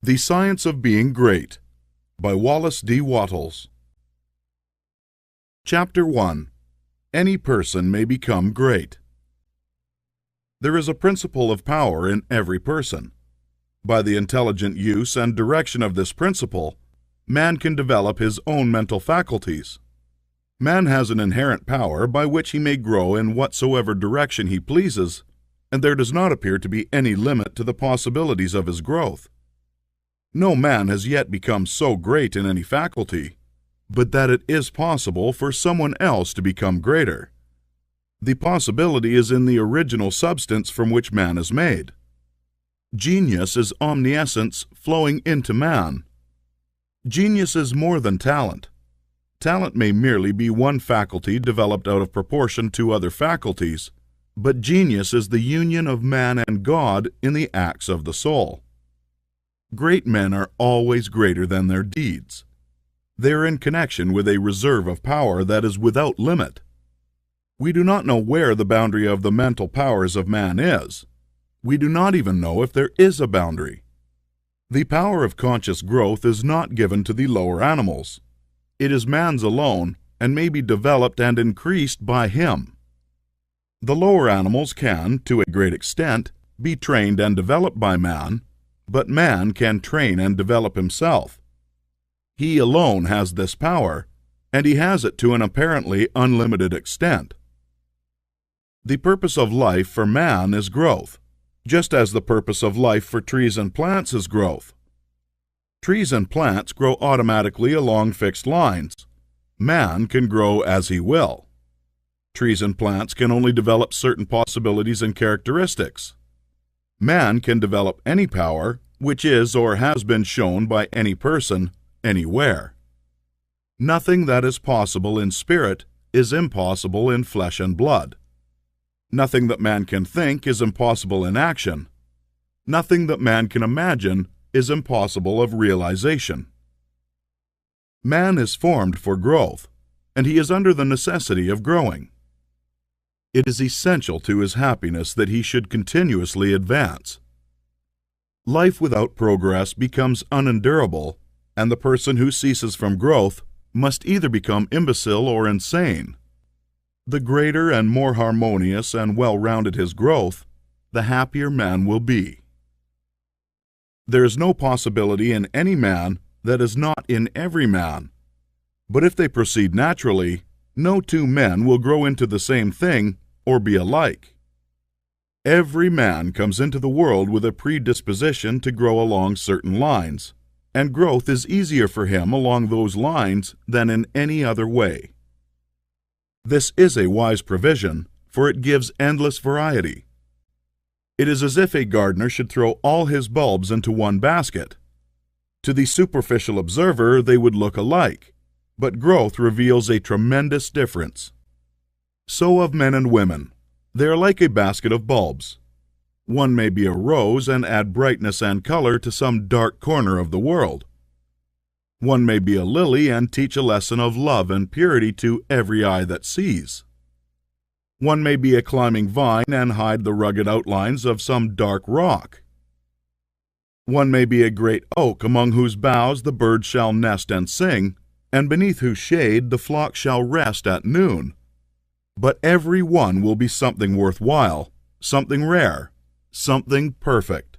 The Science of Being Great by Wallace D. Wattles. Chapter 1. Any person may become great. There is a principle of power in every person. By the intelligent use and direction of this principle, man can develop his own mental faculties. Man has an inherent power by which he may grow in whatsoever direction he pleases, and there does not appear to be any limit to the possibilities of his growth. No man has yet become so great in any faculty, but that it is possible for someone else to become greater. The possibility is in the original substance from which man is made. Genius is omniscience flowing into man. Genius is more than talent. Talent may merely be one faculty developed out of proportion to other faculties, but genius is the union of man and God in the acts of the soul. Great men are always greater than their deeds. They are in connection with a reserve of power that is without limit. We do not know where the boundary of the mental powers of man is. We do not even know if there is a boundary. The power of conscious growth is not given to the lower animals. It is man's alone, and may be developed and increased by him. The lower animals can, to a great extent, be trained and developed by man, but man can train and develop himself. He alone has this power, and he has it to an apparently unlimited extent. The purpose of life for man is growth, just as the purpose of life for trees and plants is growth. Trees and plants grow automatically along fixed lines. Man can grow as he will. Trees and plants can only develop certain possibilities and characteristics. Man can develop any power, which is or has been shown by any person, anywhere. Nothing that is possible in spirit is impossible in flesh and blood. Nothing that man can think is impossible in action. Nothing that man can imagine is impossible of realization. Man is formed for growth, and he is under the necessity of growing. It is essential to his happiness that he should continuously advance. Life without progress becomes unendurable, and the person who ceases from growth must either become imbecile or insane. The greater and more harmonious and well-rounded his growth, the happier man will be. There is no possibility in any man that is not in every man, but if they proceed naturally, no two men will grow into the same thing or be alike. Every man comes into the world with a predisposition to grow along certain lines, and growth is easier for him along those lines than in any other way. This is a wise provision, for it gives endless variety. It is as if a gardener should throw all his bulbs into one basket. To the superficial observer they would look alike, but growth reveals a tremendous difference. So of men and women. They are like a basket of bulbs. One may be a rose and add brightness and color to some dark corner of the world. One may be a lily and teach a lesson of love and purity to every eye that sees. One may be a climbing vine and hide the rugged outlines of some dark rock. One may be a great oak among whose boughs the birds shall nest and sing, and beneath whose shade the flock shall rest at noon. But every one will be something worthwhile, something rare, something perfect.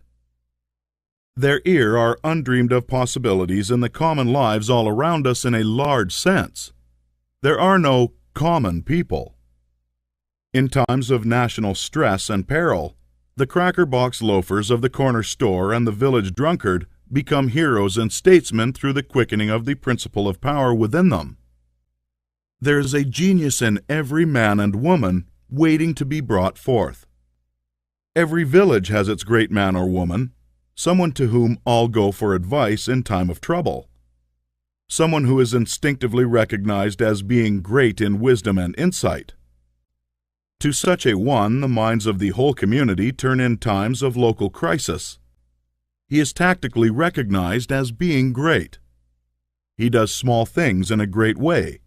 There are undreamed of possibilities in the common lives all around us in a large sense. There are no common people. In times of national stress and peril, the cracker-box loafers of the corner store and the village drunkard become heroes and statesmen through the quickening of the principle of power within them. There is a genius in every man and woman waiting to be brought forth. Every village has its great man or woman, someone to whom all go for advice in time of trouble, someone who is instinctively recognized as being great in wisdom and insight. To such a one the minds of the whole community turn in times of local crisis. He is tactically recognized as being great. He does small things in a great way.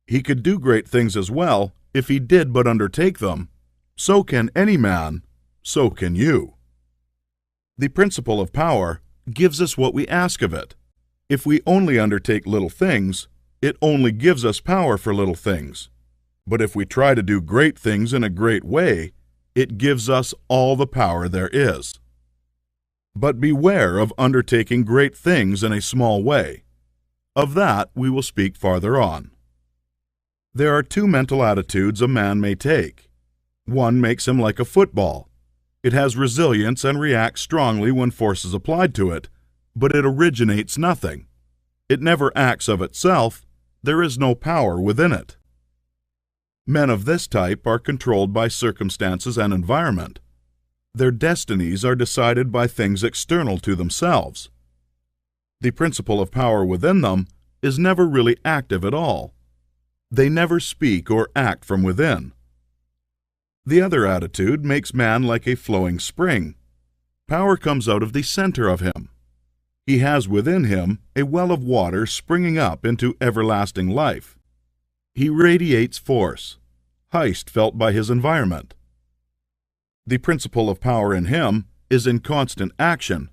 He could do great things as well if he did but undertake them. So can any man, so can you. The principle of power, gives us what we ask of it. If we only undertake little things, it only gives us power for little things. But if we try to do great things in a great way, it gives us all the power there is. But beware of undertaking great things in a small way. Of that we will speak farther on. There are two mental attitudes a man may take. One makes him like a football. It has resilience and reacts strongly when force is applied to it, but it originates nothing. It never acts of itself. There is no power within it. Men of this type are controlled by circumstances and environment. Their destinies are decided by things external to themselves. The principle of power within them is never really active at all. They never speak or act from within. The other attitude makes man like a flowing spring. Power comes out of the center of him. He has within him a well of water springing up into everlasting life. He radiates force, haste felt by his environment. The principle of power in him is in constant action.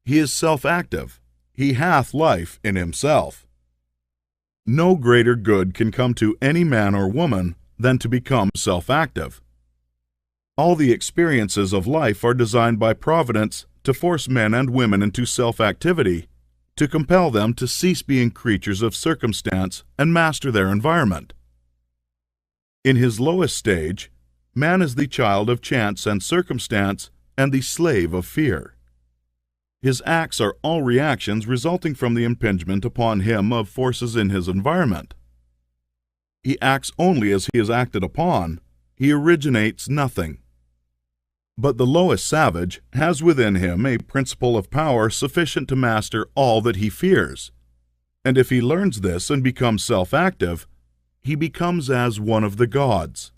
He is self-active. He hath life in himself. No greater good can come to any man or woman than to become self-active. All the experiences of life are designed by Providence to force men and women into self-activity, to compel them to cease being creatures of circumstance and master their environment. In his lowest stage, man is the child of chance and circumstance and the slave of fear. His acts are all reactions resulting from the impingement upon him of forces in his environment. He acts only as he is acted upon. He originates nothing. But the lowest savage has within him a principle of power sufficient to master all that he fears, and if he learns this and becomes self-active, he becomes as one of the gods.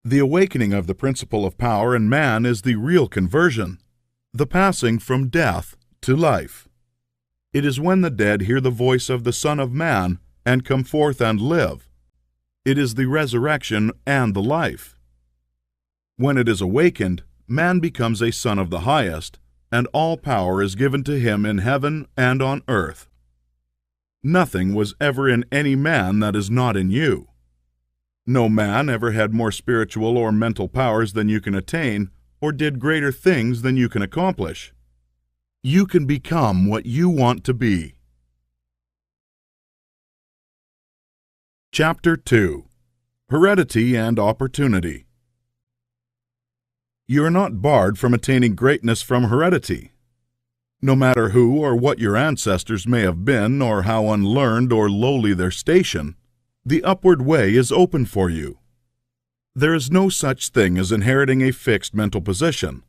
The awakening of the principle of power in man is the real conversion, the passing from death to life. It is when the dead hear the voice of the Son of Man and come forth and live. It is the resurrection and the life. When it is awakened, man becomes a son of the highest, and all power is given to him in heaven and on earth. Nothing was ever in any man that is not in you. No man ever had more spiritual or mental powers than you can attain, or did greater things than you can accomplish. You can become what you want to be. Chapter 2. Heredity and Opportunity. You are not barred from attaining greatness from heredity. No matter who or what your ancestors may have been, or how unlearned or lowly their station, the upward way is open for you. There is no such thing as inheriting a fixed mental position.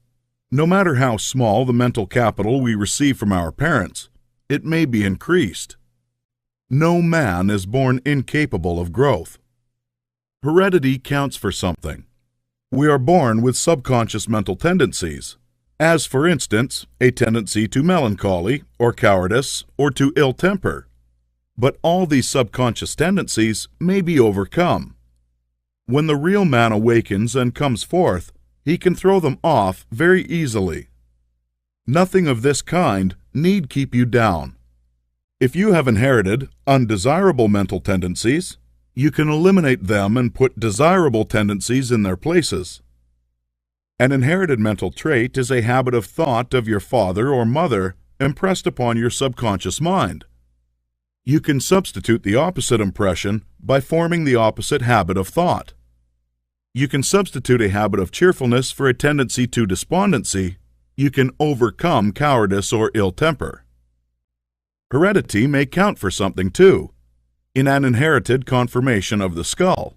No matter how small the mental capital we receive from our parents, it may be increased. No man is born incapable of growth. Heredity counts for something. We are born with subconscious mental tendencies, as for instance, a tendency to melancholy, or cowardice, or to ill temper. But all these subconscious tendencies may be overcome. When the real man awakens and comes forth, he can throw them off very easily. Nothing of this kind need keep you down. If you have inherited undesirable mental tendencies, you can eliminate them and put desirable tendencies in their places. An inherited mental trait is a habit of thought of your father or mother impressed upon your subconscious mind. You can substitute the opposite impression by forming the opposite habit of thought. You can substitute a habit of cheerfulness for a tendency to despondency. You can overcome cowardice or ill temper. Heredity may count for something too, in an inherited conformation of the skull.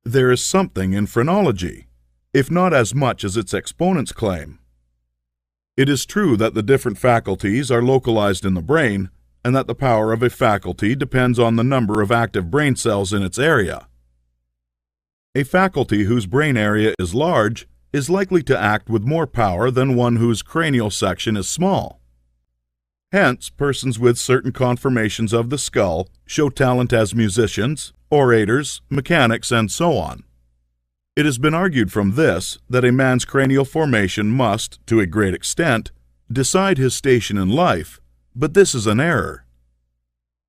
There is something in phrenology, if not as much as its exponents claim. It is true that the different faculties are localized in the brain, and that the power of a faculty depends on the number of active brain cells in its area. A faculty whose brain area is large is likely to act with more power than one whose cranial section is small. Hence, persons with certain conformations of the skull show talent as musicians, orators, mechanics, and so on. It has been argued from this that a man's cranial formation must, to a great extent, decide his station in life, but this is an error.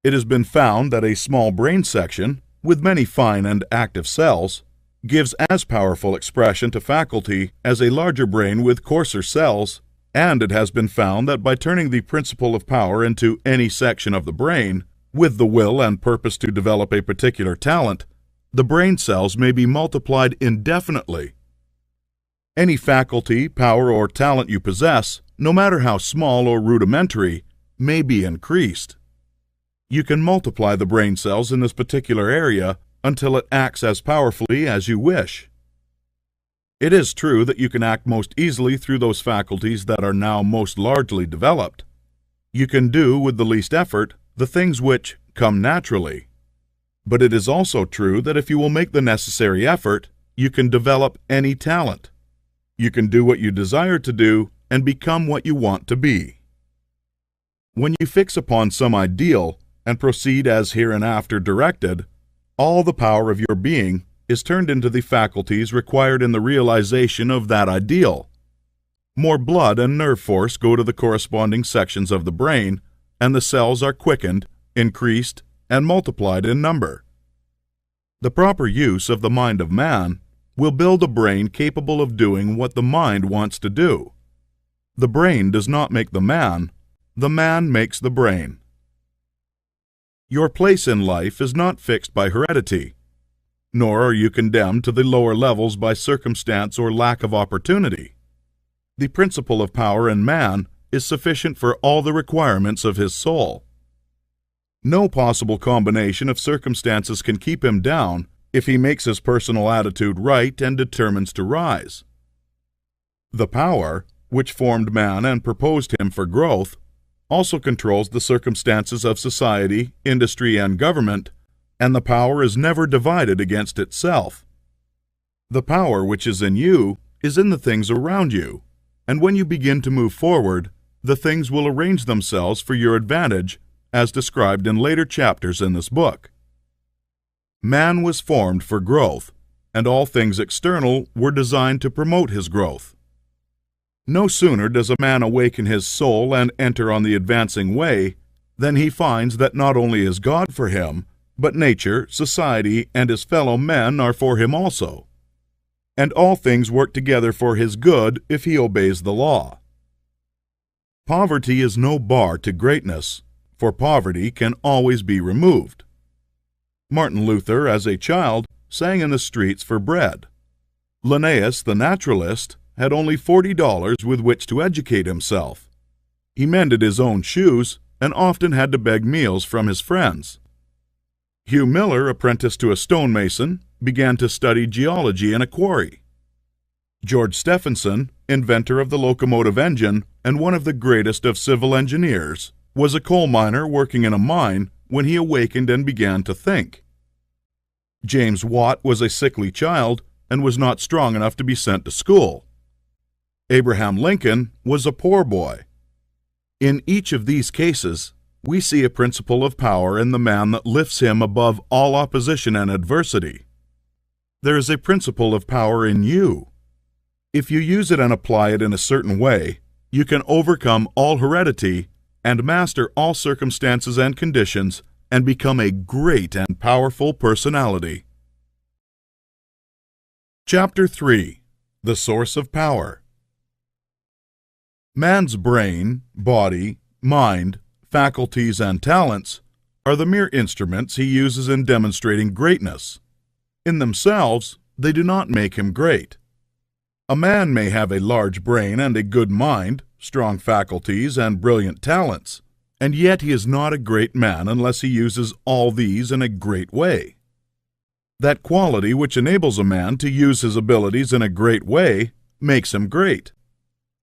It has been found that a small brain section, with many fine and active cells, gives as powerful expression to faculty as a larger brain with coarser cells, and it has been found that by turning the principle of power into any section of the brain, with the will and purpose to develop a particular talent, the brain cells may be multiplied indefinitely. Any faculty, power, or talent you possess, no matter how small or rudimentary, may be increased. You can multiply the brain cells in this particular area until it acts as powerfully as you wish. It is true that you can act most easily through those faculties that are now most largely developed. You can do with the least effort the things which come naturally. But it is also true that if you will make the necessary effort, you can develop any talent. You can do what you desire to do and become what you want to be. When you fix upon some ideal and proceed as hereinafter directed, all the power of your being is turned into the faculties required in the realization of that ideal. More blood and nerve force go to the corresponding sections of the brain, and the cells are quickened, increased, and multiplied in number. The proper use of the mind of man will build a brain capable of doing what the mind wants to do. The brain does not make the man makes the brain. Your place in life is not fixed by heredity, nor are you condemned to the lower levels by circumstance or lack of opportunity. The principle of power in man is sufficient for all the requirements of his soul. No possible combination of circumstances can keep him down if he makes his personal attitude right and determines to rise. The power, which formed man and proposed him for growth, also controls the circumstances of society, industry, and government, and the power is never divided against itself. The power which is in you is in the things around you, and when you begin to move forward, the things will arrange themselves for your advantage, as described in later chapters in this book. Man was formed for growth, and all things external were designed to promote his growth. No sooner does a man awaken his soul and enter on the advancing way than he finds that not only is God for him, but nature, society, and his fellow men are for him also. And all things work together for his good if he obeys the law. Poverty is no bar to greatness, for poverty can always be removed. Martin Luther, as a child, sang in the streets for bread. Linnaeus, the naturalist, had only $40 with which to educate himself. He mended his own shoes and often had to beg meals from his friends. Hugh Miller, apprenticed to a stonemason, began to study geology in a quarry. George Stephenson, inventor of the locomotive engine and one of the greatest of civil engineers, was a coal miner working in a mine when he awakened and began to think. James Watt was a sickly child and was not strong enough to be sent to school. Abraham Lincoln was a poor boy. In each of these cases, we see a principle of power in the man that lifts him above all opposition and adversity. There is a principle of power in you. If you use it and apply it in a certain way, you can overcome all heredity and master all circumstances and conditions and become a great and powerful personality. Chapter 3. The Source of Power. Man's brain, body, mind, faculties, and talents are the mere instruments he uses in demonstrating greatness. In themselves, they do not make him great. A man may have a large brain and a good mind, strong faculties, and brilliant talents, and yet he is not a great man unless he uses all these in a great way. That quality which enables a man to use his abilities in a great way makes him great.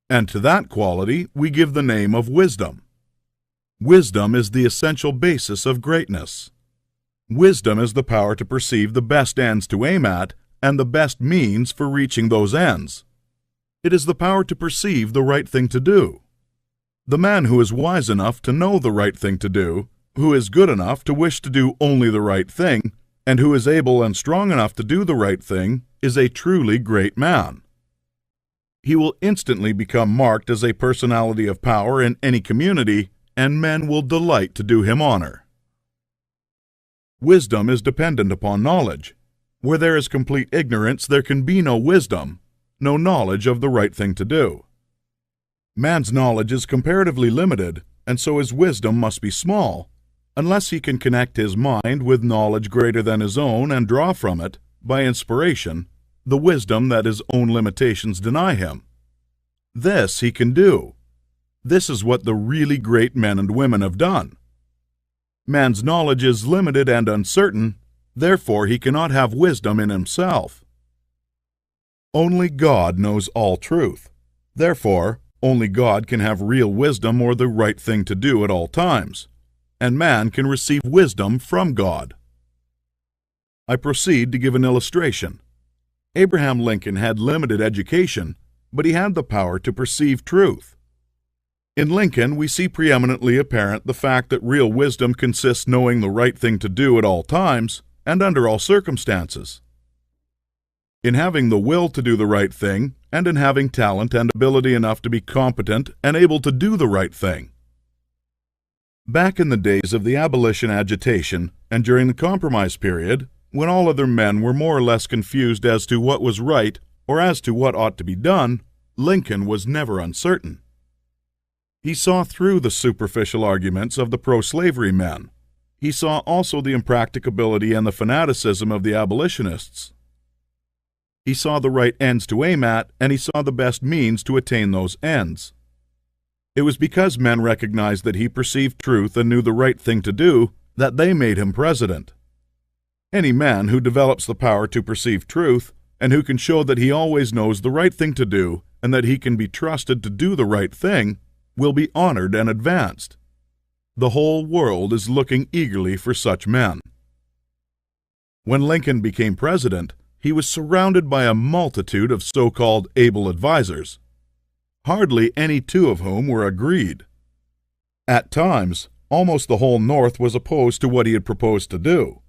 And to that quality we give the name of wisdom. Wisdom is the essential basis of greatness. Wisdom is the power to perceive the best ends to aim at and the best means for reaching those ends. It is the power to perceive the right thing to do. The man who is wise enough to know the right thing to do, who is good enough to wish to do only the right thing, and who is able and strong enough to do the right thing, is a truly great man. He will instantly become marked as a personality of power in any community, and men will delight to do him honor. Wisdom is dependent upon knowledge. Where there is complete ignorance, there can be no wisdom, no knowledge of the right thing to do. Man's knowledge is comparatively limited, and so his wisdom must be small, unless he can connect his mind with knowledge greater than his own and draw from it, by inspiration, the wisdom that his own limitations deny him. This he can do. This is what the really great men and women have done. Man's knowledge is limited and uncertain, therefore he cannot have wisdom in himself. Only God knows all truth. Therefore, only God can have real wisdom or the right thing to do at all times, and man can receive wisdom from God. I proceed to give an illustration. Abraham Lincoln had limited education, but he had the power to perceive truth. In Lincoln, we see preeminently apparent the fact that real wisdom consists knowing the right thing to do at all times and under all circumstances. In having the will to do the right thing, and in having talent and ability enough to be competent and able to do the right thing. Back in the days of the abolition agitation and during the compromise period, when all other men were more or less confused as to what was right or as to what ought to be done, Lincoln was never uncertain. He saw through the superficial arguments of the pro-slavery men. He saw also the impracticability and the fanaticism of the abolitionists. He saw the right ends to aim at, and he saw the best means to attain those ends. It was because men recognized that he perceived truth and knew the right thing to do that they made him president. Any man who develops the power to perceive truth, and who can show that he always knows the right thing to do and that he can be trusted to do the right thing, will be honored and advanced. The whole world is looking eagerly for such men. When Lincoln became president, he was surrounded by a multitude of so-called able advisers, hardly any two of whom were agreed. At times, almost the whole North was opposed to what he had proposed to do.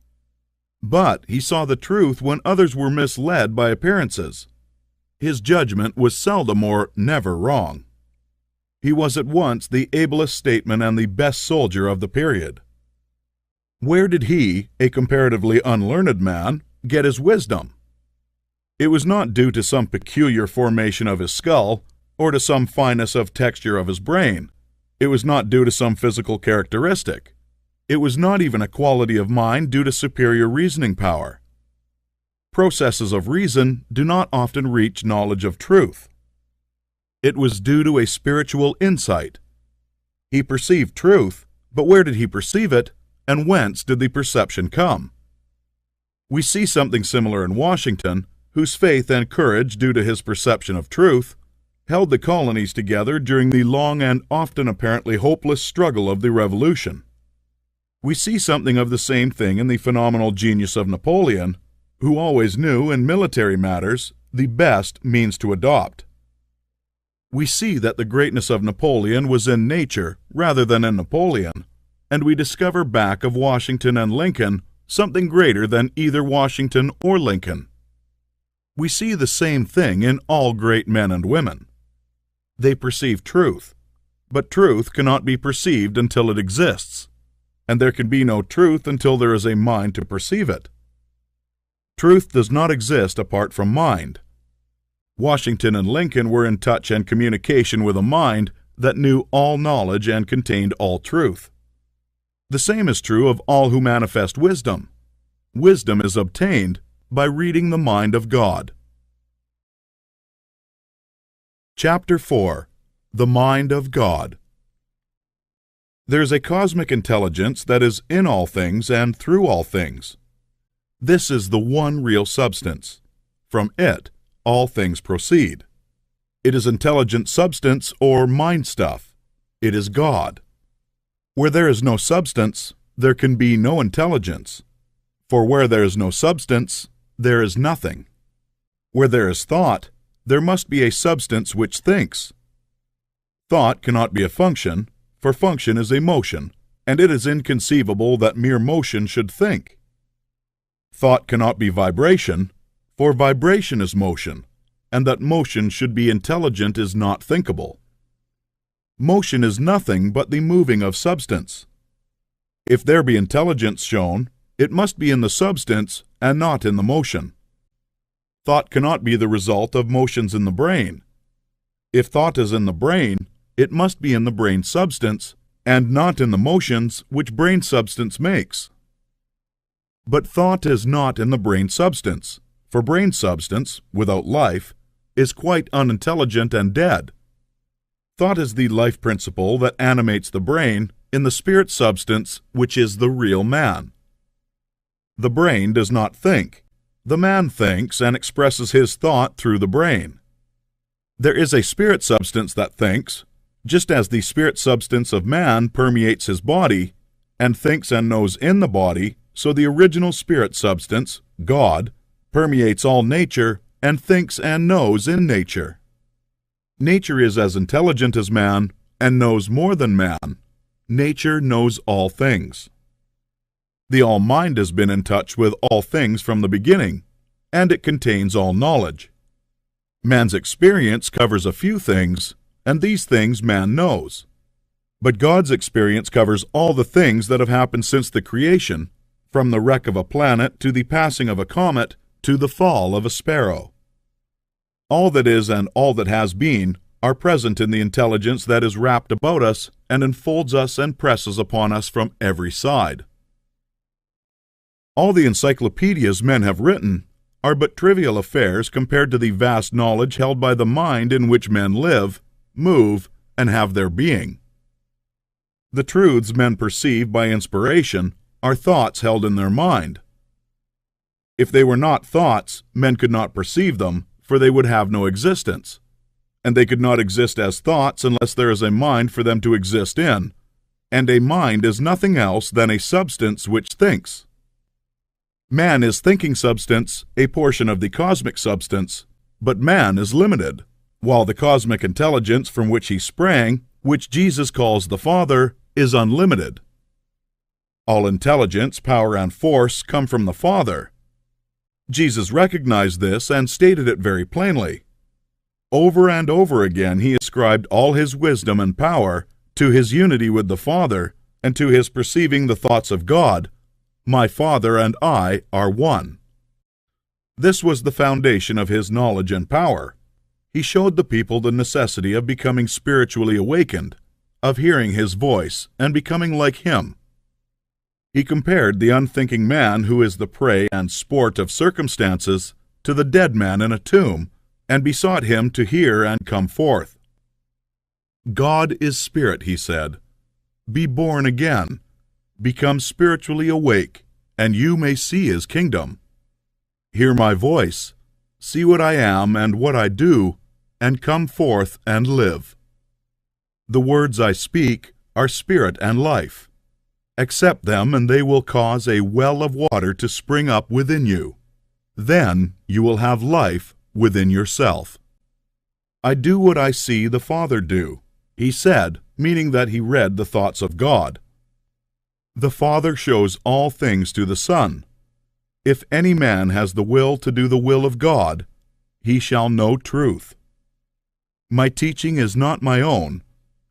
But he saw the truth when others were misled by appearances. His judgment was seldom or never wrong. He was at once the ablest statesman and the best soldier of the period. Where did he, a comparatively unlearned man, get his wisdom? It was not due to some peculiar formation of his skull, or to some fineness of texture of his brain. It was not due to some physical characteristic. It was not even a quality of mind due to superior reasoning power. Processes of reason do not often reach knowledge of truth. It was due to a spiritual insight. He perceived truth, but where did he perceive it, and whence did the perception come? We see something similar in Washington, whose faith and courage, due to his perception of truth, held the colonies together during the long and often apparently hopeless struggle of the Revolution. We see something of the same thing in the phenomenal genius of Napoleon, who always knew, in military matters, the best means to adopt. We see that the greatness of Napoleon was in nature rather than in Napoleon, and we discover back of Washington and Lincoln something greater than either Washington or Lincoln. We see the same thing in all great men and women. They perceive truth, but truth cannot be perceived until it exists, and there can be no truth until there is a mind to perceive it. Truth does not exist apart from mind. Washington and Lincoln were in touch and communication with a mind that knew all knowledge and contained all truth. The same is true of all who manifest wisdom. Wisdom is obtained by reading the mind of God. Chapter 4. The Mind of God. There is a cosmic intelligence that is in all things and through all things. This is the one real substance. From it, all things proceed. It is intelligent substance or mind stuff. It is God. Where there is no substance, there can be no intelligence. For where there is no substance, there is nothing. Where there is thought, there must be a substance which thinks. Thought cannot be a function, for function is a motion, and it is inconceivable that mere motion should think. Thought cannot be vibration, for vibration is motion, and that motion should be intelligent is not thinkable. Motion is nothing but the moving of substance. If there be intelligence shown, it must be in the substance and not in the motion. Thought cannot be the result of motions in the brain. If thought is in the brain, it must be in the brain substance and not in the motions which brain substance makes. But thought is not in the brain substance, for brain substance, without life, is quite unintelligent and dead. Thought is the life principle that animates the brain in the spirit substance which is the real man. The brain does not think. The man thinks and expresses his thought through the brain. There is a spirit substance that thinks, just as the spirit substance of man permeates his body and thinks and knows in the body, so the original spirit substance, God, permeates all nature and thinks and knows in nature. Nature is as intelligent as man and knows more than man. Nature knows all things. The all-mind has been in touch with all things from the beginning, and it contains all knowledge. Man's experience covers a few things, and these things man knows. But God's experience covers all the things that have happened since the creation, from the wreck of a planet to the passing of a comet to the fall of a sparrow. All that is and all that has been are present in the intelligence that is wrapped about us and enfolds us and presses upon us from every side. All the encyclopedias men have written are but trivial affairs compared to the vast knowledge held by the mind in which men live, move, and have their being. The truths men perceive by inspiration are thoughts held in their mind. If they were not thoughts, men could not perceive them, for they would have no existence, and they could not exist as thoughts unless there is a mind for them to exist in, and a mind is nothing else than a substance which thinks. Man is thinking substance, a portion of the cosmic substance, but man is limited, while the cosmic intelligence from which he sprang, which Jesus calls the Father, is unlimited. All intelligence, power, and force come from the Father. Jesus recognized this and stated it very plainly. Over and over again he ascribed all his wisdom and power to his unity with the Father and to his perceiving the thoughts of God. My Father and I are one. This was the foundation of his knowledge and power. He showed the people the necessity of becoming spiritually awakened, of hearing his voice and becoming like him. He compared the unthinking man who is the prey and sport of circumstances to the dead man in a tomb, and besought him to hear and come forth. God is spirit, he said. Be born again. Become spiritually awake, and you may see his kingdom. Hear my voice, see what I am and what I do, and come forth and live. The words I speak are spirit and life. Accept them, and they will cause a well of water to spring up within you. Then you will have life within yourself. I do what I see the Father do, he said, meaning that he read the thoughts of God. The Father shows all things to the Son. If any man has the will to do the will of God, he shall know truth. My teaching is not my own,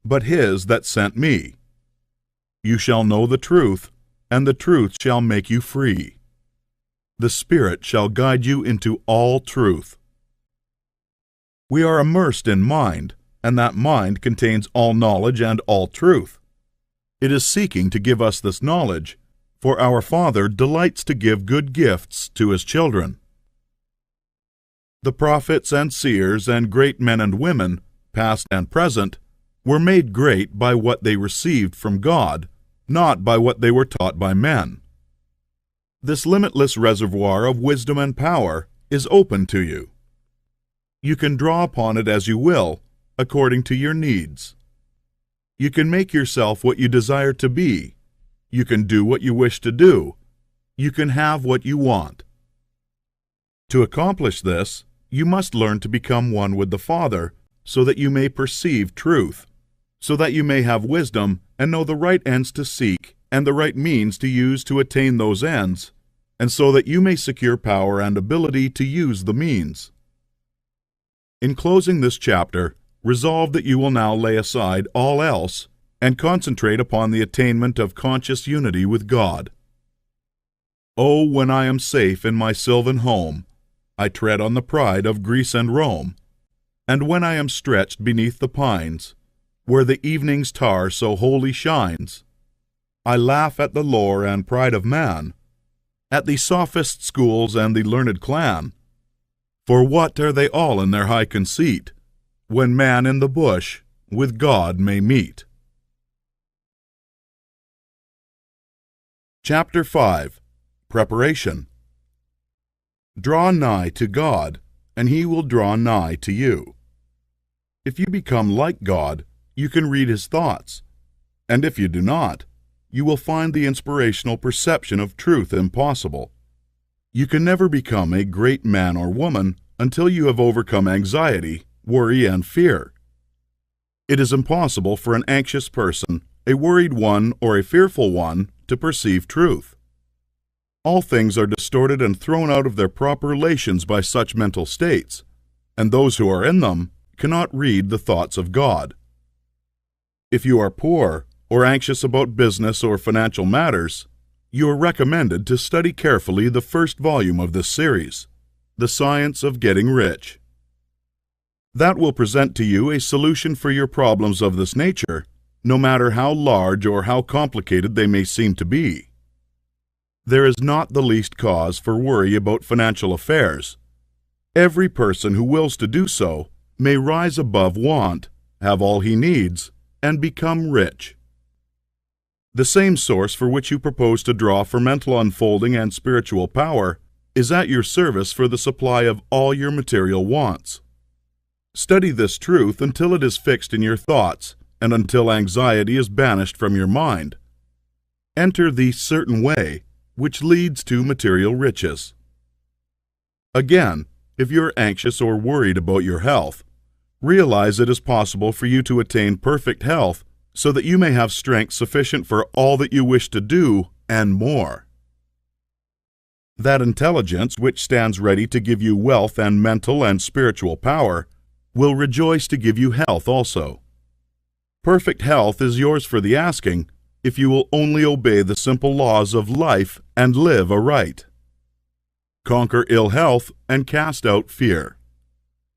but his that sent me. You shall know the truth, and the truth shall make you free. The Spirit shall guide you into all truth. We are immersed in mind, and that mind contains all knowledge and all truth. It is seeking to give us this knowledge, for our Father delights to give good gifts to his children. The prophets and seers and great men and women, past and present, were made great by what they received from God, not by what they were taught by men. This limitless reservoir of wisdom and power is open to you. You can draw upon it as you will, according to your needs. You can make yourself what you desire to be. You can do what you wish to do. You can have what you want. To accomplish this, you must learn to become one with the Father, so that you may perceive truth, so that you may have wisdom and know the right ends to seek and the right means to use to attain those ends, and so that you may secure power and ability to use the means. In closing this chapter, resolve that you will now lay aside all else and concentrate upon the attainment of conscious unity with God. Oh, when I am safe in my sylvan home, I tread on the pride of Greece and Rome, and when I am stretched beneath the pines, where the evening's star so wholly shines, I laugh at the lore and pride of man, at the sophist schools and the learned clan. For what are they all in their high conceit, when man in the bush with God may meet? Chapter 5. Preparation. Draw nigh to God, and He will draw nigh to you. If you become like God, you can read His thoughts, and if you do not, you will find the inspirational perception of truth impossible. You can never become a great man or woman until you have overcome anxiety, worry, and fear. It is impossible for an anxious person, a worried one, or a fearful one to perceive truth. All things are distorted and thrown out of their proper relations by such mental states, and those who are in them cannot read the thoughts of God. If you are poor, or anxious about business or financial matters, you are recommended to study carefully the first volume of this series, The Science of Getting Rich. That will present to you a solution for your problems of this nature, no matter how large or how complicated they may seem to be. There is not the least cause for worry about financial affairs. Every person who wills to do so may rise above want, have all he needs, and become rich. The same source for which you propose to draw for mental unfolding and spiritual power is at your service for the supply of all your material wants. Study this truth until it is fixed in your thoughts and until anxiety is banished from your mind. Enter the certain way which leads to material riches. Again, if you are anxious or worried about your health, realize it is possible for you to attain perfect health so that you may have strength sufficient for all that you wish to do and more. That intelligence which stands ready to give you wealth and mental and spiritual power will rejoice to give you health also. Perfect health is yours for the asking if you will only obey the simple laws of life and live aright. Conquer ill health and cast out fear.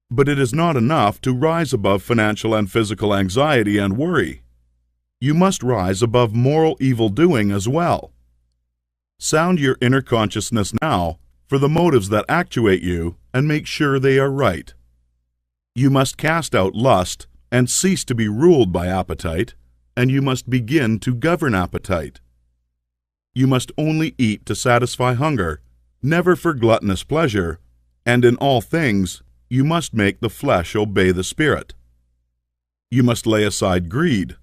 But it is not enough to rise above financial and physical anxiety and worry. You must rise above moral evil-doing as well. Sound your inner consciousness now for the motives that actuate you and make sure they are right. You must cast out lust and cease to be ruled by appetite, and you must begin to govern appetite. You must only eat to satisfy hunger, never for gluttonous pleasure, and in all things you must make the flesh obey the spirit. You must lay aside greed.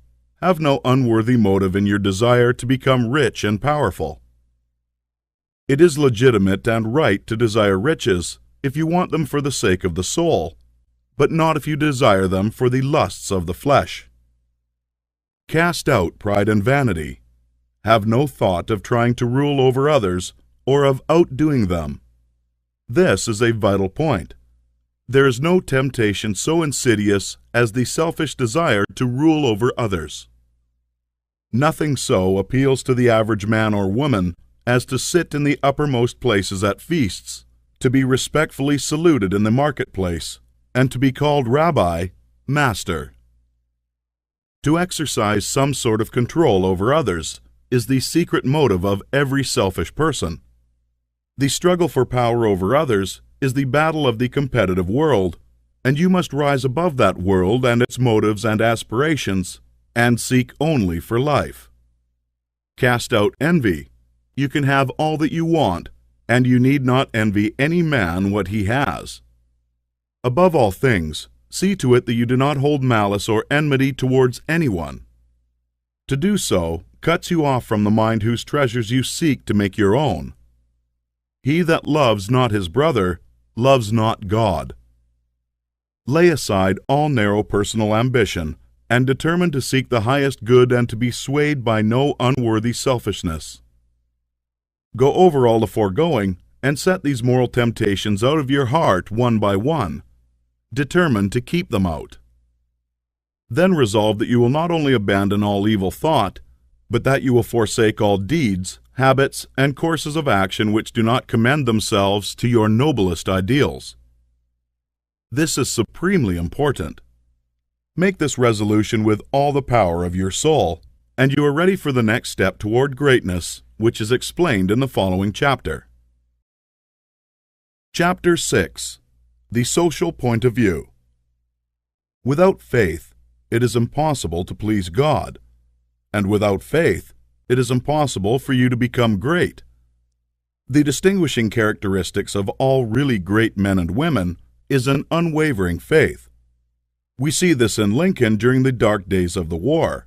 Have no unworthy motive in your desire to become rich and powerful. It is legitimate and right to desire riches if you want them for the sake of the soul, but not if you desire them for the lusts of the flesh. Cast out pride and vanity. Have no thought of trying to rule over others or of outdoing them. This is a vital point. There is no temptation so insidious as the selfish desire to rule over others. Nothing so appeals to the average man or woman as to sit in the uppermost places at feasts, to be respectfully saluted in the marketplace, and to be called Rabbi, Master. To exercise some sort of control over others is the secret motive of every selfish person. The struggle for power over others is the battle of the competitive world, and you must rise above that world and its motives and aspirations, and seek only for life. Cast out envy. You can have all that you want, and you need not envy any man what he has. Above all things, see to it that you do not hold malice or enmity towards anyone. To do so cuts you off from the mind whose treasures you seek to make your own. He that loves not his brother loves not God. Lay aside all narrow personal ambition, and determine to seek the highest good and to be swayed by no unworthy selfishness. Go over all the foregoing, and set these moral temptations out of your heart one by one. determined to keep them out. Then resolve that you will not only abandon all evil thought, but that you will forsake all deeds, habits, and courses of action which do not commend themselves to your noblest ideals. This is supremely important. Make this resolution with all the power of your soul, and you are ready for the next step toward greatness, which is explained in the following chapter. Chapter 6. The Social Point of View. Without faith, it is impossible to please God, and without faith, it is impossible for you to become great. The distinguishing characteristics of all really great men and women is an unwavering faith. We see this in Lincoln during the dark days of the war.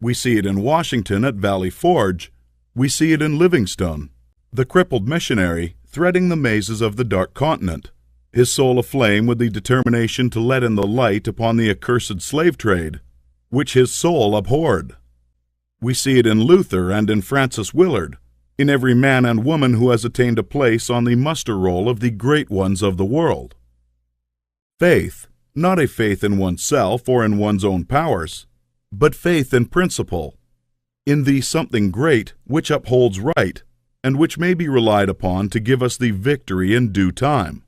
We see it in Washington at Valley Forge. We see it in Livingstone, the crippled missionary threading the mazes of the dark continent, his soul aflame with the determination to let in the light upon the accursed slave trade, which his soul abhorred. We see it in Luther and in Francis Willard, in every man and woman who has attained a place on the muster roll of the great ones of the world. Faith, not a faith in oneself or in one's own powers, but faith in principle, in the something great which upholds right, and which may be relied upon to give us the victory in due time.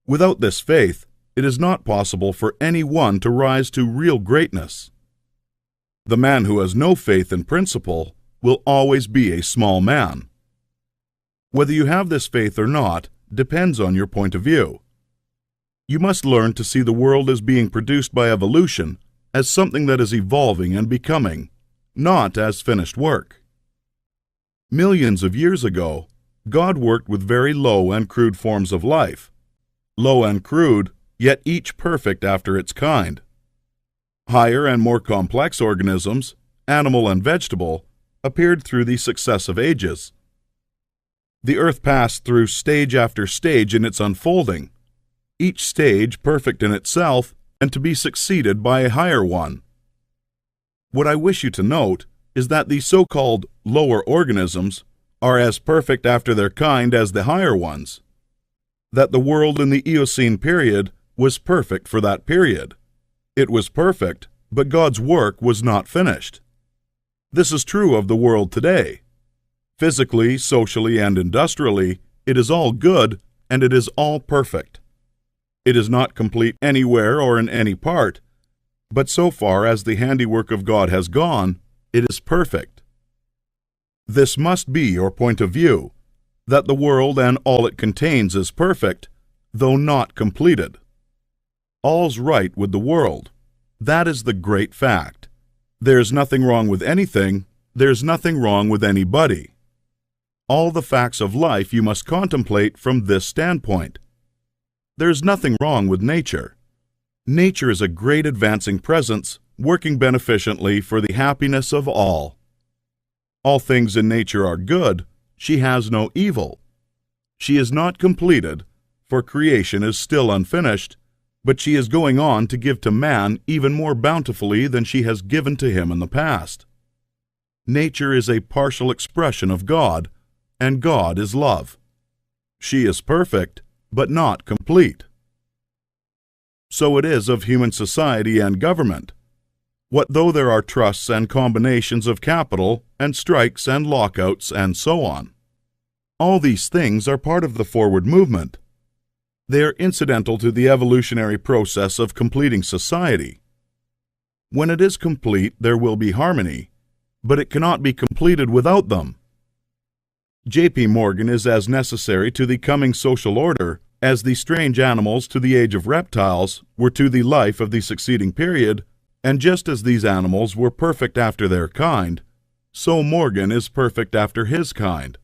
Without this faith, it is not possible for any one to rise to real greatness. The man who has no faith in principle will always be a small man. Whether you have this faith or not depends on your point of view. You must learn to see the world as being produced by evolution, as something that is evolving and becoming, not as finished work. Millions of years ago, God worked with very low and crude forms of life. Low and crude, yet each perfect after its kind. Higher and more complex organisms, animal and vegetable, appeared through the successive ages. The earth passed through stage after stage in its unfolding, each stage perfect in itself and to be succeeded by a higher one. What I wish you to note is that the so-called lower organisms are as perfect after their kind as the higher ones, that the world in the Eocene period was perfect for that period. It was perfect, but God's work was not finished. This is true of the world today. Physically, socially, and industrially, it is all good, and it is all perfect. It is not complete anywhere or in any part, but so far as the handiwork of God has gone, it is perfect. This must be your point of view, that the world and all it contains is perfect, though not completed. All's right with the world. That is the great fact. There's nothing wrong with anything. There's nothing wrong with anybody. All the facts of life you must contemplate from this standpoint. There's nothing wrong with nature. Nature is a great advancing presence, working beneficently for the happiness of all. All things in nature are good. She has no evil. She is not completed, for creation is still unfinished, but she is going on to give to man even more bountifully than she has given to him in the past. Nature is a partial expression of God, and God is love. She is perfect, but not complete. So it is of human society and government. What though there are trusts and combinations of capital, and strikes and lockouts, and so on? All these things are part of the forward movement. They are incidental to the evolutionary process of completing society. When it is complete, there will be harmony, but it cannot be completed without them. J.P. Morgan is as necessary to the coming social order as the strange animals to the age of reptiles were to the life of the succeeding period, and just as these animals were perfect after their kind, so Morgan is perfect after his kind.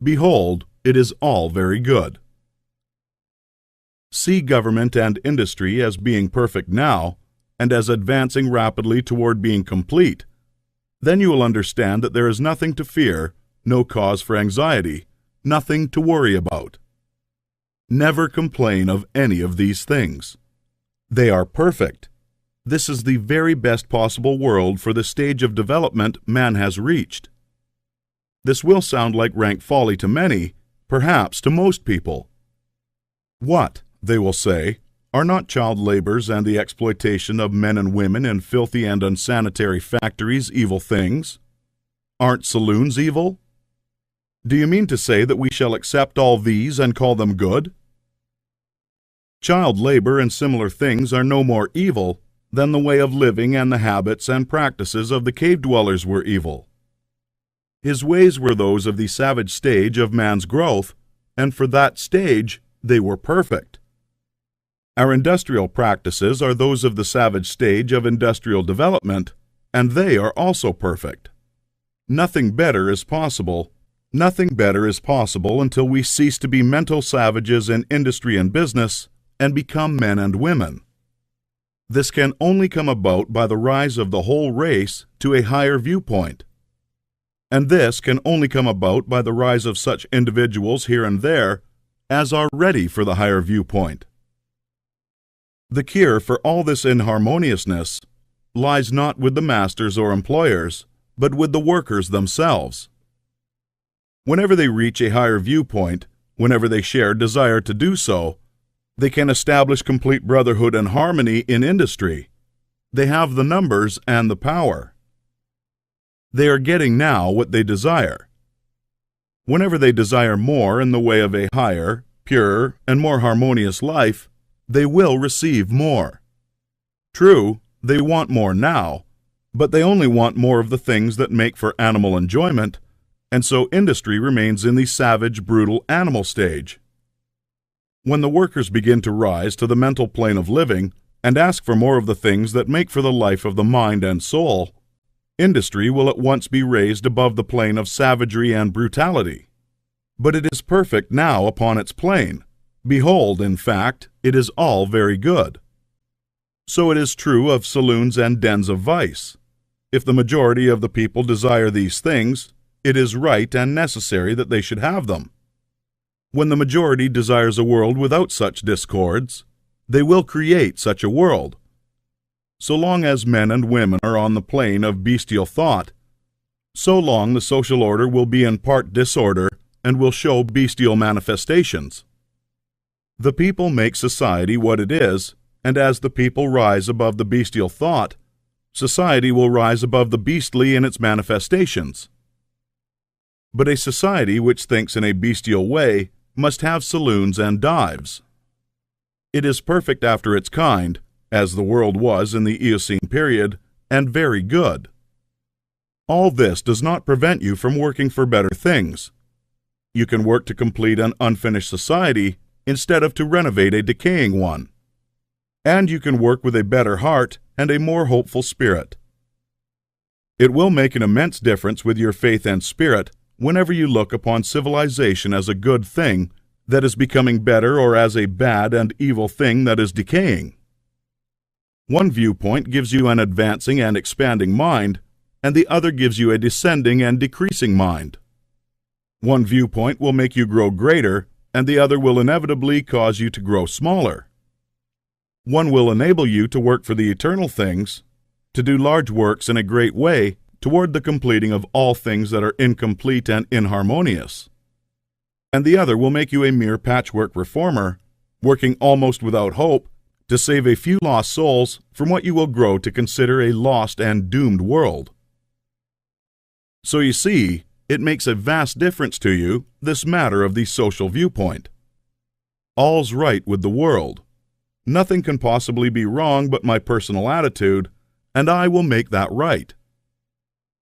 Behold, it is all very good. See government and industry as being perfect now, and as advancing rapidly toward being complete. Then you will understand that there is nothing to fear, no cause for anxiety, nothing to worry about. Never complain of any of these things. They are perfect. This is the very best possible world for the stage of development man has reached. This will sound like rank folly to many, perhaps to most people. What, they will say, Are not child labors and the exploitation of men and women in filthy and unsanitary factories evil things? Aren't saloons evil? Do you mean to say that we shall accept all these and call them good? Child labor and similar things are no more evil than the way of living and the habits and practices of the cave dwellers were evil. His ways were those of the savage stage of man's growth, and for that stage they were perfect. Our industrial practices are those of the savage stage of industrial development, and they are also perfect. Nothing better is possible until we cease to be mental savages in industry and business and become men and women. This can only come about by the rise of the whole race to a higher viewpoint. And this can only come about by the rise of such individuals here and there as are ready for the higher viewpoint. The cure for all this inharmoniousness lies not with the masters or employers, but with the workers themselves. Whenever they reach a higher viewpoint, whenever they share desire to do so, they can establish complete brotherhood and harmony in industry. They have the numbers and the power. They are getting now what they desire. Whenever they desire more in the way of a higher, purer, and more harmonious life, they will receive more. True, they want more now, but they only want more of the things that make for animal enjoyment, and so industry remains in the savage, brutal animal stage. When the workers begin to rise to the mental plane of living and ask for more of the things that make for the life of the mind and soul, industry will at once be raised above the plane of savagery and brutality. But it is perfect now upon its plane. Behold, in fact, it is all very good. So it is true of saloons and dens of vice. If the majority of the people desire these things, it is right and necessary that they should have them. When the majority desires a world without such discords, they will create such a world. So long as men and women are on the plane of bestial thought, so long the social order will be in part disorder and will show bestial manifestations. The people make society what it is, and as the people rise above the bestial thought, society will rise above the beastly in its manifestations. But a society which thinks in a bestial way must have saloons and dives. It is perfect after its kind, as the world was in the Eocene period, and very good. All this does not prevent you from working for better things. You can work to complete an unfinished society instead of to renovate a decaying one. And you can work with a better heart and a more hopeful spirit. It will make an immense difference with your faith and spirit whenever you look upon civilization as a good thing that is becoming better or as a bad and evil thing that is decaying. One viewpoint gives you an advancing and expanding mind, and the other gives you a descending and decreasing mind. One viewpoint will make you grow greater, and the other will inevitably cause you to grow smaller. One will enable you to work for the eternal things, to do large works in a great way toward the completing of all things that are incomplete and inharmonious. And the other will make you a mere patchwork reformer, working almost without hope to save a few lost souls from what you will grow to consider a lost and doomed world. So you see, it makes a vast difference to you, this matter of the social viewpoint. All's right with the world. Nothing can possibly be wrong but my personal attitude, and I will make that right.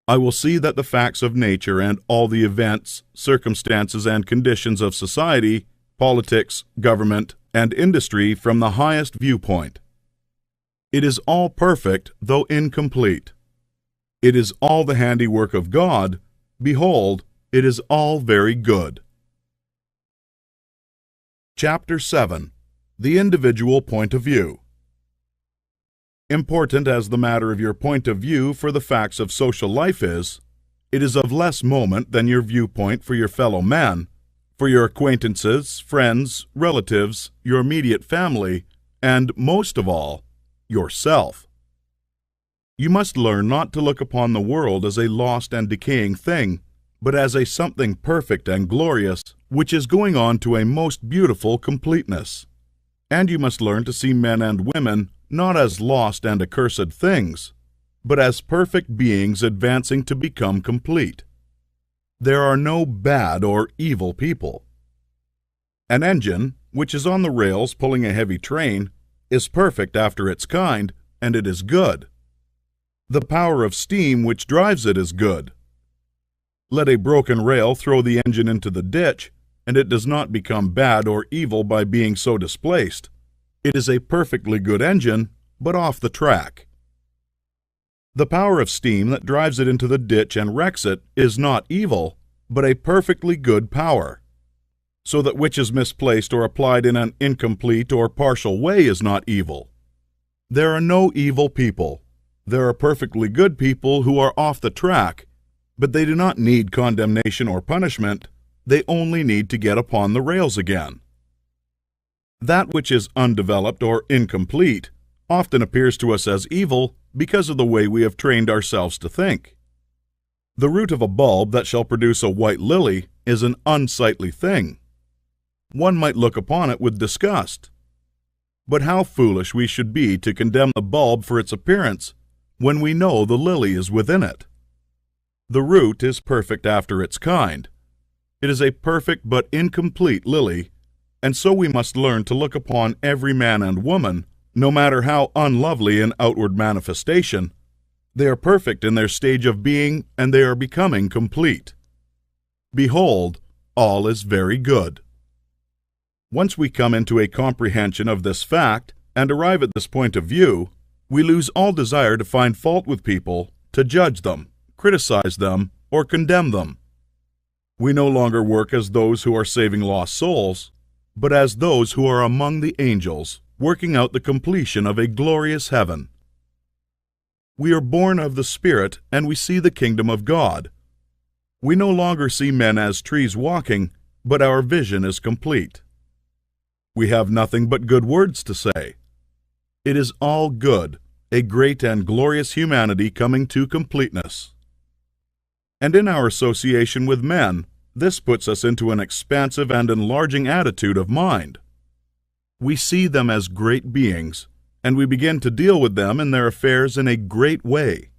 I will see that the facts of nature and all the events, circumstances, and conditions of society, politics, government, and industry from the highest viewpoint. It is all perfect, though incomplete. It is all the handiwork of God. Behold, it is all very good. Chapter 7. The Individual Point of View. Important as the matter of your point of view for the facts of social life is, it is of less moment than your viewpoint for your fellow man, for your acquaintances, friends, relatives, your immediate family, and, most of all, yourself. You must learn not to look upon the world as a lost and decaying thing, but as a something perfect and glorious, which is going on to a most beautiful completeness. And you must learn to see men and women not as lost and accursed things, but as perfect beings advancing to become complete. There are no bad or evil people. An engine, which is on the rails pulling a heavy train, is perfect after its kind, and it is good. The power of steam which drives it is good. Let a broken rail throw the engine into the ditch, and it does not become bad or evil by being so displaced. It is a perfectly good engine, but off the track. The power of steam that drives it into the ditch and wrecks it is not evil, but a perfectly good power. So that which is misplaced or applied in an incomplete or partial way is not evil. There are no evil people. There are perfectly good people who are off the track, but they do not need condemnation or punishment. They only need to get upon the rails again. That which is undeveloped or incomplete often appears to us as evil because of the way we have trained ourselves to think. The root of a bulb that shall produce a white lily is an unsightly thing. One might look upon it with disgust. But how foolish we should be to condemn the bulb for its appearance when we know the lily is within it. The root is perfect after its kind. It is a perfect but incomplete lily, and so we must learn to look upon every man and woman, no matter how unlovely in outward manifestation. They are perfect in their stage of being, and they are becoming complete. Behold, all is very good. Once we come into a comprehension of this fact and arrive at this point of view, we lose all desire to find fault with people, to judge them, criticize them, or condemn them. We no longer work as those who are saving lost souls, but as those who are among the angels, working out the completion of a glorious heaven. We are born of the Spirit, and we see the kingdom of God. We no longer see men as trees walking, but our vision is complete. We have nothing but good words to say. It is all good, a great and glorious humanity coming to completeness. And in our association with men, this puts us into an expansive and enlarging attitude of mind. We see them as great beings, and we begin to deal with them and their affairs in a great way.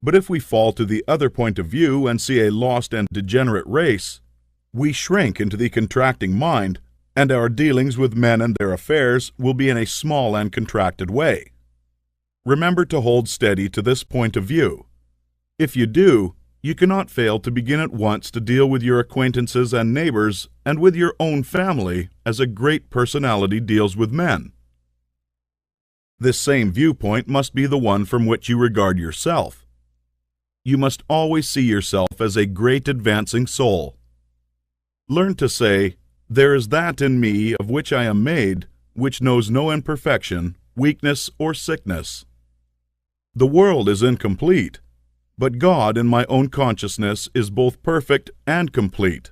But if we fall to the other point of view and see a lost and degenerate race, we shrink into the contracting mind, and our dealings with men and their affairs will be in a small and contracted way. Remember to hold steady to this point of view. If you do, you cannot fail to begin at once to deal with your acquaintances and neighbors and with your own family as a great personality deals with men. This same viewpoint must be the one from which you regard yourself. You must always see yourself as a great advancing soul. Learn to say, "There is that in me of which I am made, which knows no imperfection, weakness, or sickness. The world is incomplete, but God in my own consciousness is both perfect and complete.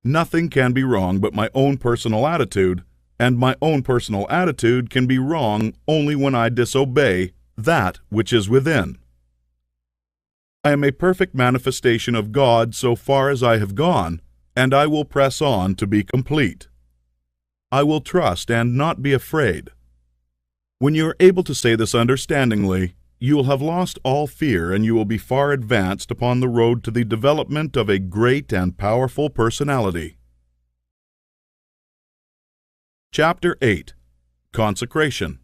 Nothing can be wrong but my own personal attitude, and my own personal attitude can be wrong only when I disobey that which is within. I am a perfect manifestation of God so far as I have gone, and I will press on to be complete. I will trust and not be afraid." When you are able to say this understandingly, you will have lost all fear, and you will be far advanced upon the road to the development of a great and powerful personality. Chapter 8. Consecration.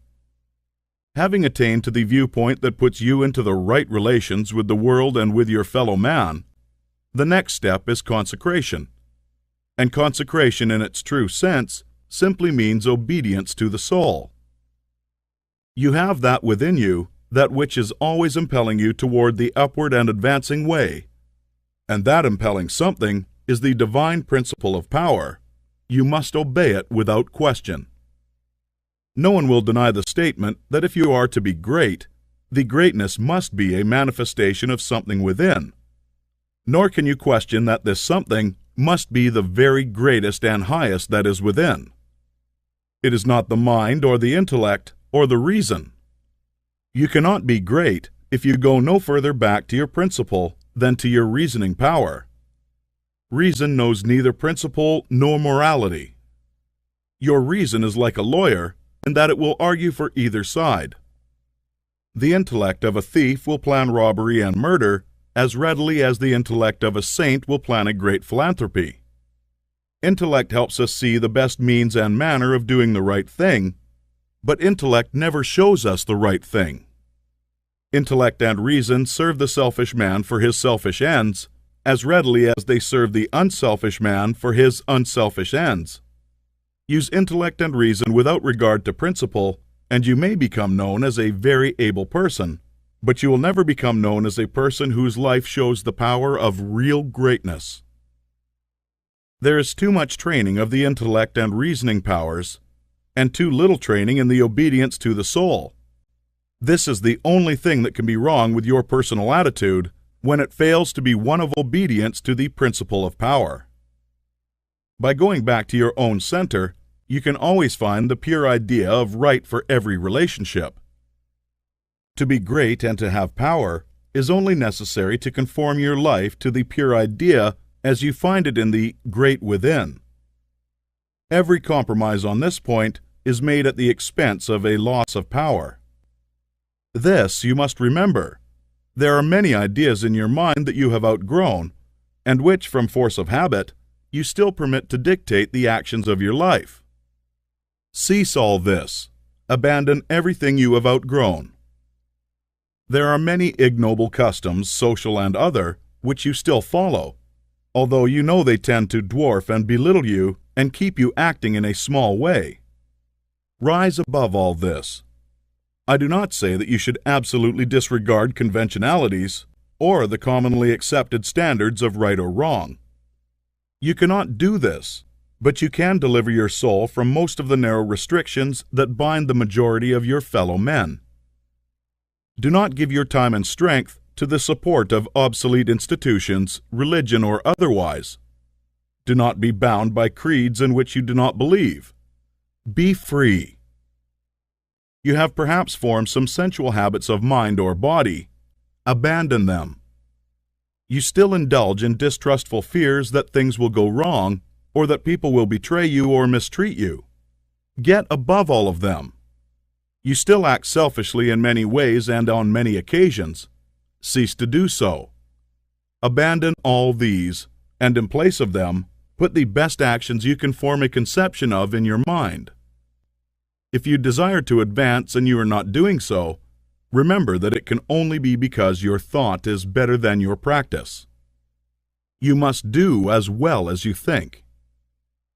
Having attained to the viewpoint that puts you into the right relations with the world and with your fellow man, the next step is consecration. And consecration in its true sense simply means obedience to the soul. You have that within you, that which is always impelling you toward the upward and advancing way. And that impelling something is the divine principle of power. You must obey it without question. No one will deny the statement that if you are to be great, the greatness must be a manifestation of something within. Nor can you question that this something must be the very greatest and highest that is within. It is not the mind or the intellect or the reason. You cannot be great if you go no further back to your principle than to your reasoning power. Reason knows neither principle nor morality. Your reason is like a lawyer in that it will argue for either side. The intellect of a thief will plan robbery and murder as readily as the intellect of a saint will plan a great philanthropy. Intellect helps us see the best means and manner of doing the right thing, but intellect never shows us the right thing. Intellect and reason serve the selfish man for his selfish ends as readily as they serve the unselfish man for his unselfish ends. Use intellect and reason without regard to principle, and you may become known as a very able person, but you will never become known as a person whose life shows the power of real greatness. There is too much training of the intellect and reasoning powers, and too little training in the obedience to the soul. This is the only thing that can be wrong with your personal attitude when it fails to be one of obedience to the principle of power. By going back to your own center, you can always find the pure idea of right for every relationship. To be great and to have power is only necessary to conform your life to the pure idea as you find it in the great within. Every compromise on this point is made at the expense of a loss of power. This you must remember. There are many ideas in your mind that you have outgrown, and which, from force of habit, you still permit to dictate the actions of your life. Cease all this. Abandon everything you have outgrown. There are many ignoble customs, social and other, which you still follow, although you know they tend to dwarf and belittle you and keep you acting in a small way. Rise above all this. I do not say that you should absolutely disregard conventionalities or the commonly accepted standards of right or wrong. You cannot do this, but you can deliver your soul from most of the narrow restrictions that bind the majority of your fellow men. Do not give your time and strength to the support of obsolete institutions, religion or otherwise. Do not be bound by creeds in which you do not believe. Be free. You have perhaps formed some sensual habits of mind or body. Abandon them. You still indulge in distrustful fears that things will go wrong, or that people will betray you or mistreat you. Get above all of them. You still act selfishly in many ways and on many occasions. Cease to do so. Abandon all these, and in place of them, put the best actions you can form a conception of in your mind. If you desire to advance and you are not doing so, remember that it can only be because your thought is better than your practice. You must do as well as you think.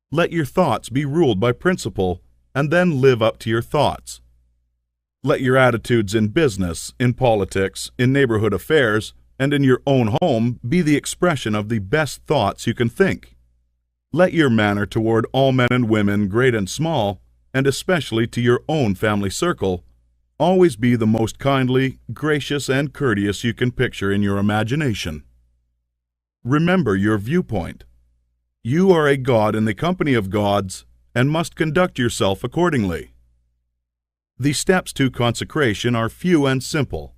Let your thoughts be ruled by principle, and then live up to your thoughts. Let your attitudes in business, in politics, in neighborhood affairs, and in your own home be the expression of the best thoughts you can think. Let your manner toward all men and women, great and small, and especially to your own family circle, always be the most kindly, gracious, and courteous you can picture in your imagination. Remember your viewpoint. You are a god in the company of gods and must conduct yourself accordingly. The steps to consecration are few and simple.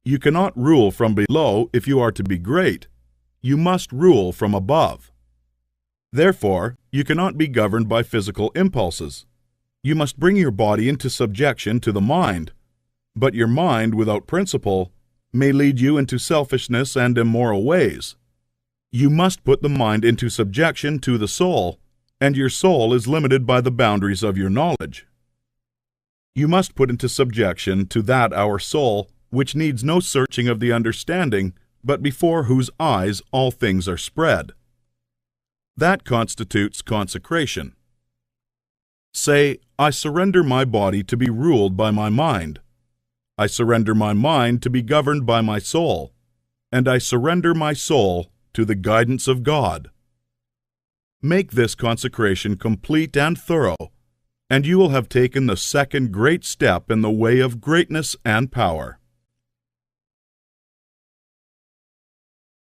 You cannot rule from below if you are to be great. You must rule from above. Therefore, you cannot be governed by physical impulses. You must bring your body into subjection to the mind, but your mind without principle may lead you into selfishness and immoral ways. You must put the mind into subjection to the soul, and your soul is limited by the boundaries of your knowledge. You must put into subjection to that our soul, which needs no searching of the understanding, but before whose eyes all things are spread. That constitutes consecration. Say, I surrender my body to be ruled by my mind. I surrender my mind to be governed by my soul, and I surrender my soul to the guidance of God. Make this consecration complete and thorough, and you will have taken the second great step in the way of greatness and power.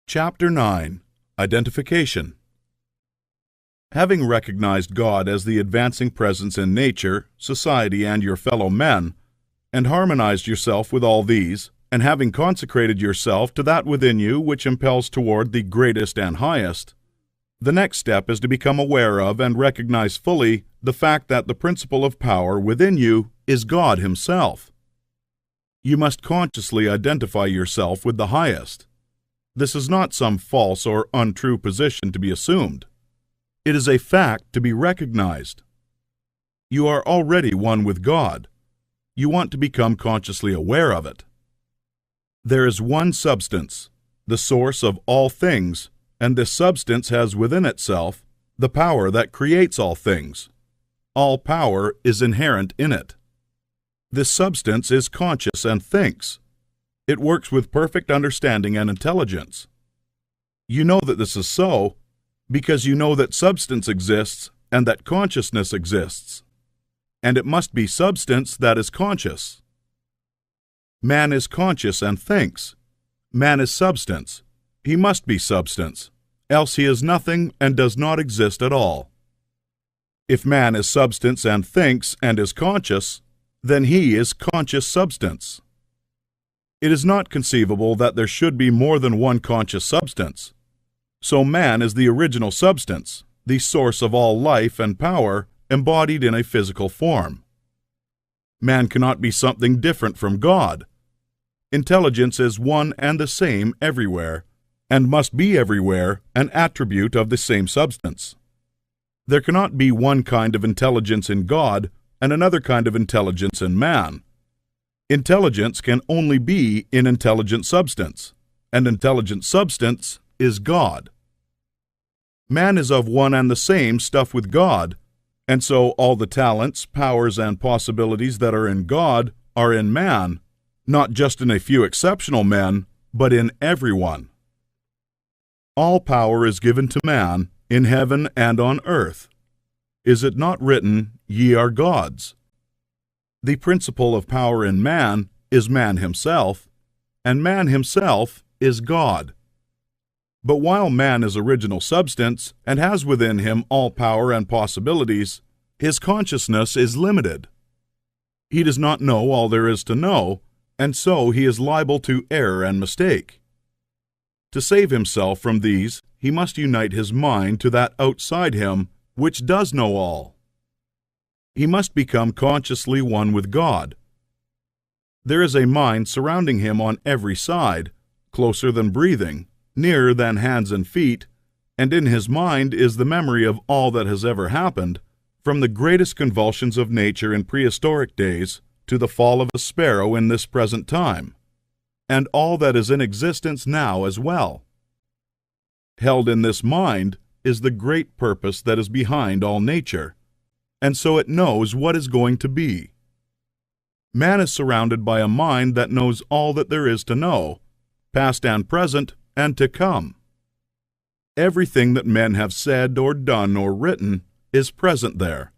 Chapter 9. Identification. Having recognized God as the advancing presence in nature, society, and your fellow men, and harmonized yourself with all these, and having consecrated yourself to that within you which impels toward the greatest and highest, The next step is to become aware of and recognize fully the fact that the principle of power within you is God Himself. You must consciously identify yourself with the highest. This is not some false or untrue position to be assumed. It is a fact to be recognized. You are already one with God. You want to become consciously aware of it. There is one substance, the source of all things, and this substance has within itself the power that creates all things. All power is inherent in it. This substance is conscious and thinks. It works with perfect understanding and intelligence. You know that this is so because you know that substance exists and that consciousness exists. And it must be substance that is conscious. Man is conscious and thinks. Man is substance. He must be substance, else he is nothing and does not exist at all. If man is substance and thinks and is conscious, then he is conscious substance. It is not conceivable that there should be more than one conscious substance. So man is the original substance, the source of all life and power embodied in a physical form. Man cannot be something different from God. Intelligence is one and the same everywhere, and must be everywhere an attribute of the same substance. There cannot be one kind of intelligence in God and another kind of intelligence in man. Intelligence can only be in intelligent substance, and intelligent substance is God. Man is of one and the same stuff with God, and so all the talents, powers, and possibilities that are in God are in man, not just in a few exceptional men, but in everyone. All power is given to man, in heaven and on earth. Is it not written, "Ye are gods"? The principle of power in man is man himself, and man himself is God. But while man is original substance and has within him all power and possibilities, his consciousness is limited. He does not know all there is to know, and so he is liable to error and mistake. To save himself from these, he must unite his mind to that outside him which does know all. He must become consciously one with God. There is a mind surrounding him on every side, closer than breathing, nearer than hands and feet, and in his mind is the memory of all that has ever happened, from the greatest convulsions of nature in prehistoric days to the fall of a sparrow in this present time, and all that is in existence now as well. Held in this mind is the great purpose that is behind all nature, and so it knows what is going to be. Man is surrounded by a mind that knows all that there is to know, past and present, and to come. Everything that men have said or done or written is present there.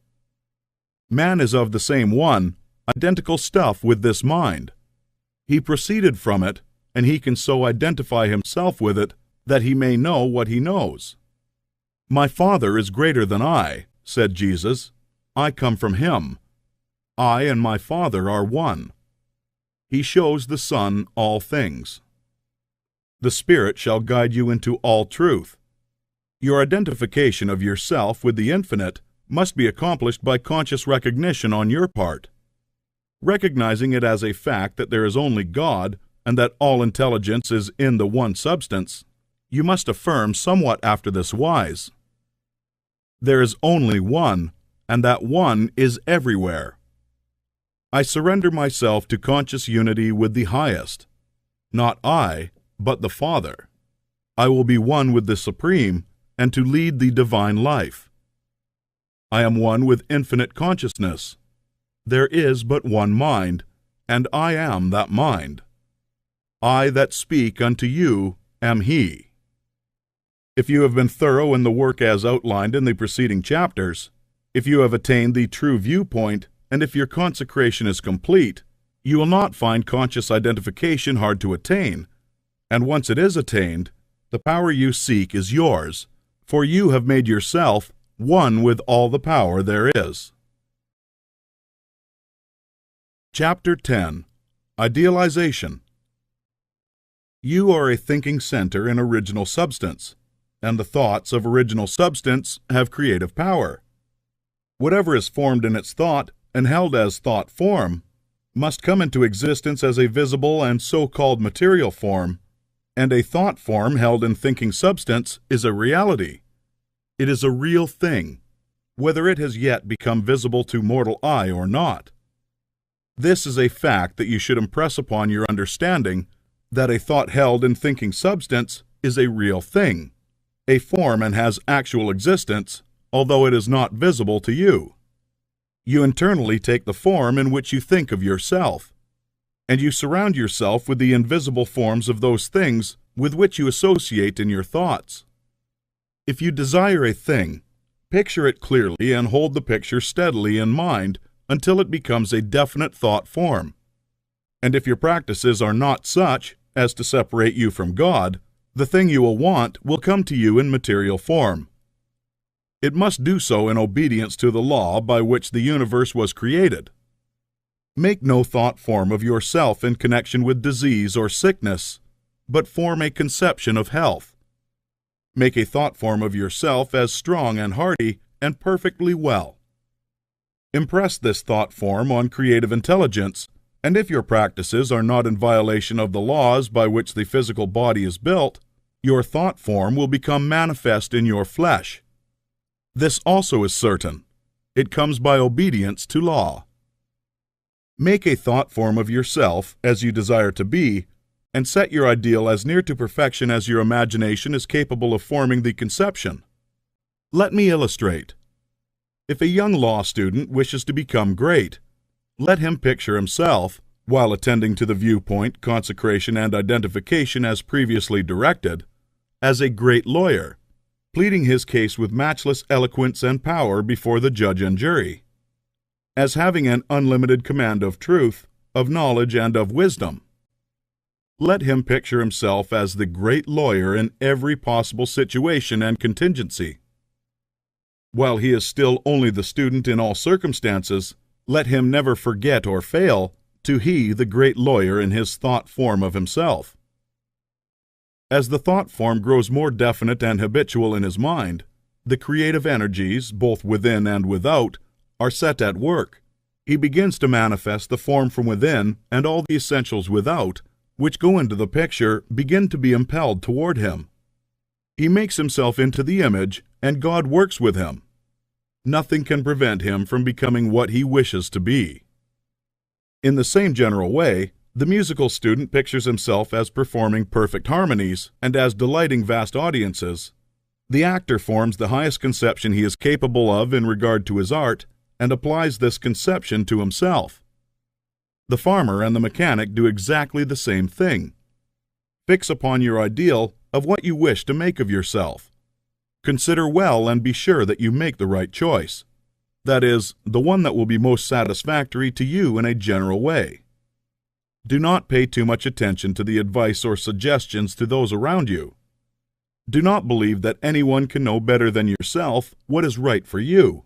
Man is of the same one, identical stuff with this mind. He proceeded from it, and he can so identify himself with it that he may know what he knows. "My Father is greater than I," said Jesus. "I come from him. I and my Father are one." He shows the Son all things. The Spirit shall guide you into all truth. Your identification of yourself with the infinite must be accomplished by conscious recognition on your part. Recognizing it as a fact that there is only God and that all intelligence is in the one substance, you must affirm somewhat after this wise: there is only one, and that one is everywhere. I surrender myself to conscious unity with the highest. Not I, but the Father. I will be one with the Supreme, and to lead the divine life. I am one with infinite consciousness. There is but one mind, and I am that mind. I that speak unto you am He. If you have been thorough in the work as outlined in the preceding chapters, if you have attained the true viewpoint, and if your consecration is complete, you will not find conscious identification hard to attain, and once it is attained, the power you seek is yours, for you have made yourself one with all the power there is. Chapter 10. Idealization. You are a thinking center in original substance. and the thoughts of original substance have creative power. Whatever is formed in its thought and held as thought form must come into existence as a visible and so-called material form, and a thought form held in thinking substance is a reality. It is a real thing, whether it has yet become visible to mortal eye or not. This is a fact that you should impress upon your understanding, that a thought held in thinking substance is a real thing, a form, and has actual existence, although it is not visible to you. You internally take the form in which you think of yourself, and you surround yourself with the invisible forms of those things with which you associate in your thoughts. If you desire a thing, picture it clearly and hold the picture steadily in mind until it becomes a definite thought form. And if your practices are not such as to separate you from God, the thing you will want will come to you in material form. It must do so in obedience to the law by which the universe was created. Make no thought form of yourself in connection with disease or sickness, but form a conception of health. Make a thought form of yourself as strong and hearty and perfectly well. Impress this thought form on creative intelligence, and if your practices are not in violation of the laws by which the physical body is built, your thought form will become manifest in your flesh. This also is certain. It comes by obedience to law. Make a thought form of yourself as you desire to be, and set your ideal as near to perfection as your imagination is capable of forming the conception. Let me illustrate. If a young law student wishes to become great, let him picture himself, while attending to the viewpoint, consecration, and identification as previously directed, as a great lawyer, pleading his case with matchless eloquence and power before the judge and jury, as having an unlimited command of truth, of knowledge, and of wisdom. Let him picture himself as the great lawyer in every possible situation and contingency. While he is still only the student in all circumstances, let him never forget or fail to he the great lawyer in his thought form of himself. As the thought form grows more definite and habitual in his mind, the creative energies, both within and without, are set at work. He begins to manifest the form from within, and all the essentials without, which go into the picture, begin to be impelled toward him. He makes himself into the image, and God works with him. Nothing can prevent him from becoming what he wishes to be. In the same general way, the musical student pictures himself as performing perfect harmonies and as delighting vast audiences. The actor forms the highest conception he is capable of in regard to his art and applies this conception to himself. The farmer and the mechanic do exactly the same thing. Fix upon your ideal of what you wish to make of yourself. Consider well and be sure that you make the right choice. That is, the one that will be most satisfactory to you in a general way. Do not pay too much attention to the advice or suggestions to those around you. Do not believe that anyone can know better than yourself what is right for you.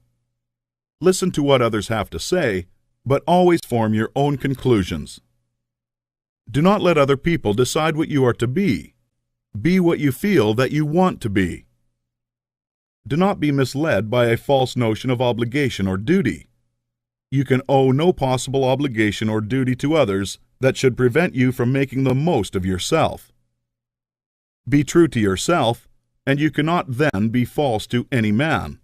Listen to what others have to say, but always form your own conclusions. Do not let other people decide what you are to be. Be what you feel that you want to be. Do not be misled by a false notion of obligation or duty. You can owe no possible obligation or duty to others that should prevent you from making the most of yourself. Be true to yourself, and you cannot then be false to any man.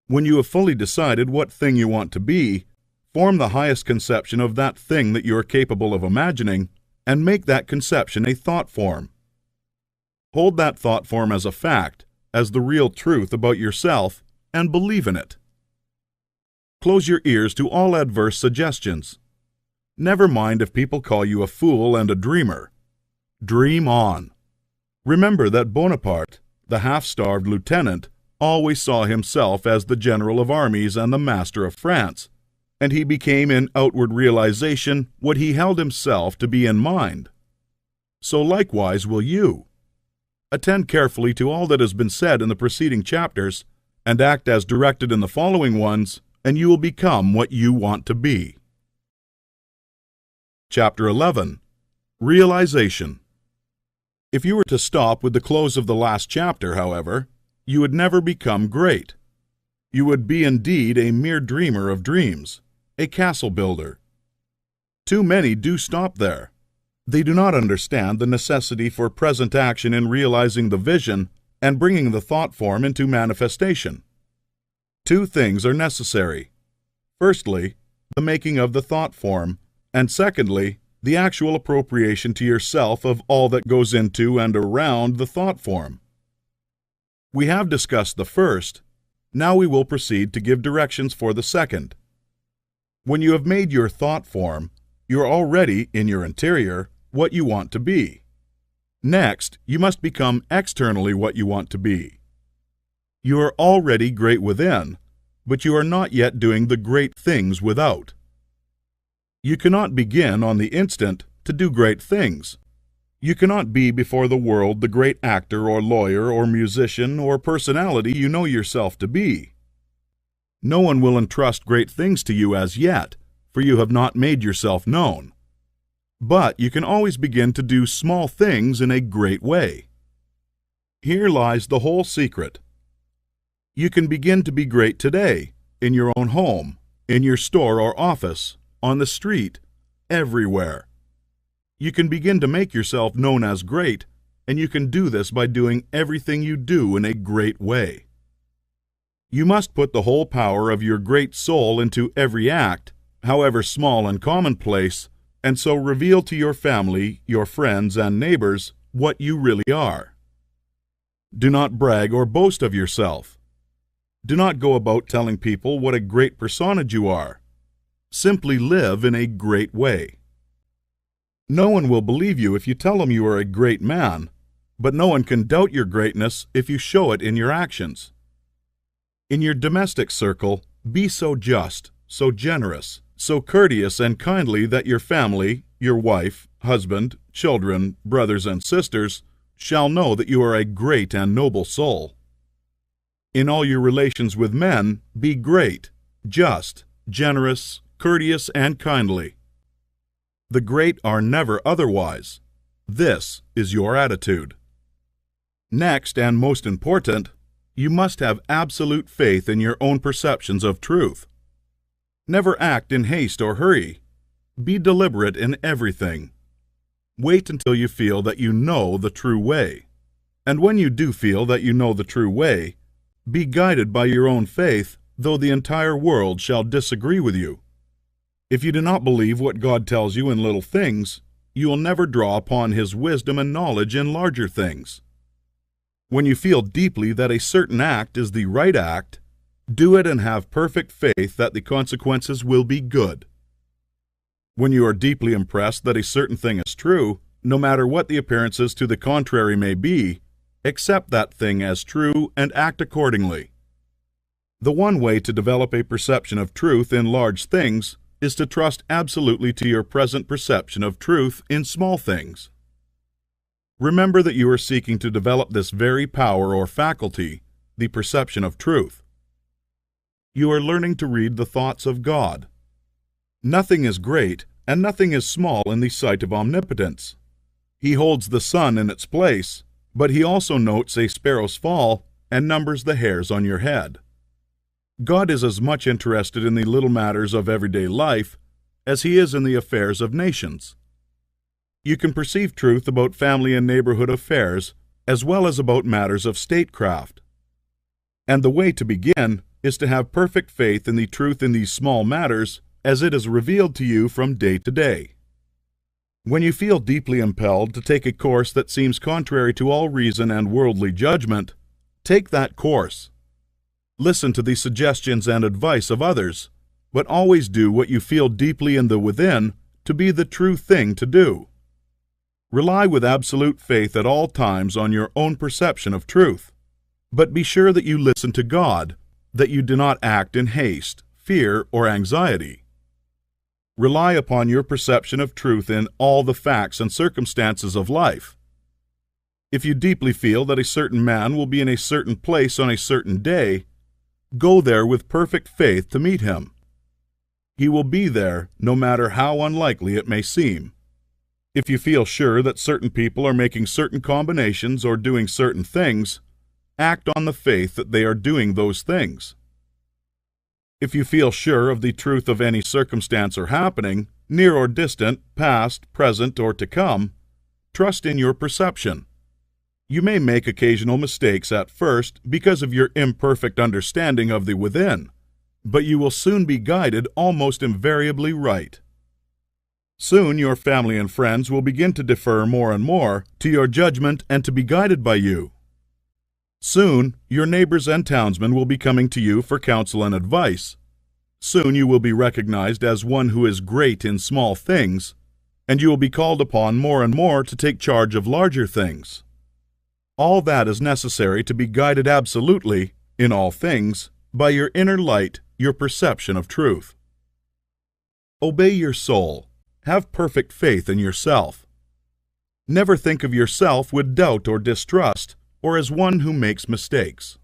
When you have fully decided what thing you want to be, form the highest conception of that thing that you are capable of imagining, and make that conception a thought form. Hold that thought form as a fact, as the real truth about yourself, and believe in it. Close your ears to all adverse suggestions. Never mind if people call you a fool and a dreamer. Dream on. Remember that Bonaparte, the half-starved lieutenant, always saw himself as the general of armies and the master of France, and he became in outward realization what he held himself to be in mind. So likewise will you. Attend carefully to all that has been said in the preceding chapters, and act as directed in the following ones, and you will become what you want to be. Chapter 11. Realization. If you were to stop with the close of the last chapter, however, you would never become great. You would be indeed a mere dreamer of dreams, a castle builder. Too many do stop there. They do not understand the necessity for present action in realizing the vision and bringing the thought form into manifestation. Two things are necessary. Firstly, the making of the thought form, and secondly, the actual appropriation to yourself of all that goes into and around the thought form. We have discussed the first. Now we will proceed to give directions for the second. When you have made your thought form, you are already, in your interior, what you want to be. Next, you must become externally what you want to be. You are already great within, but you are not yet doing the great things without. You cannot begin on the instant to do great things. You cannot be before the world the great actor or lawyer or musician or personality you know yourself to be. No one will entrust great things to you as yet, for you have not made yourself known. But you can always begin to do small things in a great way. Here lies the whole secret. You can begin to be great today, in your own home, in your store or office, on the street, everywhere. You can begin to make yourself known as great, and you can do this by doing everything you do in a great way. You must put the whole power of your great soul into every act, however small and commonplace, and so reveal to your family, your friends, and neighbors what you really are. Do not brag or boast of yourself. Do not go about telling people what a great personage you are. Simply live in a great way. No one will believe you if you tell them you are a great man, but no one can doubt your greatness if you show it in your actions. In your domestic circle, be so just, so generous, so courteous and kindly that your family, your wife, husband, children, brothers and sisters, shall know that you are a great and noble soul. In all your relations with men, be great, just, generous, courteous, and kindly. The great are never otherwise. This is your attitude. Next, and most important, you must have absolute faith in your own perceptions of truth. Never act in haste or hurry. Be deliberate in everything. Wait until you feel that you know the true way. And when you do feel that you know the true way, be guided by your own faith, though the entire world shall disagree with you. If you do not believe what God tells you in little things, you will never draw upon His wisdom and knowledge in larger things. When you feel deeply that a certain act is the right act, do it and have perfect faith that the consequences will be good. When you are deeply impressed that a certain thing is true, no matter what the appearances to the contrary may be, accept that thing as true and act accordingly. The one way to develop a perception of truth in large things is to trust absolutely to your present perception of truth in small things. Remember that you are seeking to develop this very power or faculty, the perception of truth. You are learning to read the thoughts of God. Nothing is great and nothing is small in the sight of omnipotence. He holds the sun in its place, but He also notes a sparrow's fall and numbers the hairs on your head. God is as much interested in the little matters of everyday life as He is in the affairs of nations. You can perceive truth about family and neighborhood affairs as well as about matters of statecraft. And the way to begin is to have perfect faith in the truth in these small matters as it is revealed to you from day to day. When you feel deeply impelled to take a course that seems contrary to all reason and worldly judgment, take that course. Listen to the suggestions and advice of others, but always do what you feel deeply in the within to be the true thing to do. Rely with absolute faith at all times on your own perception of truth, but be sure that you listen to God, that you do not act in haste, fear, or anxiety. Rely upon your perception of truth in all the facts and circumstances of life. If you deeply feel that a certain man will be in a certain place on a certain day, go there with perfect faith to meet him. He will be there no matter how unlikely it may seem. If you feel sure that certain people are making certain combinations or doing certain things, act on the faith that they are doing those things. If you feel sure of the truth of any circumstance or happening, near or distant, past, present, or to come, trust in your perception. You may make occasional mistakes at first because of your imperfect understanding of the within, but you will soon be guided almost invariably right. Soon your family and friends will begin to defer more and more to your judgment and to be guided by you. Soon your neighbors and townsmen will be coming to you for counsel and advice. Soon you will be recognized as one who is great in small things, and you will be called upon more and more to take charge of larger things. All that is necessary to be guided absolutely, in all things, by your inner light, your perception of truth. Obey your soul. Have perfect faith in yourself. Never think of yourself with doubt or distrust, or as one who makes mistakes.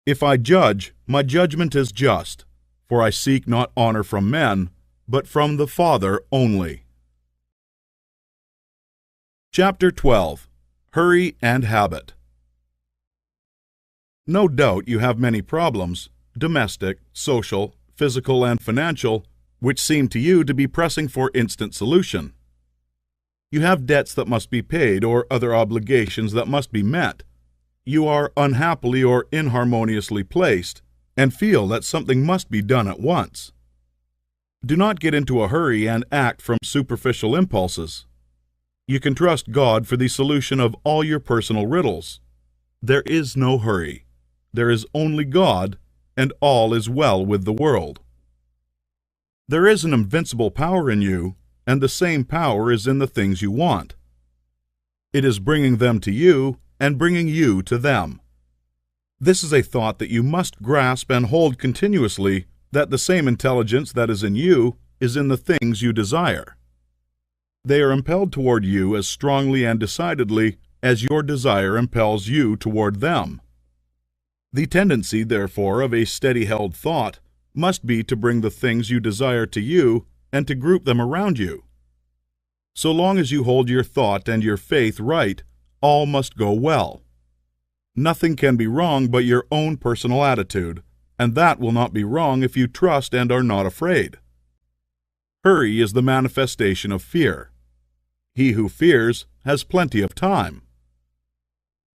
If I judge, my judgment is just, for I seek not honor from men, but from the Father only. Chapter 12. Hurry and Habit. No doubt you have many problems, domestic, social, physical, and financial, which seem to you to be pressing for instant solution. You have debts that must be paid or other obligations that must be met. You are unhappily or inharmoniously placed and feel that something must be done at once. Do not get into a hurry and act from superficial impulses. You can trust God for the solution of all your personal riddles. There is no hurry. There is only God, and all is well with the world. There is an invincible power in you, and the same power is in the things you want. It is bringing them to you and bringing you to them. This is a thought that you must grasp and hold continuously, that the same intelligence that is in you is in the things you desire. They are impelled toward you as strongly and decidedly as your desire impels you toward them. The tendency, therefore, of a steady-held thought must be to bring the things you desire to you and to group them around you. So long as you hold your thought and your faith right, all must go well. Nothing can be wrong but your own personal attitude, and that will not be wrong if you trust and are not afraid. Hurry is the manifestation of fear. He who fears has plenty of time.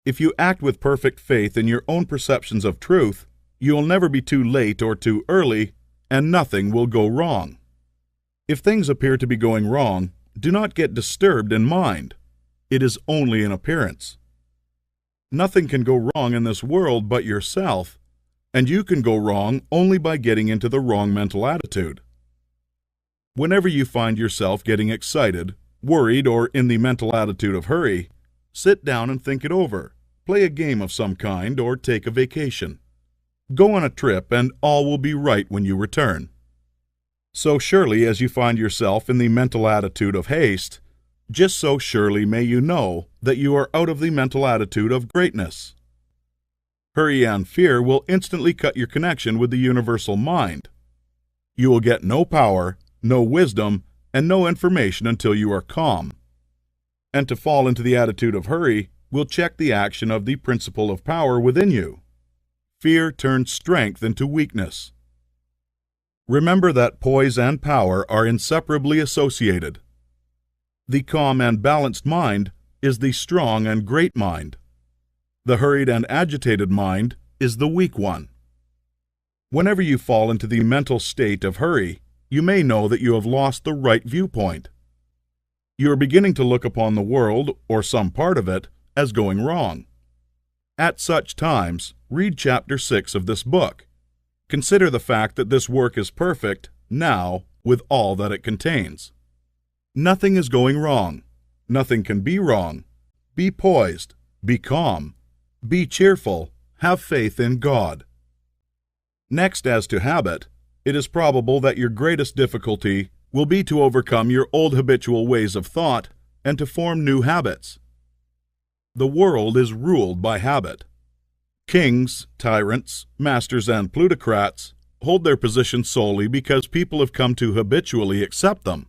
If you act with perfect faith in your own perceptions of truth, you will never be too late or too early, and nothing will go wrong. If things appear to be going wrong, do not get disturbed in mind. It is only an appearance. Nothing can go wrong in this world but yourself, and you can go wrong only by getting into the wrong mental attitude. Whenever you find yourself getting excited, worried, or in the mental attitude of hurry, sit down and think it over, play a game of some kind, or take a vacation. Go on a trip, and all will be right when you return. So surely as you find yourself in the mental attitude of haste, just so surely may you know that you are out of the mental attitude of greatness. Hurry and fear will instantly cut your connection with the universal mind. You will get no power, no wisdom, and no information until you are calm. And to fall into the attitude of hurry will check the action of the principle of power within you. Fear turns strength into weakness. Remember that poise and power are inseparably associated. The calm and balanced mind is the strong and great mind. The hurried and agitated mind is the weak one. Whenever you fall into the mental state of hurry, you may know that you have lost the right viewpoint. You are beginning to look upon the world, or some part of it, as going wrong. At such times, read chapter 6 of this book. Consider the fact that this work is perfect, now, with all that it contains. Nothing is going wrong. Nothing can be wrong. Be poised. Be calm. Be cheerful. Have faith in God. Next, as to habit, it is probable that your greatest difficulty will be to overcome your old habitual ways of thought and to form new habits. The world is ruled by habit. Kings, tyrants, masters, and plutocrats hold their position solely because people have come to habitually accept them.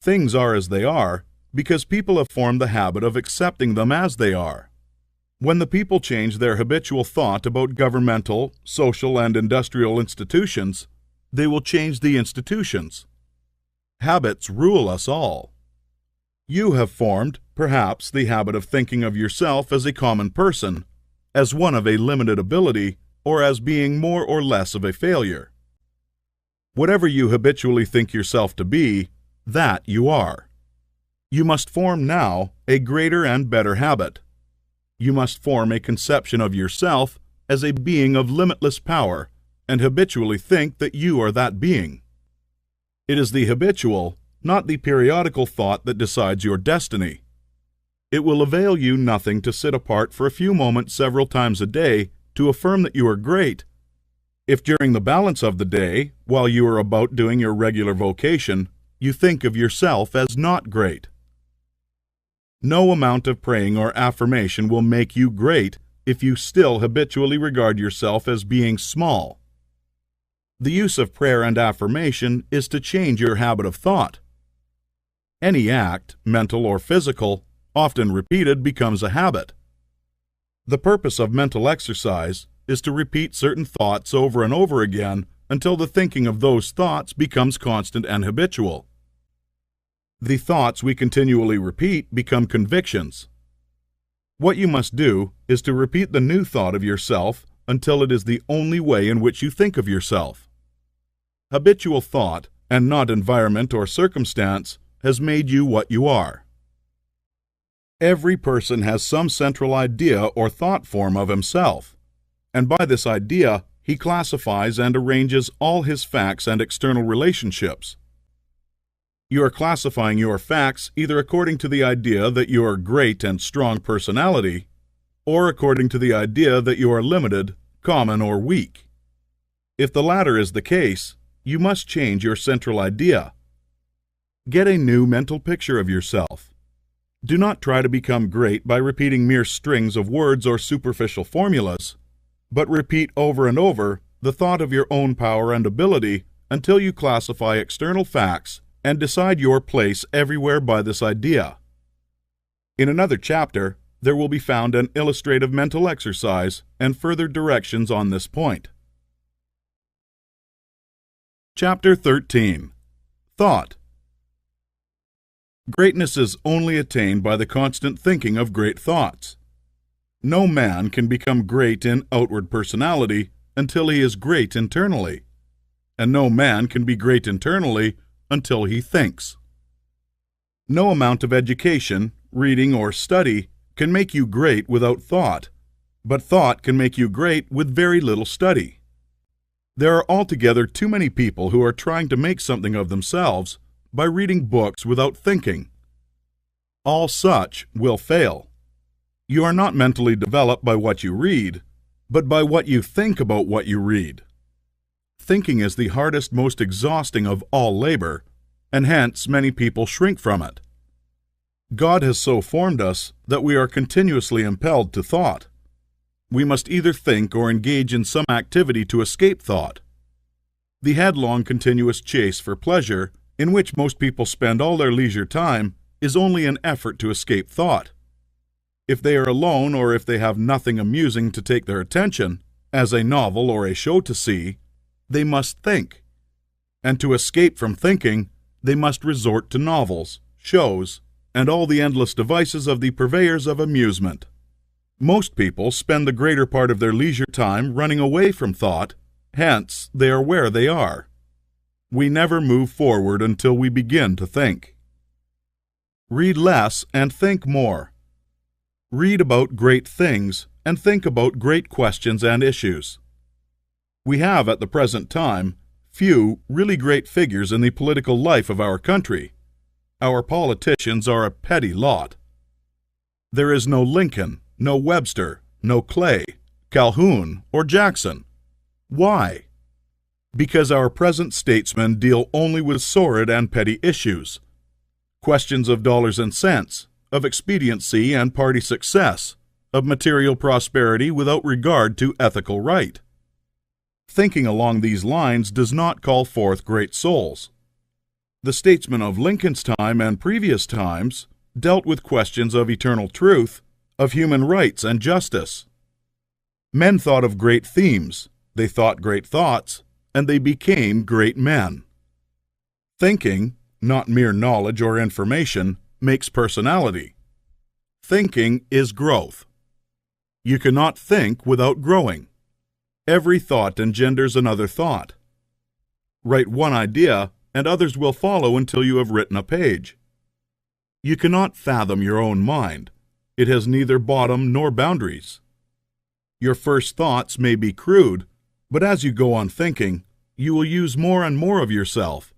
Things are as they are because people have formed the habit of accepting them as they are. When the people change their habitual thought about governmental, social, and industrial institutions, they will change the institutions. Habits rule us all. You have formed, perhaps, the habit of thinking of yourself as a common person, as one of a limited ability, or as being more or less of a failure. Whatever you habitually think yourself to be, that you are. You must form now a greater and better habit. You must form a conception of yourself as a being of limitless power and habitually think that you are that being. It is the habitual, not the periodical thought that decides your destiny. It will avail you nothing to sit apart for a few moments several times a day to affirm that you are great, if during the balance of the day, while you are about doing your regular vocation, you think of yourself as not great. No amount of praying or affirmation will make you great if you still habitually regard yourself as being small. The use of prayer and affirmation is to change your habit of thought. Any act, mental or physical, often repeated, becomes a habit. The purpose of mental exercise is to repeat certain thoughts over and over again until the thinking of those thoughts becomes constant and habitual. The thoughts we continually repeat become convictions. What you must do is to repeat the new thought of yourself until it is the only way in which you think of yourself. Habitual thought, and not environment or circumstance, has made you what you are. Every person has some central idea or thought form of himself, and by this idea he classifies and arranges all his facts and external relationships. You are classifying your facts either according to the idea that you are great and strong personality, or according to the idea that you are limited, common, or weak. If the latter is the case, you must change your central idea. Get a new mental picture of yourself. Do not try to become great by repeating mere strings of words or superficial formulas, but repeat over and over the thought of your own power and ability until you classify external facts and decide your place everywhere by this idea. In another chapter, there will be found an illustrative mental exercise and further directions on this point. Chapter 13. Thought. Greatness is only attained by the constant thinking of great thoughts. No man can become great in outward personality until he is great internally, and no man can be great internally until he thinks. No amount of education, reading, or study can make you great without thought, but thought can make you great with very little study. There are altogether too many people who are trying to make something of themselves by reading books without thinking. All such will fail. You are not mentally developed by what you read, but by what you think about what you read. Thinking is the hardest, most exhausting of all labor, and hence many people shrink from it. God has so formed us that we are continuously impelled to thought. We must either think or engage in some activity to escape thought. The headlong continuous chase for pleasure, in which most people spend all their leisure time, is only an effort to escape thought. If they are alone or if they have nothing amusing to take their attention, as a novel or a show to see, they must think. And to escape from thinking, they must resort to novels, shows, and all the endless devices of the purveyors of amusement. Most people spend the greater part of their leisure time running away from thought, hence they are where they are. We never move forward until we begin to think. Read less and think more. Read about great things and think about great questions and issues. We have at the present time few really great figures in the political life of our country. Our politicians are a petty lot. There is no Lincoln, no Webster, no Clay, Calhoun, or Jackson. Why? Because our present statesmen deal only with sordid and petty issues, questions of dollars and cents, of expediency and party success, of material prosperity without regard to ethical right. Thinking along these lines does not call forth great souls. The statesmen of Lincoln's time and previous times dealt with questions of eternal truth, of human rights and justice. Men thought of great themes, they thought great thoughts, and they became great men. Thinking, not mere knowledge or information, makes personality. Thinking is growth. You cannot think without growing. Every thought engenders another thought. Write one idea, and others will follow until you have written a page. You cannot fathom your own mind. It has neither bottom nor boundaries. Your first thoughts may be crude, but as you go on thinking, you will use more and more of yourself.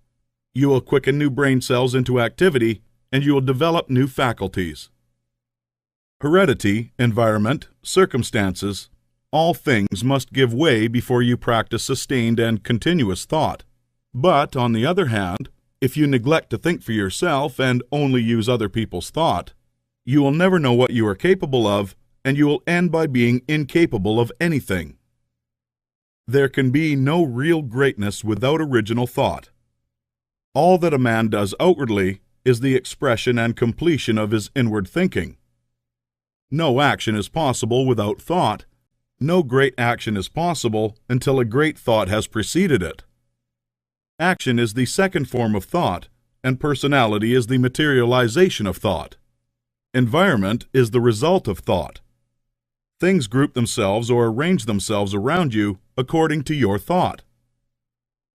You will quicken new brain cells into activity, and you will develop new faculties. Heredity, environment, circumstances, all things must give way before you practice sustained and continuous thought. But, on the other hand, if you neglect to think for yourself and only use other people's thought, you will never know what you are capable of, and you will end by being incapable of anything. There can be no real greatness without original thought. All that a man does outwardly is the expression and completion of his inward thinking. No action is possible without thought. No great action is possible until a great thought has preceded it. Action is the second form of thought, and personality is the materialization of thought. Environment is the result of thought. Things group themselves or arrange themselves around you according to your thought.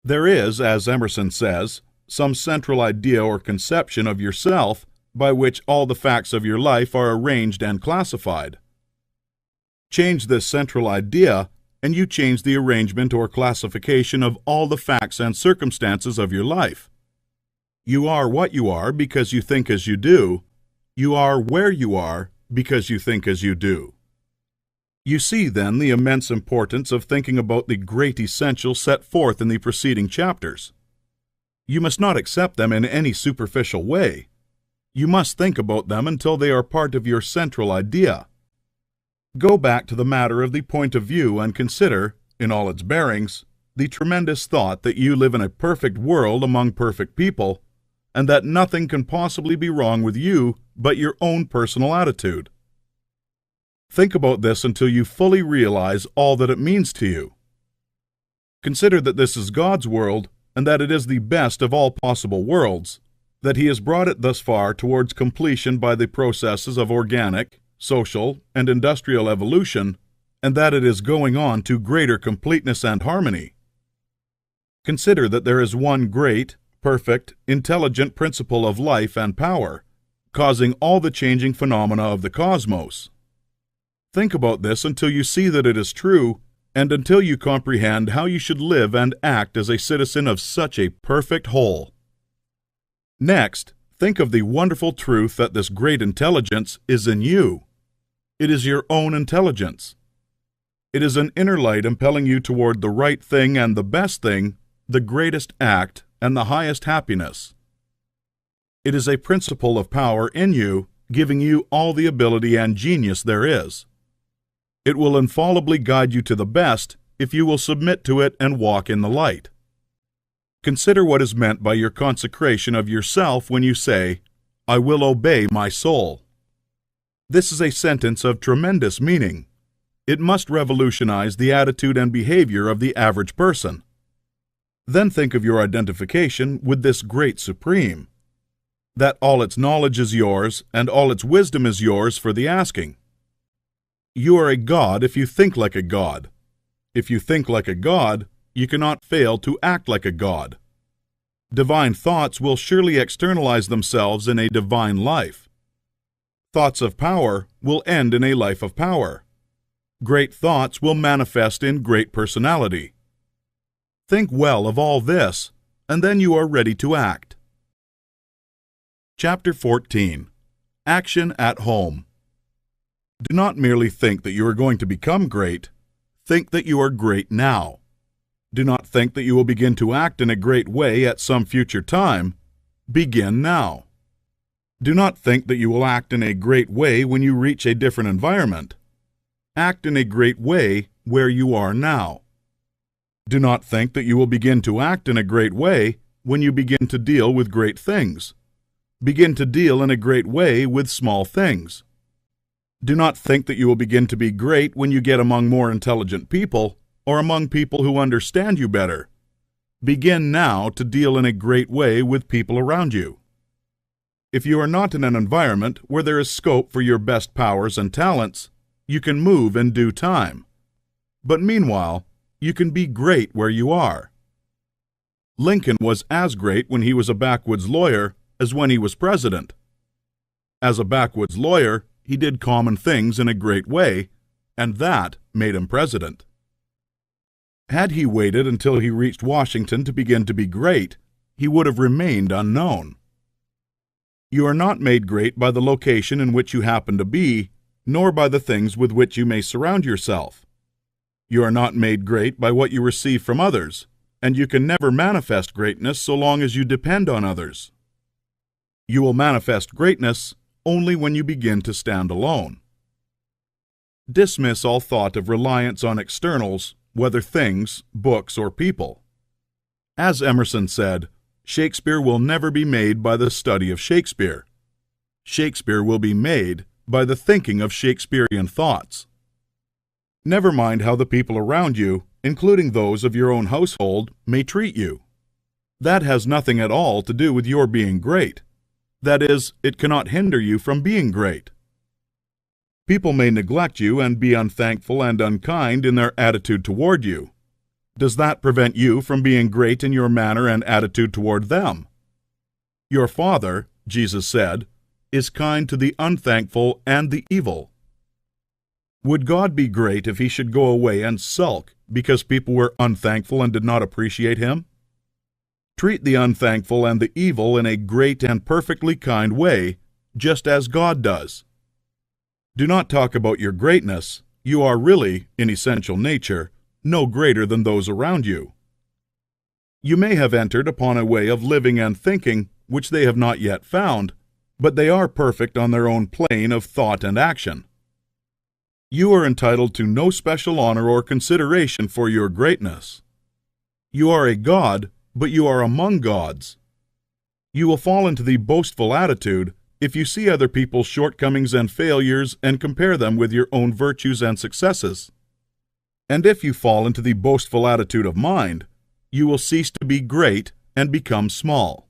There is, as Emerson says, some central idea or conception of yourself by which all the facts of your life are arranged and classified. Change this central idea, and you change the arrangement or classification of all the facts and circumstances of your life. You are what you are because you think as you do. You are where you are because you think as you do. You see, then, the immense importance of thinking about the great essentials set forth in the preceding chapters. You must not accept them in any superficial way. You must think about them until they are part of your central idea. Go back to the matter of the point of view and consider, in all its bearings, the tremendous thought that you live in a perfect world among perfect people, and that nothing can possibly be wrong with you but your own personal attitude. Think about this until you fully realize all that it means to you. Consider that this is God's world, and that it is the best of all possible worlds, that He has brought it thus far towards completion by the processes of organic, social, and industrial evolution, and that it is going on to greater completeness and harmony. Consider that there is one great, perfect, intelligent principle of life and power, causing all the changing phenomena of the cosmos. Think about this until you see that it is true, and until you comprehend how you should live and act as a citizen of such a perfect whole. Next, think of the wonderful truth that this great intelligence is in you. It is your own intelligence. It is an inner light impelling you toward the right thing and the best thing, the greatest act, and the highest happiness. It is a principle of power in you, giving you all the ability and genius there is. It will infallibly guide you to the best if you will submit to it and walk in the light. Consider what is meant by your consecration of yourself when you say, "I will obey my soul." This is a sentence of tremendous meaning. It must revolutionize the attitude and behavior of the average person. Then think of your identification with this great Supreme, that all its knowledge is yours and all its wisdom is yours for the asking. You are a god if you think like a god. If you think like a god, you cannot fail to act like a god. Divine thoughts will surely externalize themselves in a divine life. Thoughts of power will end in a life of power. Great thoughts will manifest in great personality. Think well of all this, and then you are ready to act. Chapter 14. Action at Home. Do not merely think that you are going to become great. Think that you are great now. Do not think that you will begin to act in a great way at some future time. Begin now. Do not think that you will act in a great way when you reach a different environment. Act in a great way where you are now. Do not think that you will begin to act in a great way when you begin to deal with great things. Begin to deal in a great way with small things. Do not think that you will begin to be great when you get among more intelligent people or among people who understand you better. Begin now to deal in a great way with people around you. If you are not in an environment where there is scope for your best powers and talents, you can move in due time. But meanwhile, you can be great where you are. Lincoln was as great when he was a backwoods lawyer as when he was president. As a backwoods lawyer, he did common things in a great way, and that made him president. Had he waited until he reached Washington to begin to be great, he would have remained unknown. You are not made great by the location in which you happen to be, nor by the things with which you may surround yourself. You are not made great by what you receive from others, and you can never manifest greatness so long as you depend on others. You will manifest greatness only when you begin to stand alone. Dismiss all thought of reliance on externals, whether things, books, or people. As Emerson said, Shakespeare will never be made by the study of Shakespeare. Shakespeare will be made by the thinking of Shakespearean thoughts. Never mind how the people around you, including those of your own household, may treat you. That has nothing at all to do with your being great. That is, it cannot hinder you from being great. People may neglect you and be unthankful and unkind in their attitude toward you. Does that prevent you from being great in your manner and attitude toward them? Your Father, Jesus said, is kind to the unthankful and the evil. Would God be great if he should go away and sulk because people were unthankful and did not appreciate him? Treat the unthankful and the evil in a great and perfectly kind way, just as God does. Do not talk about your greatness. You are really, in essential nature, no greater than those around you. You may have entered upon a way of living and thinking which they have not yet found, but they are perfect on their own plane of thought and action. You are entitled to no special honor or consideration for your greatness. You are a god, but you are among gods. You will fall into the boastful attitude if you see other people's shortcomings and failures and compare them with your own virtues and successes. And if you fall into the boastful attitude of mind, you will cease to be great and become small.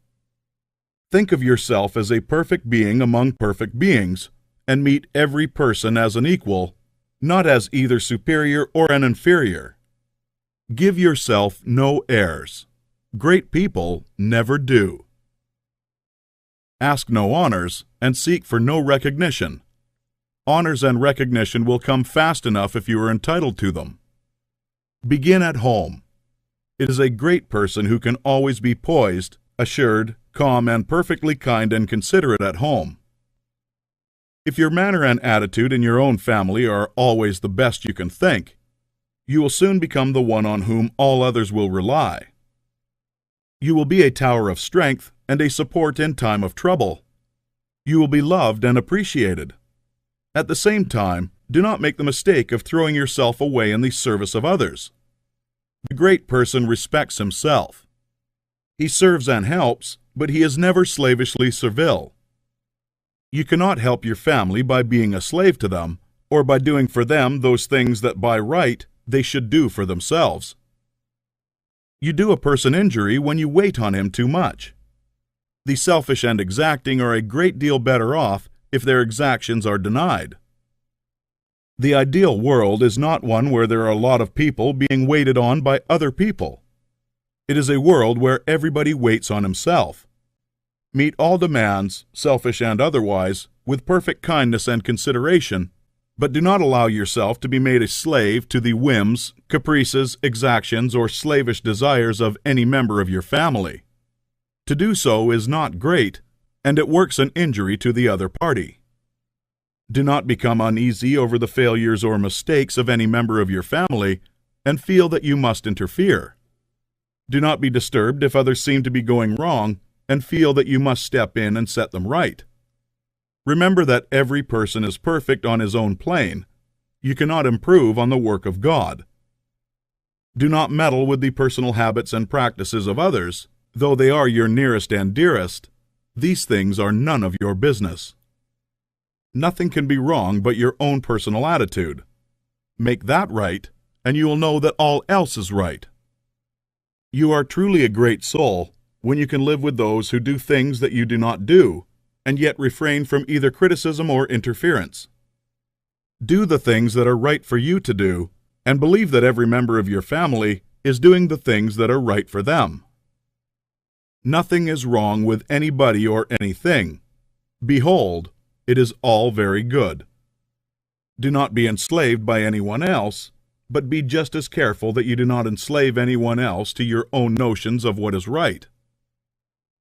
Think of yourself as a perfect being among perfect beings, and meet every person as an equal, not as either superior or an inferior. Give yourself no airs. Great people never do. Ask no honors, and seek for no recognition. Honors and recognition will come fast enough if you are entitled to them. Begin at home. It is a great person who can always be poised, assured, calm, and perfectly kind and considerate at home. If your manner and attitude in your own family are always the best you can think, you will soon become the one on whom all others will rely. You will be a tower of strength and a support in time of trouble. You will be loved and appreciated. At the same time, do not make the mistake of throwing yourself away in the service of others. The great person respects himself. He serves and helps, but he is never slavishly servile. You cannot help your family by being a slave to them, or by doing for them those things that by right they should do for themselves. You do a person injury when you wait on him too much. The selfish and exacting are a great deal better off if their exactions are denied. The ideal world is not one where there are a lot of people being waited on by other people. It is a world where everybody waits on himself. Meet all demands, selfish and otherwise, with perfect kindness and consideration, but do not allow yourself to be made a slave to the whims, caprices, exactions, or slavish desires of any member of your family. To do so is not great, and it works an injury to the other party. Do not become uneasy over the failures or mistakes of any member of your family, and feel that you must interfere. Do not be disturbed if others seem to be going wrong, and feel that you must step in and set them right. Remember that every person is perfect on his own plane. You cannot improve on the work of God. Do not meddle with the personal habits and practices of others, Though they are your nearest and dearest, these things are none of your business. Nothing can be wrong but your own personal attitude. Make that right, and you will know that all else is right. You are truly a great soul when you can live with those who do things that you do not do, and yet refrain from either criticism or interference. Do the things that are right for you to do, and believe that every member of your family is doing the things that are right for them. Nothing is wrong with anybody or anything. Behold, it is all very good. Do not be enslaved by anyone else, but be just as careful that you do not enslave anyone else to your own notions of what is right.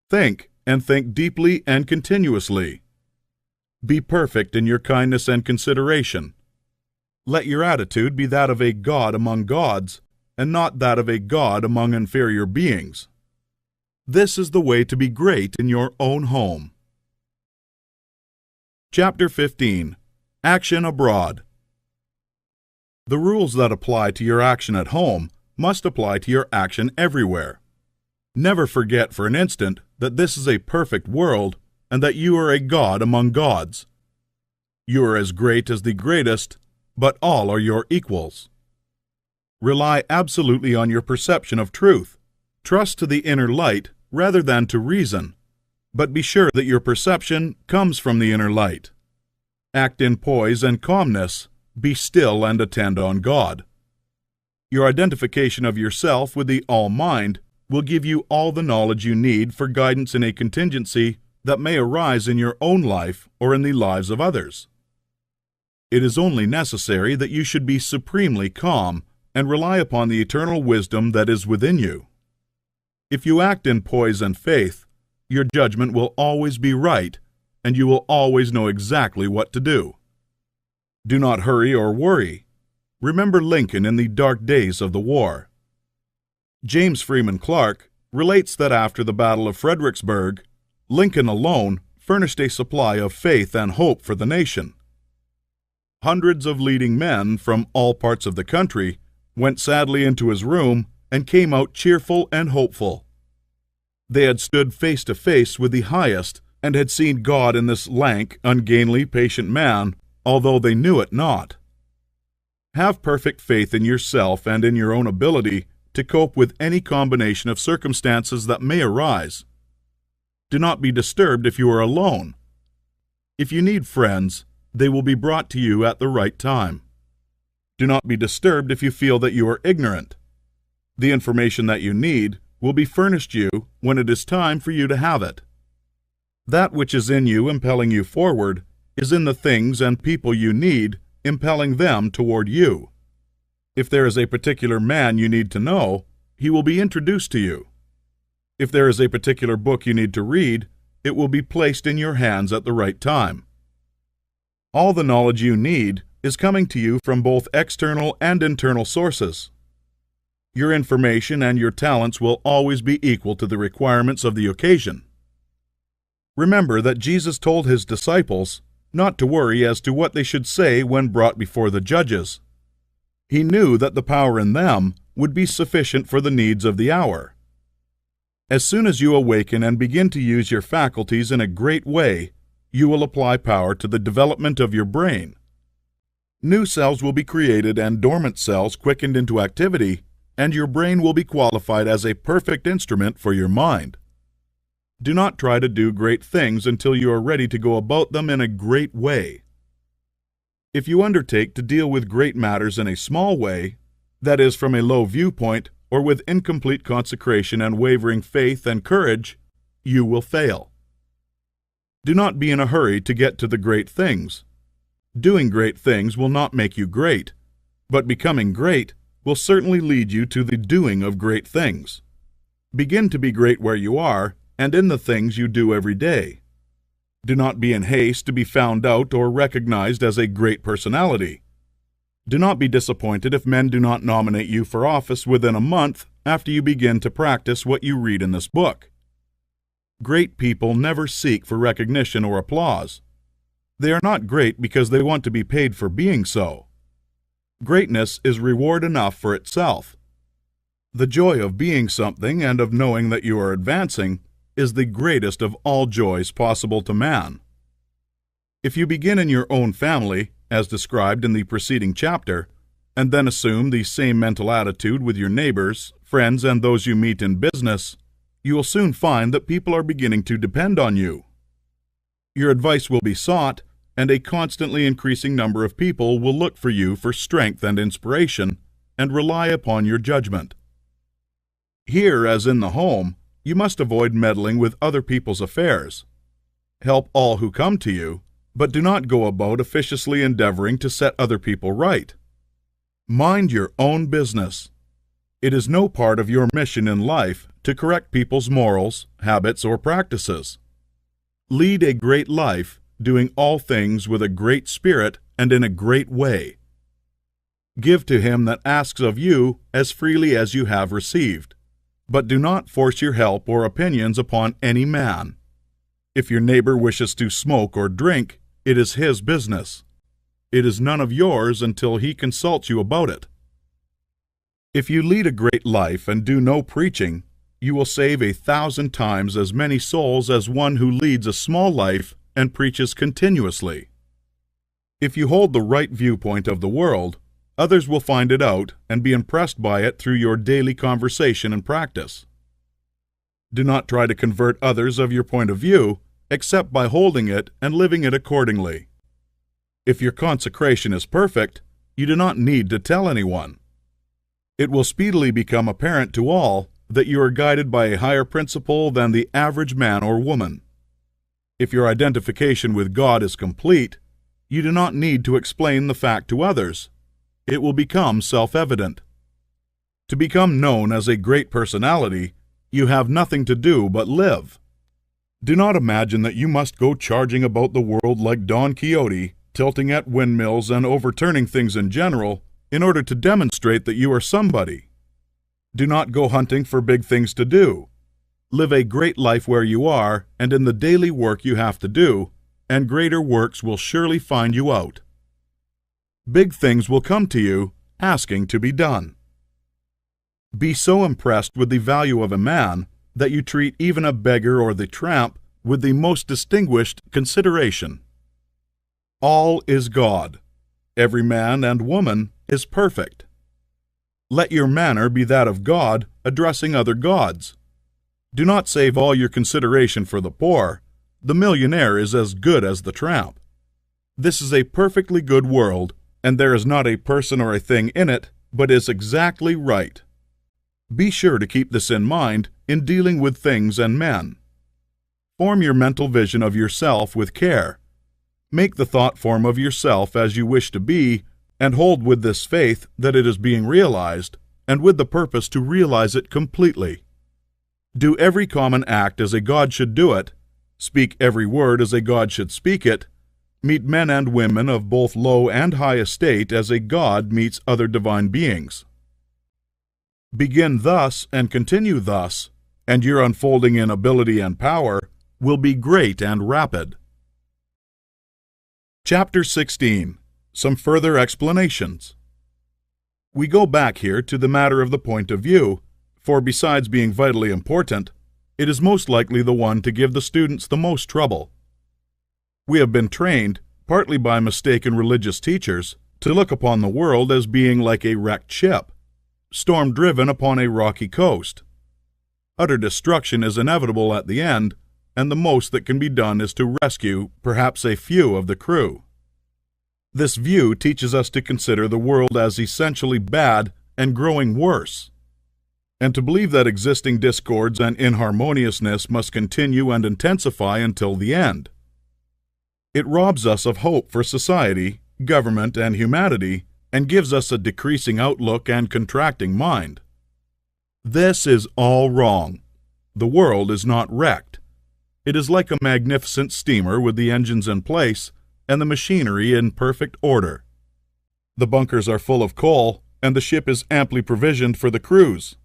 Think, and think deeply and continuously. Be perfect in your kindness and consideration. Let your attitude be that of a God among gods, and not that of a God among inferior beings. This is the way to be great in your own home. Chapter 15. Action Abroad. The rules that apply to your action at home must apply to your action everywhere. Never forget for an instant that this is a perfect world and that you are a God among gods. You are as great as the greatest, but all are your equals. Rely absolutely on your perception of truth. Trust to the inner light rather than to reason, but be sure that your perception comes from the inner light. Act in poise and calmness. Be still and attend on God. Your identification of yourself with the All-Mind will give you all the knowledge you need for guidance in a contingency that may arise in your own life or in the lives of others. It is only necessary that you should be supremely calm and rely upon the eternal wisdom that is within you. If you act in poise and faith, your judgment will always be right, and you will always know exactly what to do. Do not hurry or worry. Remember Lincoln in the dark days of the war. James Freeman Clarke relates that after the Battle of Fredericksburg, Lincoln alone furnished a supply of faith and hope for the nation. Hundreds of leading men from all parts of the country went sadly into his room and came out cheerful and hopeful. They had stood face to face with the highest and had seen God in this lank, ungainly, patient man, although they knew it not. Have perfect faith in yourself and in your own ability to cope with any combination of circumstances that may arise. Do not be disturbed if you are alone. If you need friends, they will be brought to you at the right time. Do not be disturbed if you feel that you are ignorant. The information that you need will be furnished you when it is time for you to have it. That which is in you impelling you forward is in the things and people you need, impelling them toward you. If there is a particular man you need to know, he will be introduced to you. If there is a particular book you need to read, it will be placed in your hands at the right time. All the knowledge you need is coming to you from both external and internal sources. Your information and your talents will always be equal to the requirements of the occasion. Remember that Jesus told his disciples not to worry as to what they should say when brought before the judges. He knew that the power in them would be sufficient for the needs of the hour. As soon as you awaken and begin to use your faculties in a great way, you will apply power to the development of your brain. New cells will be created and dormant cells quickened into activity, and your brain will be qualified as a perfect instrument for your mind. Do not try to do great things until you are ready to go about them in a great way. If you undertake to deal with great matters in a small way, that is, from a low viewpoint, or with incomplete consecration and wavering faith and courage, you will fail. Do not be in a hurry to get to the great things. Doing great things will not make you great, but becoming great will certainly lead you to the doing of great things. Begin to be great where you are, and in the things you do every day. Do not be in haste to be found out or recognized as a great personality. Do not be disappointed if men do not nominate you for office within a month after you begin to practice what you read in this book. Great people never seek for recognition or applause. They are not great because they want to be paid for being so. Greatness is reward enough for itself. The joy of being something and of knowing that you are advancing is the greatest of all joys possible to man. If you begin in your own family, as described in the preceding chapter, and then assume the same mental attitude with your neighbors, friends, and those you meet in business, you will soon find that people are beginning to depend on you. Your advice will be sought, and a constantly increasing number of people will look for you for strength and inspiration, and rely upon your judgment. Here, as in the home, you must avoid meddling with other people's affairs. Help all who come to you, but do not go about officiously endeavoring to set other people right. Mind your own business. It is no part of your mission in life to correct people's morals, habits, or practices. Lead a great life, doing all things with a great spirit and in a great way. Give to him that asks of you as freely as you have received, but do not force your help or opinions upon any man. If your neighbor wishes to smoke or drink, it is his business. It is none of yours until he consults you about it. If you lead a great life and do no preaching, you will save 1,000 times as many souls as one who leads a small life and preaches continuously. If you hold the right viewpoint of the world, others will find it out and be impressed by it through your daily conversation and practice. Do not try to convert others of your point of view, except by holding it and living it accordingly. If your consecration is perfect, you do not need to tell anyone. It will speedily become apparent to all that you are guided by a higher principle than the average man or woman. If your identification with God is complete, you do not need to explain the fact to others. It will become self-evident. To become known as a great personality, you have nothing to do but live. Do not imagine that you must go charging about the world like Don Quixote, tilting at windmills and overturning things in general, in order to demonstrate that you are somebody. Do not go hunting for big things to do. Live a great life where you are and in the daily work you have to do, and greater works will surely find you out. Big things will come to you, asking to be done. Be so impressed with the value of a man that you treat even a beggar or the tramp with the most distinguished consideration. All is God. Every man and woman is perfect. Let your manner be that of God addressing other gods. Do not save all your consideration for the poor. The millionaire is as good as the tramp. This is a perfectly good world, and there is not a person or a thing in it but is exactly right. Be sure to keep this in mind in dealing with things and men. Form your mental vision of yourself with care. Make the thought form of yourself as you wish to be, and hold with this faith that it is being realized, and with the purpose to realize it completely. Do every common act as a God should do it, speak every word as a God should speak it, meet men and women of both low and high estate as a God meets other divine beings. Begin thus and continue thus, and your unfolding in ability and power will be great and rapid. Chapter 16. Some further explanations. We go back here to the matter of the point of view, for besides being vitally important, it is most likely the one to give the students the most trouble. We have been trained, partly by mistaken religious teachers, to look upon the world as being like a wrecked ship, storm-driven upon a rocky coast. Utter destruction is inevitable at the end, and the most that can be done is to rescue perhaps a few of the crew. This view teaches us to consider the world as essentially bad and growing worse, and to believe that existing discords and inharmoniousness must continue and intensify until the end. It robs us of hope for society, government, and humanity, and gives us a decreasing outlook and contracting mind. This is all wrong. The world is not wrecked. It is like a magnificent steamer with the engines in place and the machinery in perfect order. The bunkers are full of coal, and the ship is amply provisioned for the cruise.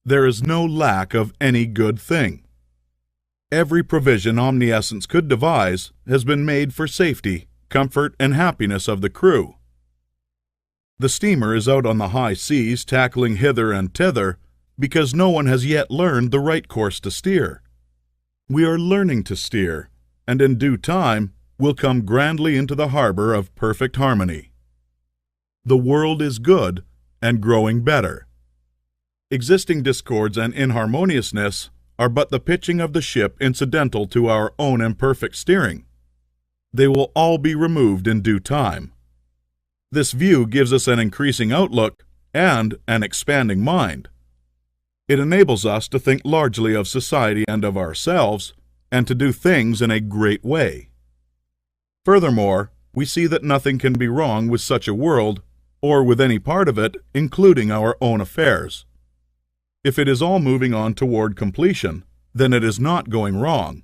There is no lack of any good thing. Every provision omniscience could devise has been made for safety, comfort, and happiness of the crew. The steamer is out on the high seas tackling hither and thither, because no one has yet learned the right course to steer. We are learning to steer, and in due time will come grandly into the harbor of perfect harmony. The world is good and growing better. Existing discords and inharmoniousness are but the pitching of the ship incidental to our own imperfect steering. They will all be removed in due time. This view gives us an increasing outlook and an expanding mind. It enables us to think largely of society and of ourselves, and to do things in a great way. Furthermore, we see that nothing can be wrong with such a world, or with any part of it, including our own affairs. If it is all moving on toward completion, then it is not going wrong.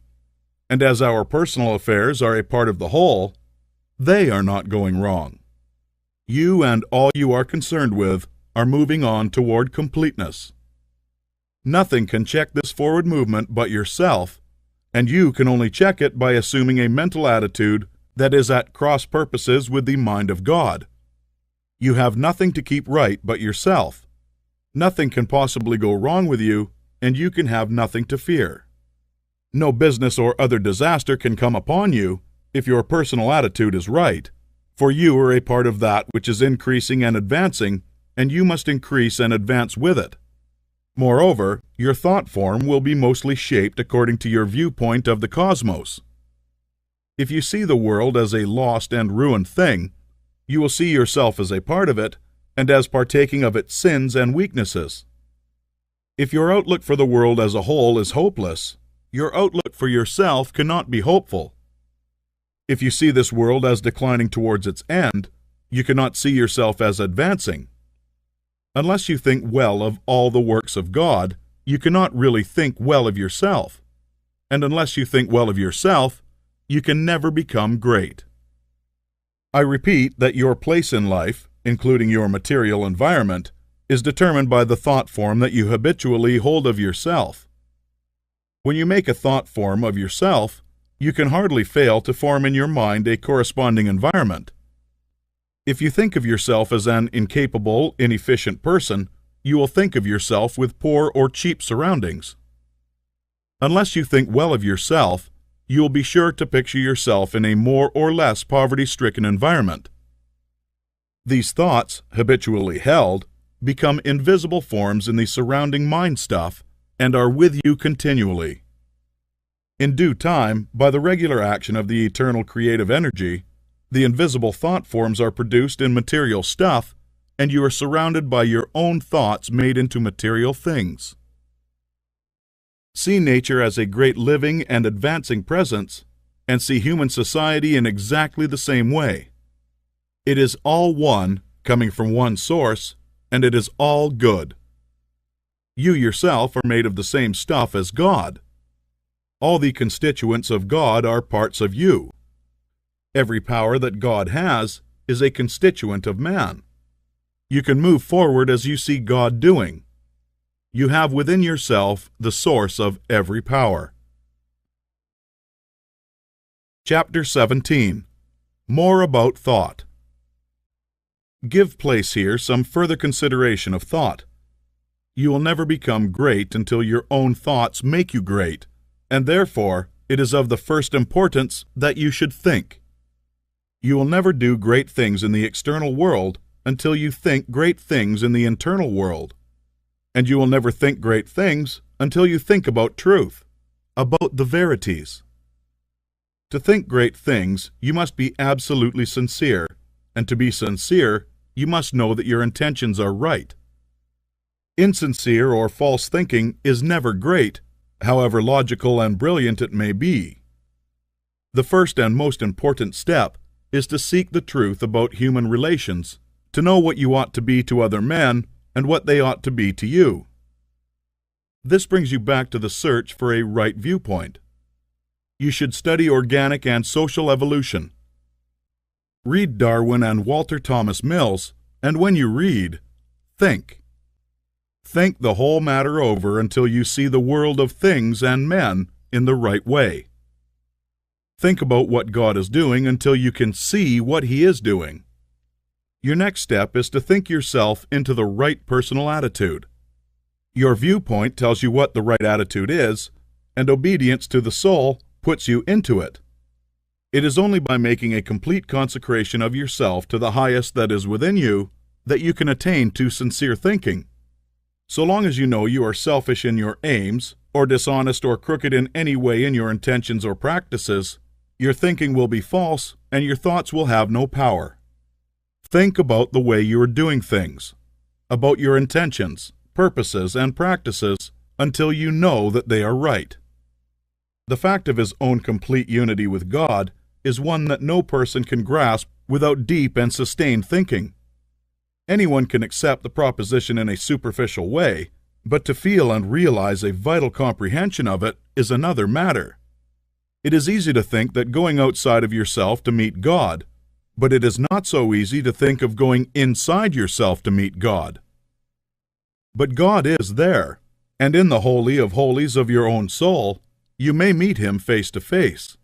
And as our personal affairs are a part of the whole, they are not going wrong. You and all you are concerned with are moving on toward completeness. Nothing can check this forward movement but yourself, and you can only check it by assuming a mental attitude that is at cross purposes with the mind of God. You have nothing to keep right but yourself. Nothing can possibly go wrong with you, and you can have nothing to fear. No business or other disaster can come upon you if your personal attitude is right, for you are a part of that which is increasing and advancing, and you must increase and advance with it. Moreover, your thought form will be mostly shaped according to your viewpoint of the cosmos. If you see the world as a lost and ruined thing, you will see yourself as a part of it, and as partaking of its sins and weaknesses. If your outlook for the world as a whole is hopeless, your outlook for yourself cannot be hopeful. If you see this world as declining towards its end, you cannot see yourself as advancing. Unless you think well of all the works of God, you cannot really think well of yourself. And unless you think well of yourself, you can never become great. I repeat that your place in life, including your material environment, is determined by the thought form that you habitually hold of yourself. When you make a thought form of yourself, you can hardly fail to form in your mind a corresponding environment. If you think of yourself as an incapable, inefficient person, you will think of yourself with poor or cheap surroundings. Unless you think well of yourself, you will be sure to picture yourself in a more or less poverty-stricken environment. These thoughts, habitually held, become invisible forms in the surrounding mind stuff and are with you continually. In due time, by the regular action of the eternal creative energy, the invisible thought forms are produced in material stuff, and you are surrounded by your own thoughts made into material things. See nature as a great living and advancing presence, and see human society in exactly the same way. It is all one, coming from one source, and it is all good. You yourself are made of the same stuff as God. All the constituents of God are parts of you. Every power that God has is a constituent of man. You can move forward as you see God doing. You have within yourself the source of every power. Chapter 17. More about thought. Give place here some further consideration of thought. You will never become great until your own thoughts make you great, and therefore it is of the first importance that you should think. You will never do great things in the external world until you think great things in the internal world. And you will never think great things until you think about truth, about the verities. To think great things, you must be absolutely sincere, and to be sincere, you must know that your intentions are right. Insincere or false thinking is never great, however logical and brilliant it may be. The first and most important step is to seek the truth about human relations, to know what you ought to be to other men and what they ought to be to you. This brings you back to the search for a right viewpoint. You should study organic and social evolution. Read Darwin and Walter Thomas Mills, and when you read, think. Think the whole matter over until you see the world of things and men in the right way. Think about what God is doing until you can see what He is doing. Your next step is to think yourself into the right personal attitude. Your viewpoint tells you what the right attitude is, and obedience to the soul puts you into it. It is only by making a complete consecration of yourself to the highest that is within you that you can attain to sincere thinking. So long as you know you are selfish in your aims, or dishonest or crooked in any way in your intentions or practices, your thinking will be false and your thoughts will have no power. Think about the way you are doing things, about your intentions, purposes, and practices until you know that they are right. The fact of his own complete unity with God is one that no person can grasp without deep and sustained thinking. Anyone can accept the proposition in a superficial way, but to feel and realize a vital comprehension of it is another matter. It is easy to think that going outside of yourself to meet God, but it is not so easy to think of going inside yourself to meet God. But God is there, and in the Holy of Holies of your own soul, you may meet Him face to face.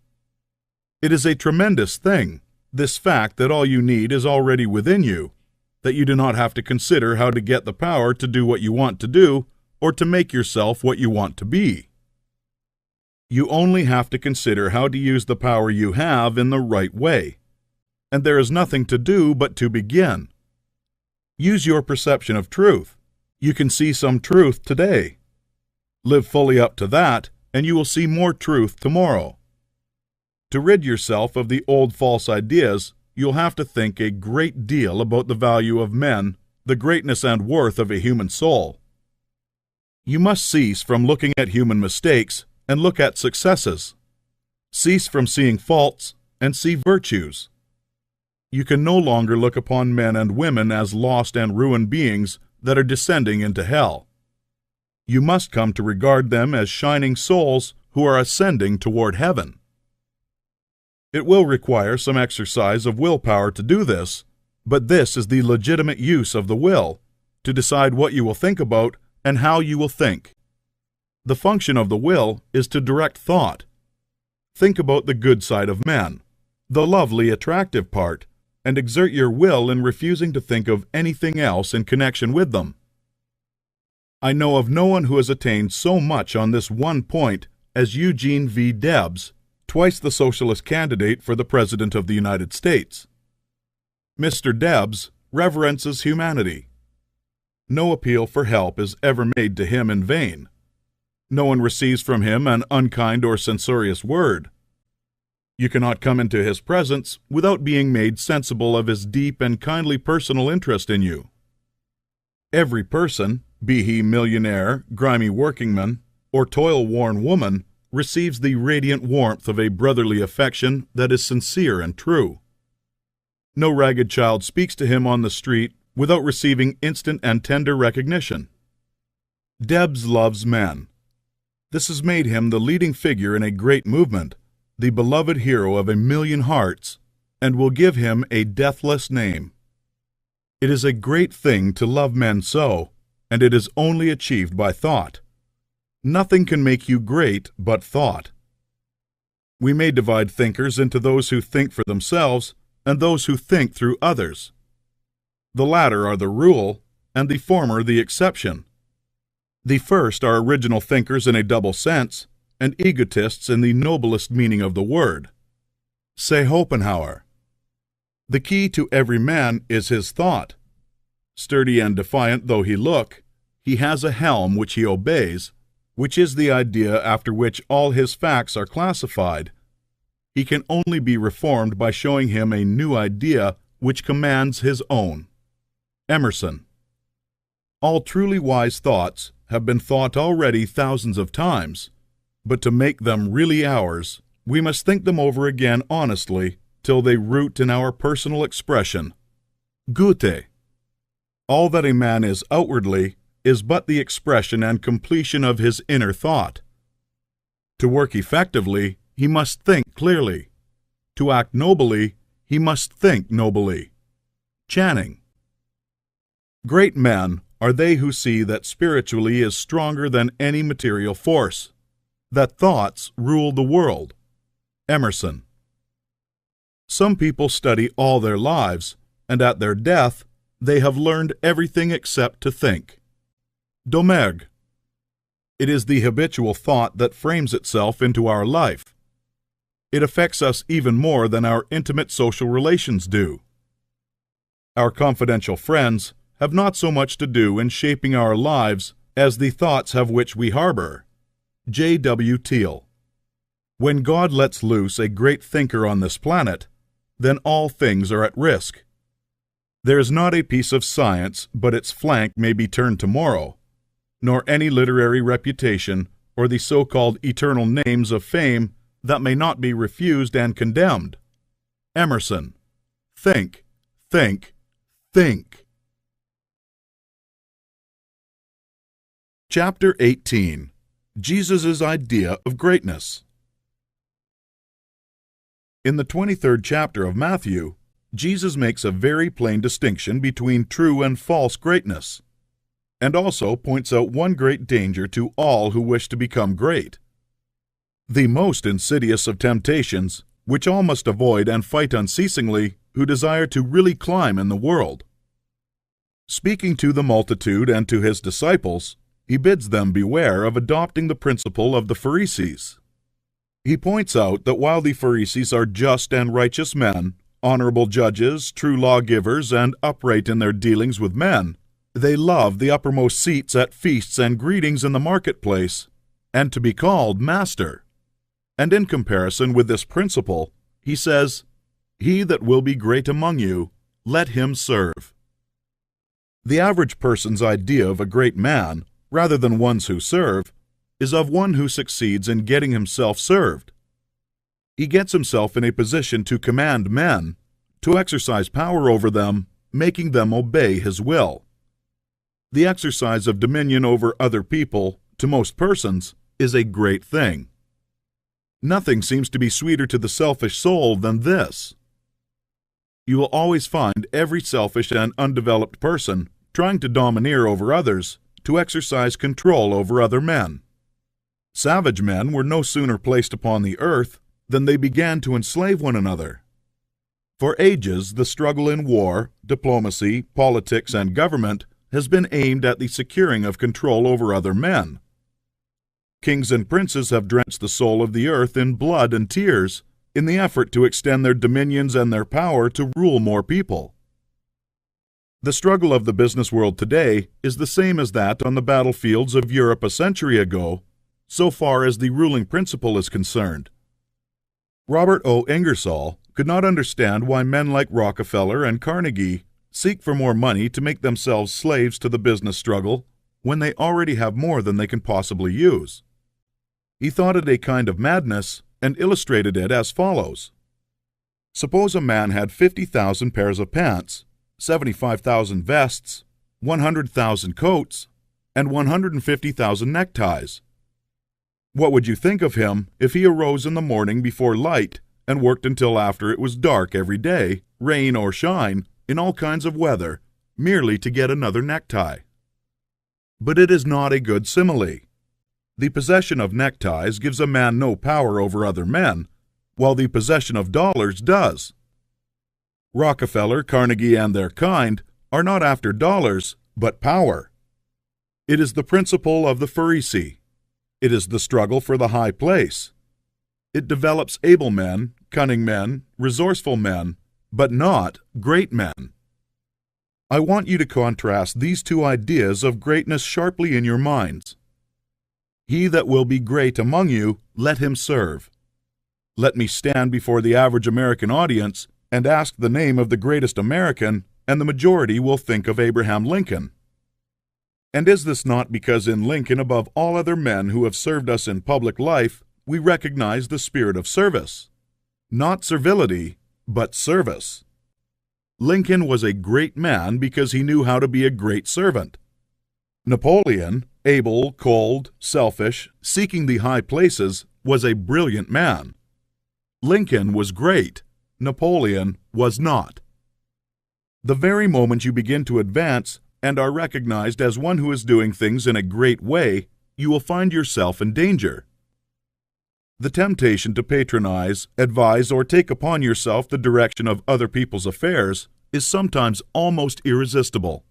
It is a tremendous thing, this fact that all you need is already within you, that you do not have to consider how to get the power to do what you want to do or to make yourself what you want to be. You only have to consider how to use the power you have in the right way, and there is nothing to do but to begin. Use your perception of truth. You can see some truth today. Live fully up to that, and you will see more truth tomorrow. To rid yourself of the old false ideas, you'll have to think a great deal about the value of men, the greatness and worth of a human soul. You must cease from looking at human mistakes and look at successes. Cease from seeing faults and see virtues. You can no longer look upon men and women as lost and ruined beings that are descending into hell. You must come to regard them as shining souls who are ascending toward heaven. It will require some exercise of willpower to do this, but this is the legitimate use of the will, to decide what you will think about and how you will think. The function of the will is to direct thought. Think about the good side of men, the lovely, attractive part, and exert your will in refusing to think of anything else in connection with them. I know of no one who has attained so much on this one point as Eugene V. Debs, twice the socialist candidate for the President of the United States. Mr. Debs reverences humanity. No appeal for help is ever made to him in vain. No one receives from him an unkind or censorious word. You cannot come into his presence without being made sensible of his deep and kindly personal interest in you. Every person, be he millionaire, grimy workingman, or toil-worn woman, receives the radiant warmth of a brotherly affection that is sincere and true. No ragged child speaks to him on the street without receiving instant and tender recognition. Debs loves men. This has made him the leading figure in a great movement, the beloved hero of 1,000,000 hearts, and will give him a deathless name. It is a great thing to love men so, and it is only achieved by thought. Nothing can make you great but thought. We may divide thinkers into those who think for themselves and those who think through others. The latter are the rule, and the former the exception. The first are original thinkers in a double sense, and egotists in the noblest meaning of the word. Say Schopenhauer. The key to every man is his thought. Sturdy and defiant though he look, he has a helm which he obeys, which is the idea after which all his facts are classified. He can only be reformed by showing him a new idea which commands his own. Emerson. All truly wise thoughts have been thought already thousands of times, but to make them really ours, we must think them over again honestly till they root in our personal expression. Goethe. All that a man is outwardly is but the expression and completion of his inner thought. To work effectively, he must think clearly. To act nobly, he must think nobly. Channing. Great men are they who see that spiritually is stronger than any material force, that thoughts rule the world. Emerson. Some people study all their lives, and at their death, they have learned everything except to think. Domergue. It is the habitual thought that frames itself into our life. It affects us even more than our intimate social relations do. Our confidential friends have not so much to do in shaping our lives as the thoughts have which we harbor. J.W. Teal. When God lets loose a great thinker on this planet, then all things are at risk. There is not a piece of science but its flank may be turned tomorrow, nor any literary reputation or the so-called eternal names of fame that may not be refused and condemned. Emerson. Think, think, think. Chapter 18. Jesus' Idea of Greatness. In the 23rd chapter of Matthew, Jesus makes a very plain distinction between true and false greatness, and also points out one great danger to all who wish to become great. The most insidious of temptations, which all must avoid and fight unceasingly who desire to really climb in the world. Speaking to the multitude and to his disciples, he bids them beware of adopting the principle of the Pharisees. He points out that while the Pharisees are just and righteous men, honorable judges, true lawgivers, and upright in their dealings with men, they love the uppermost seats at feasts and greetings in the marketplace, and to be called master. And in comparison with this principle, he says, "He that will be great among you, let him serve." The average person's idea of a great man, rather than ones who serve, is of one who succeeds in getting himself served. He gets himself in a position to command men, to exercise power over them, making them obey his will. The exercise of dominion over other people, to most persons, is a great thing. Nothing seems to be sweeter to the selfish soul than this. You will always find every selfish and undeveloped person trying to domineer over others, to exercise control over other men. Savage men were no sooner placed upon the earth than they began to enslave one another. For ages, the struggle in war, diplomacy, politics, and government has been aimed at the securing of control over other men. Kings and princes have drenched the soul of the earth in blood and tears in the effort to extend their dominions and their power to rule more people. The struggle of the business world today is the same as that on the battlefields of Europe a century ago, so far as the ruling principle is concerned. Robert O. Ingersoll could not understand why men like Rockefeller and Carnegie seek for more money to make themselves slaves to the business struggle when they already have more than they can possibly use. He thought it a kind of madness and illustrated it as follows. Suppose a man had 50,000 pairs of pants, 75,000 vests, 100,000 coats, and 150,000 neckties. What would you think of him if he arose in the morning before light and worked until after it was dark every day, rain or shine, in all kinds of weather, merely to get another necktie? But it is not a good simile. The possession of neckties gives a man no power over other men, while the possession of dollars does. Rockefeller, Carnegie, and their kind are not after dollars, but power. It is the principle of the Pharisee. It is the struggle for the high place. It develops able men, cunning men, resourceful men, but not great men. I want you to contrast these two ideas of greatness sharply in your minds. He that will be great among you, let him serve. Let me stand before the average American audience and ask the name of the greatest American, and the majority will think of Abraham Lincoln. And is this not because in Lincoln, above all other men who have served us in public life, we recognize the spirit of service? Not servility, but service. Lincoln was a great man because he knew how to be a great servant. Napoleon, able, cold, selfish, seeking the high places, was a brilliant man. Lincoln was great. Napoleon was not. The very moment you begin to advance and are recognized as one who is doing things in a great way, you will find yourself in danger. The temptation to patronize, advise, or take upon yourself the direction of other people's affairs is sometimes almost irresistible.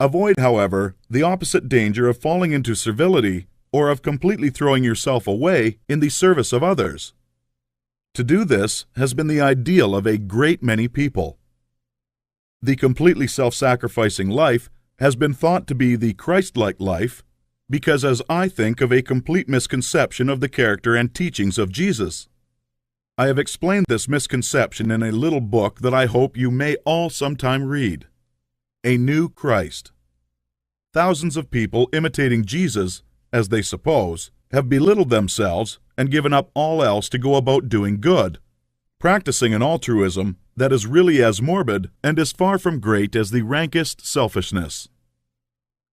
Avoid, however, the opposite danger of falling into servility or of completely throwing yourself away in the service of others. To do this has been the ideal of a great many people. The completely self-sacrificing life has been thought to be the Christ-like life because, as I think, of a complete misconception of the character and teachings of Jesus. I have explained this misconception in a little book that I hope you may all sometime read, A New Christ. Thousands of people imitating Jesus, as they suppose, have belittled themselves and given up all else to go about doing good, practicing an altruism that is really as morbid and as far from great as the rankest selfishness.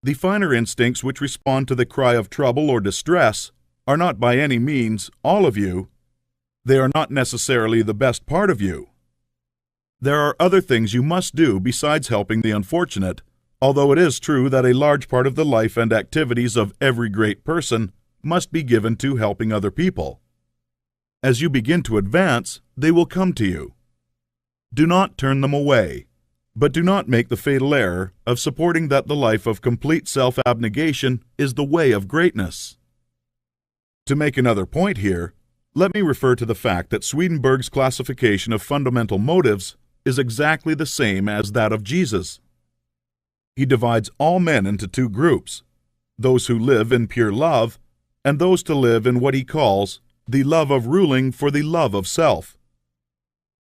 The finer instincts which respond to the cry of trouble or distress are not by any means all of you. They are not necessarily the best part of you. There are other things you must do besides helping the unfortunate, although it is true that a large part of the life and activities of every great person must be given to helping other people. As you begin to advance, they will come to you. Do not turn them away, but do not make the fatal error of supporting that the life of complete self-abnegation is the way of greatness. To make another point here, let me refer to the fact that Swedenborg's classification of fundamental motives is exactly the same as that of Jesus. He divides all men into two groups, those who live in pure love and those to live in what he calls the love of ruling for the love of self.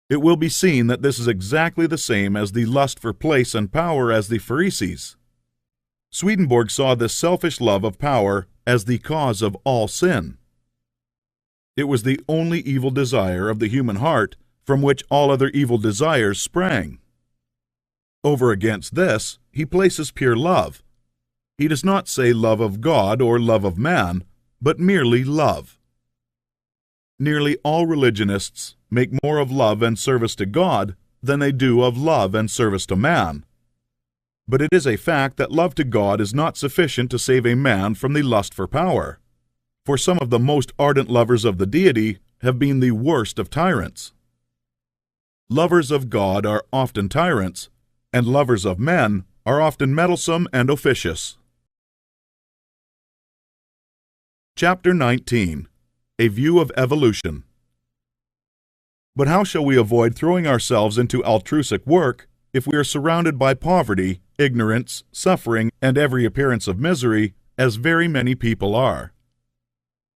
It will be seen that this is exactly the same as the lust for place and power as the Pharisees. Swedenborg saw this selfish love of power as the cause of all sin. It was the only evil desire of the human heart from which all other evil desires sprang. Over against this, he places pure love. He does not say love of God or love of man, but merely love. Nearly all religionists make more of love and service to God than they do of love and service to man. But it is a fact that love to God is not sufficient to save a man from the lust for power, for some of the most ardent lovers of the deity have been the worst of tyrants. Lovers of God are often tyrants, and lovers of men are often meddlesome and officious. Chapter 19. A View of Evolution. But how shall we avoid throwing ourselves into altruistic work if we are surrounded by poverty, ignorance, suffering, and every appearance of misery, as very many people are?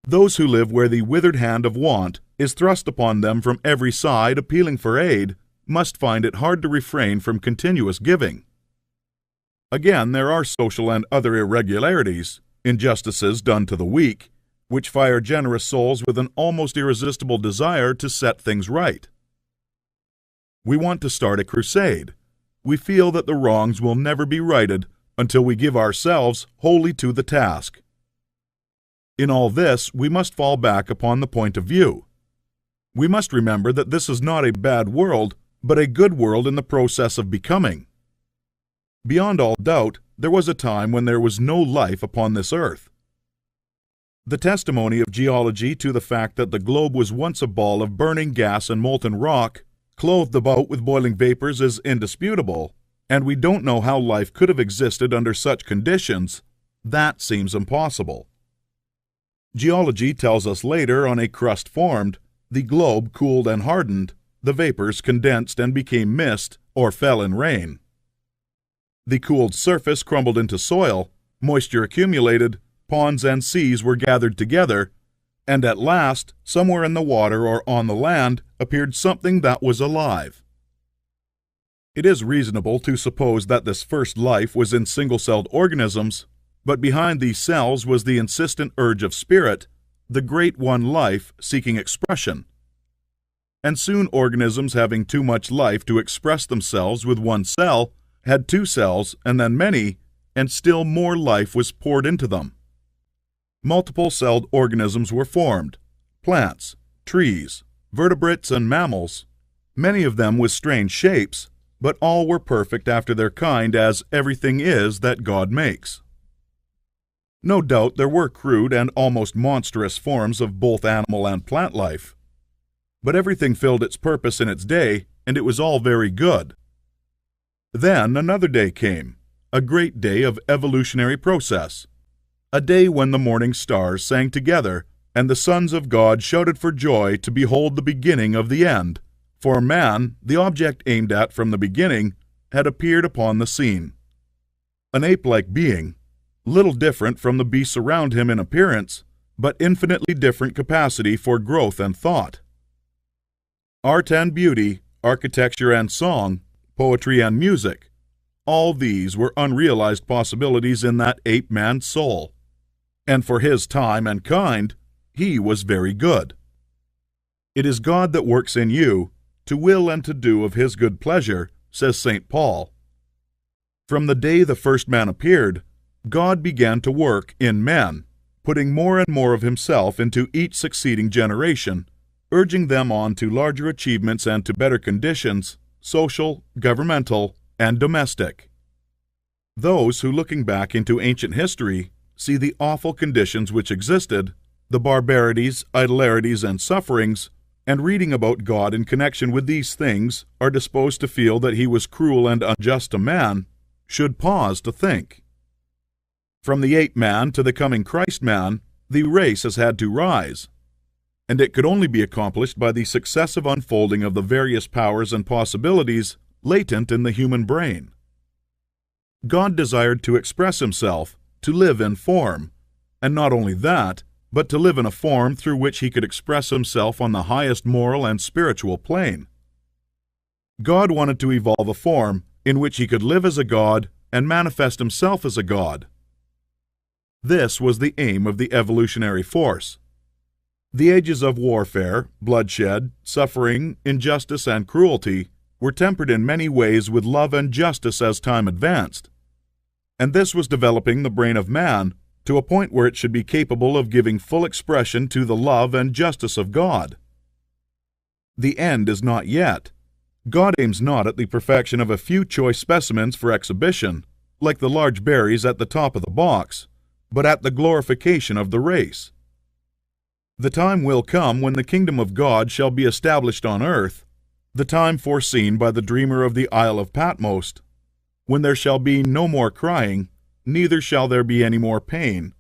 Those who live where the withered hand of want is thrust upon them from every side appealing for aid must find it hard to refrain from continuous giving. Again, there are social and other irregularities, injustices done to the weak, which fire generous souls with an almost irresistible desire to set things right. We want to start a crusade. We feel that the wrongs will never be righted until we give ourselves wholly to the task. In all this, we must fall back upon the point of view. We must remember that this is not a bad world, but a good world in the process of becoming. Beyond all doubt, there was a time when there was no life upon this earth. The testimony of geology to the fact that the globe was once a ball of burning gas and molten rock, clothed about with boiling vapors, is indisputable, and we don't know how life could have existed under such conditions. That seems impossible. Geology tells us later on a crust formed, the globe cooled and hardened, the vapors condensed and became mist or fell in rain. The cooled surface crumbled into soil, moisture accumulated, ponds and seas were gathered together, and at last, somewhere in the water or on the land, appeared something that was alive. It is reasonable to suppose that this first life was in single-celled organisms, but behind these cells was the insistent urge of spirit, the great one life seeking expression. And soon organisms having too much life to express themselves with one cell had two cells and then many, and still more life was poured into them. Multiple-celled organisms were formed, plants, trees, vertebrates, and mammals, many of them with strange shapes, but all were perfect after their kind, as everything is that God makes. No doubt there were crude and almost monstrous forms of both animal and plant life, but everything filled its purpose in its day, and it was all very good. Then another day came, a great day of evolutionary process, a day when the morning stars sang together and the sons of God shouted for joy to behold the beginning of the end. For man, the object aimed at from the beginning, had appeared upon the scene. An ape-like being, little different from the beasts around him in appearance, but infinitely different capacity for growth and thought. Art and beauty, architecture and song, poetry and music, all these were unrealized possibilities in that ape-man's soul. And for his time and kind, he was very good. It is God that works in you, to will and to do of his good pleasure, says St. Paul. From the day the first man appeared, God began to work in men, putting more and more of himself into each succeeding generation, urging them on to larger achievements and to better conditions, social, governmental, and domestic. Those who, looking back into ancient history, see the awful conditions which existed, the barbarities, idolatries, and sufferings, and reading about God in connection with these things are disposed to feel that he was cruel and unjust to man, should pause to think. From the ape-man to the coming Christ-man, the race has had to rise, and it could only be accomplished by the successive unfolding of the various powers and possibilities latent in the human brain. God desired to express himself, to live in form, and not only that, but to live in a form through which he could express himself on the highest moral and spiritual plane. God wanted to evolve a form in which he could live as a God and manifest himself as a God. This was the aim of the evolutionary force. The ages of warfare, bloodshed, suffering, injustice, and cruelty were tempered in many ways with love and justice as time advanced, and this was developing the brain of man to a point where it should be capable of giving full expression to the love and justice of God. The end is not yet. God aims not at the perfection of a few choice specimens for exhibition, like the large berries at the top of the box, but at the glorification of the race. The time will come when the kingdom of God shall be established on earth, the time foreseen by the dreamer of the Isle of Patmos, when there shall be no more crying, neither shall there be any more pain,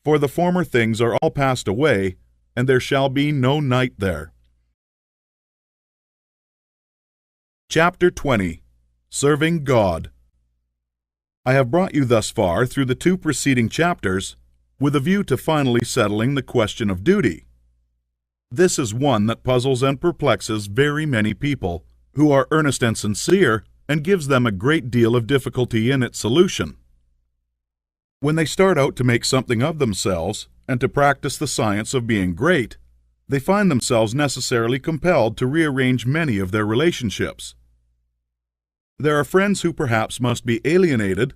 for the former things are all passed away, and there shall be no night there. Chapter 20. Serving God. I have brought you thus far through the 2 preceding chapters with a view to finally settling the question of duty. This is one that puzzles and perplexes very many people who are earnest and sincere, and gives them a great deal of difficulty in its solution. When they start out to make something of themselves and to practice the science of being great, they find themselves necessarily compelled to rearrange many of their relationships. There are friends who perhaps must be alienated.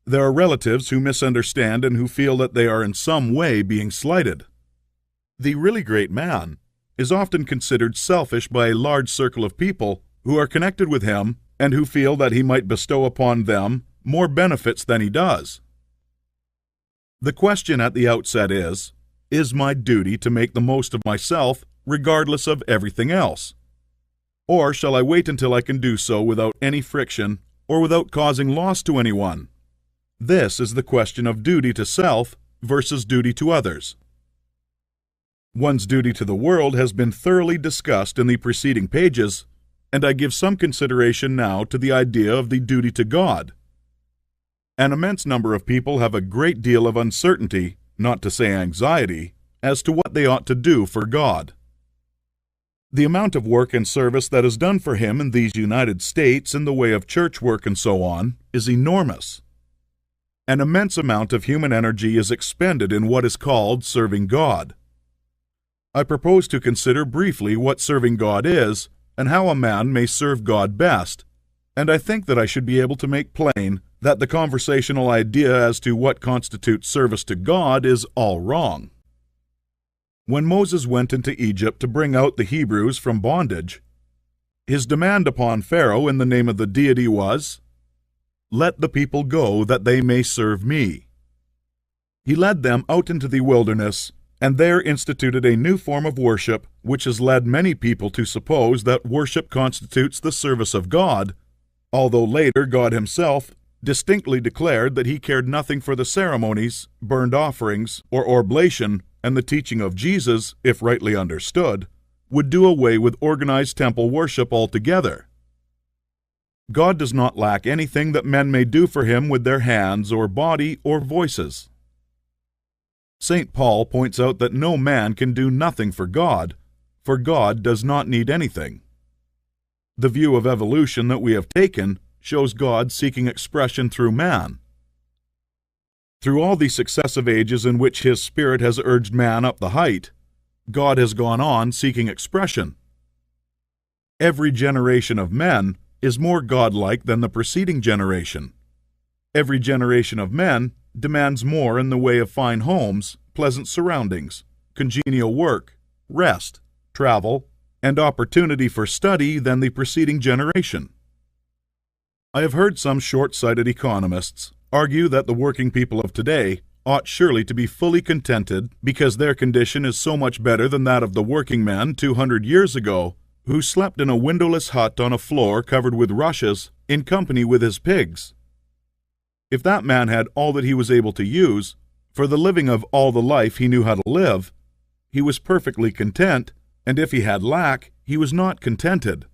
There are relatives who misunderstand and who feel that they are in some way being slighted. The really great man is often considered selfish by a large circle of people who are connected with him and who feel that he might bestow upon them more benefits than he does. The question at the outset is my duty to make the most of myself regardless of everything else? Or shall I wait until I can do so without any friction or without causing loss to anyone? This is the question of duty to self versus duty to others. One's duty to the world has been thoroughly discussed in the preceding pages, and I give some consideration now to the idea of the duty to God. An immense number of people have a great deal of uncertainty, not to say anxiety, as to what they ought to do for God. The amount of work and service that is done for him in these United States in the way of church work and so on is enormous. An immense amount of human energy is expended in what is called serving God. I propose to consider briefly what serving God is and how a man may serve God best, and I think that I should be able to make plain that the conversational idea as to what constitutes service to God is all wrong. When Moses went into Egypt to bring out the Hebrews from bondage, his demand upon Pharaoh in the name of the deity was, "Let the people go that they may serve me." He led them out into the wilderness and there instituted a new form of worship which has led many people to suppose that worship constitutes the service of God, although later God himself distinctly declared that he cared nothing for the ceremonies, burnt offerings, or oblation, and the teaching of Jesus, if rightly understood, would do away with organized temple worship altogether. God does not lack anything that men may do for him with their hands or body or voices. St. Paul points out that no man can do nothing for God does not need anything. The view of evolution that we have taken shows God seeking expression through man. Through all the successive ages in which his Spirit has urged man up the height, God has gone on seeking expression. Every generation of men is more godlike than the preceding generation. Every generation of men demands more in the way of fine homes, pleasant surroundings, congenial work, rest, travel, and opportunity for study than the preceding generation. I have heard some short-sighted economists argue that the working people of today ought surely to be fully contented because their condition is so much better than that of the working man 200 years ago, who slept in a windowless hut on a floor covered with rushes in company with his pigs. If that man had all that he was able to use, for the living of all the life he knew how to live, he was perfectly content, and if he had lack, he was not contented.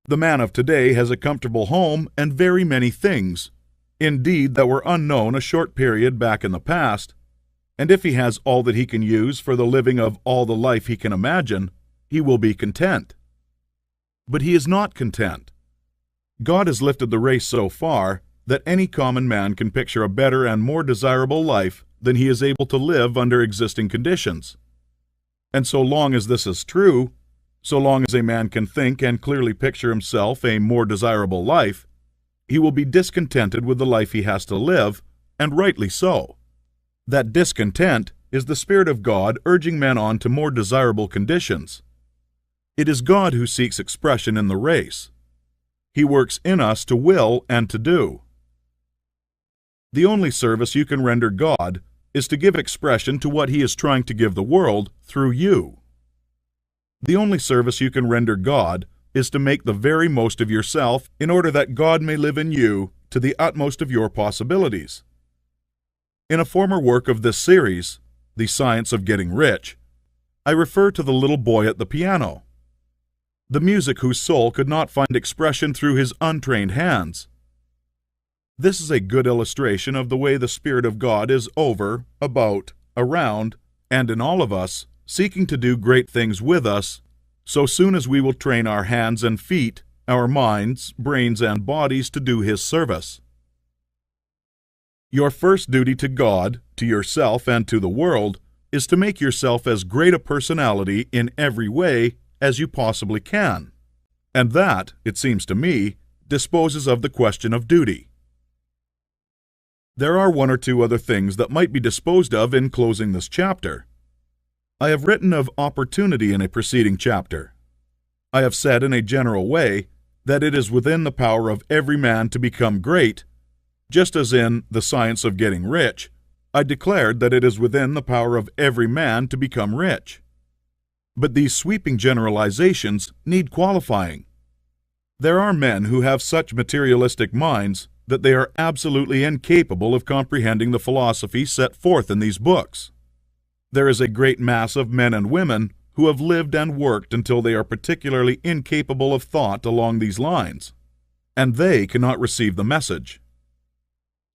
The man of today has a comfortable home and very many things, indeed that were unknown a short period back in the past, and if he has all that he can use for the living of all the life he can imagine, he will be content. But he is not content. God has lifted the race so far that any common man can picture a better and more desirable life than he is able to live under existing conditions. And so long as this is true, so long as a man can think and clearly picture himself a more desirable life, he will be discontented with the life he has to live, and rightly so. That discontent is the Spirit of God urging men on to more desirable conditions. It is God who seeks expression in the race. He works in us to will and to do. The only service you can render God is to give expression to what He is trying to give the world through you. The only service you can render God is to make the very most of yourself in order that God may live in you to the utmost of your possibilities. In a former work of this series, The Science of Getting Rich, I refer to the little boy at the piano, the music whose soul could not find expression through his untrained hands. This is a good illustration of the way the Spirit of God is over, about, around, and in all of us, seeking to do great things with us, so soon as we will train our hands and feet, our minds, brains, and bodies to do His service. Your first duty to God, to yourself, and to the world is to make yourself as great a personality in every way as you possibly can. And that, it seems to me, disposes of the question of duty. There are one or two other things that might be disposed of in closing this chapter. I have written of opportunity in a preceding chapter. I have said in a general way that it is within the power of every man to become great, just as in The Science of Getting Rich, I declared that it is within the power of every man to become rich. But these sweeping generalizations need qualifying. There are men who have such materialistic minds that they are absolutely incapable of comprehending the philosophy set forth in these books. There is a great mass of men and women who have lived and worked until they are particularly incapable of thought along these lines, and they cannot receive the message.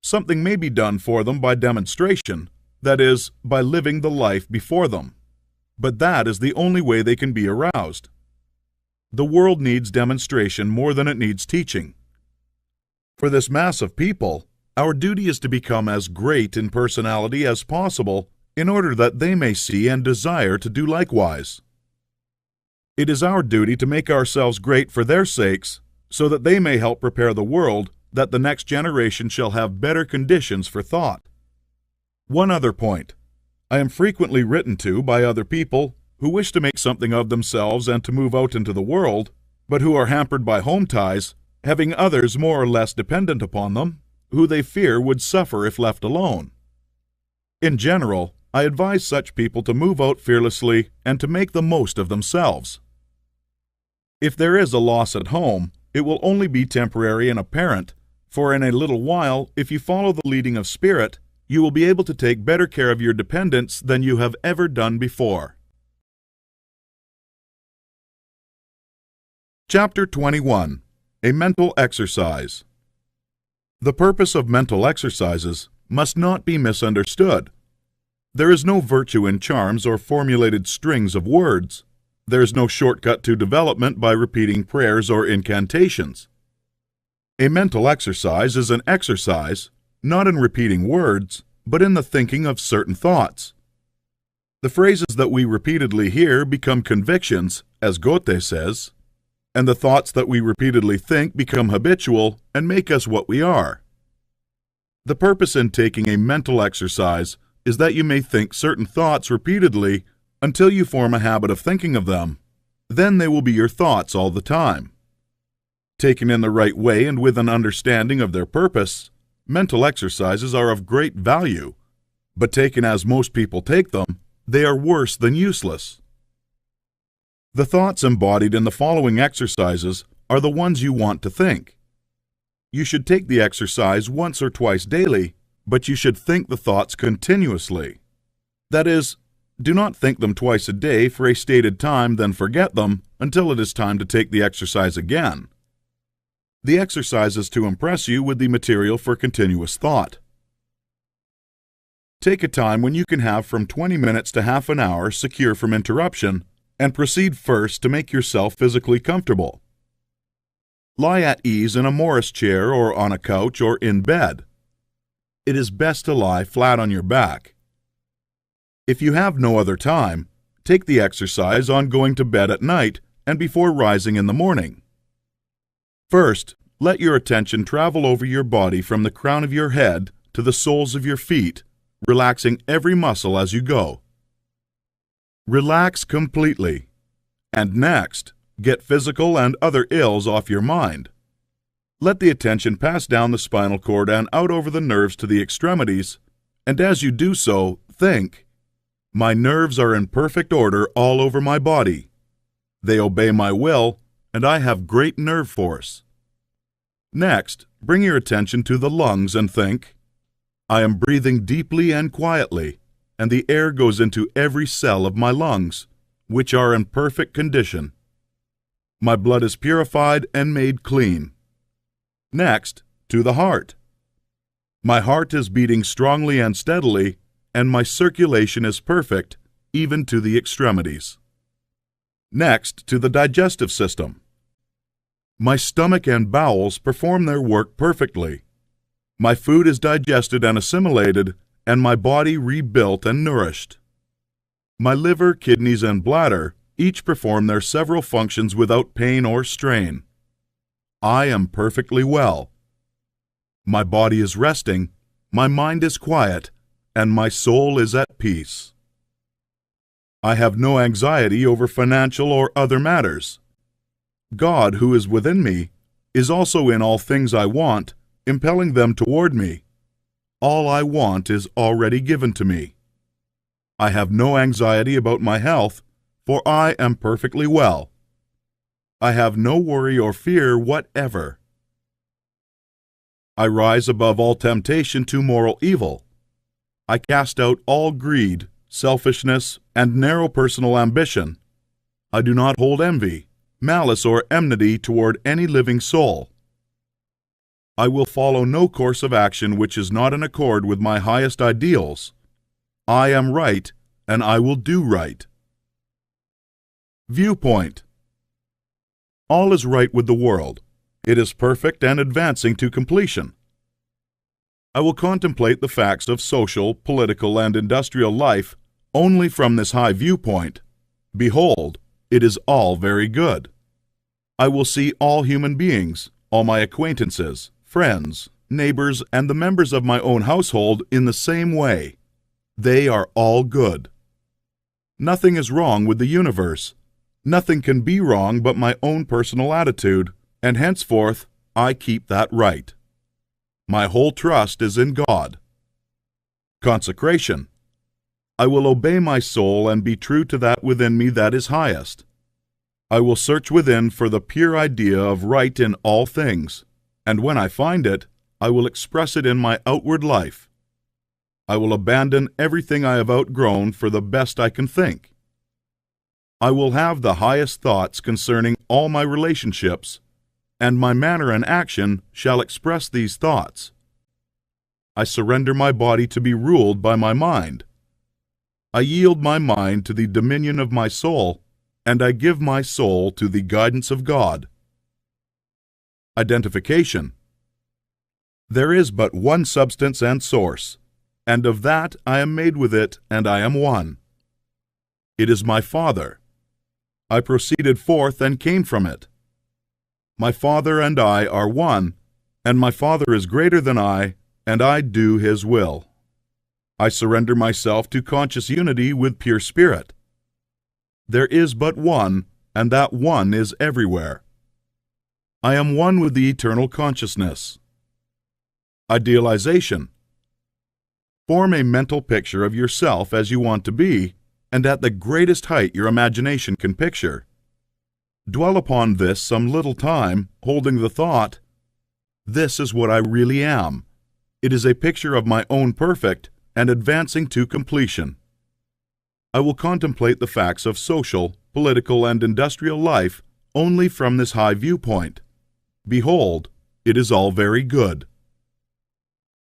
Something may be done for them by demonstration, that is, by living the life before them, but that is the only way they can be aroused. The world needs demonstration more than it needs teaching. For this mass of people, our duty is to become as great in personality as possible in order that they may see and desire to do likewise. It is our duty to make ourselves great for their sakes, so that they may help prepare the world that the next generation shall have better conditions for thought. One other point. I am frequently written to by other people who wish to make something of themselves and to move out into the world, but who are hampered by home ties, having others more or less dependent upon them, who they fear would suffer if left alone. In general, I advise such people to move out fearlessly and to make the most of themselves. If there is a loss at home, it will only be temporary and apparent, For in a little while, if you follow the leading of Spirit, you will be able to take better care of your dependents than you have ever done before. Chapter 21. A Mental Exercise. The purpose of mental exercises must not be misunderstood. There is no virtue in charms or formulated strings of words. There is no shortcut to development by repeating prayers or incantations. A mental exercise is an exercise, not in repeating words, but in the thinking of certain thoughts. The phrases that we repeatedly hear become convictions, as Goethe says, and the thoughts that we repeatedly think become habitual and make us what we are. The purpose in taking a mental exercise is that you may think certain thoughts repeatedly until you form a habit of thinking of them. Then they will be your thoughts all the time. Taken in the right way and with an understanding of their purpose, mental exercises are of great value, but taken as most people take them, they are worse than useless. The thoughts embodied in the following exercises are the ones you want to think. You should take the exercise once or twice daily, but you should think the thoughts continuously. That is, do not think them twice a day for a stated time, then forget them until it is time to take the exercise again. The exercise is to impress you with the material for continuous thought. Take a time when you can have from 20 minutes to half an hour secure from interruption, and proceed first to make yourself physically comfortable. Lie at ease in a Morris chair or on a couch or in bed. It is best to lie flat on your back. If you have no other time, take the exercise on going to bed at night and before rising in the morning. First, let your attention travel over your body from the crown of your head to the soles of your feet, relaxing every muscle as you go. Relax completely. And next, get physical and other ills off your mind. Let the attention pass down the spinal cord and out over the nerves to the extremities, and as you do so, think, "My nerves are in perfect order all over my body. They obey my will, and I have great nerve force." Next, bring your attention to the lungs and think, "I am breathing deeply and quietly, and the air goes into every cell of my lungs, which are in perfect condition. My blood is purified and made clean." Next, to the heart. "My heart is beating strongly and steadily, and my circulation is perfect, even to the extremities." Next, to the digestive system. "My stomach and bowels perform their work perfectly. My food is digested and assimilated, and my body rebuilt and nourished. My liver, kidneys, and bladder each perform their several functions without pain or strain. I am perfectly well. My body is resting, my mind is quiet, and my soul is at peace. I have no anxiety over financial or other matters. God, who is within me, is also in all things I want, impelling them toward me. All I want is already given to me. I have no anxiety about my health, for I am perfectly well. I have no worry or fear whatever. I rise above all temptation to moral evil. I cast out all greed, selfishness, and narrow personal ambition. I do not hold envy, malice, or enmity toward any living soul. I will follow no course of action which is not in accord with my highest ideals. I am right, and I will do right. Viewpoint. All is right with the world. It is perfect and advancing to completion. I will contemplate the facts of social, political, and industrial life only from this high viewpoint. Behold, it is all very good. I will see all human beings, all my acquaintances, friends, neighbors, and the members of my own household in the same way. They are all good. Nothing is wrong with the universe. Nothing can be wrong but my own personal attitude, and henceforth I keep that right. My whole trust is in God. Consecration. I will obey my soul and be true to that within me that is highest. I will search within for the pure idea of right in all things, and when I find it, I will express it in my outward life. I will abandon everything I have outgrown for the best I can think. I will have the highest thoughts concerning all my relationships, and my manner and action shall express these thoughts. I surrender my body to be ruled by my mind. I yield my mind to the dominion of my soul, and I give my soul to the guidance of God. Identification. There is but one substance and source, and of that I am made with it, and I am one. It is my Father. I proceeded forth and came from it. My Father and I are one, and my Father is greater than I, and I do His will. I surrender myself to conscious unity with pure spirit. There is but one, and that one is everywhere. I am one with the eternal consciousness. Idealization. Form a mental picture of yourself as you want to be, and at the greatest height your imagination can picture. Dwell upon this some little time, holding the thought, "This is what I really am. It is a picture of my own perfect, and advancing to completion." I will contemplate the facts of social, political, and industrial life only from this high viewpoint. Behold, it is all very good.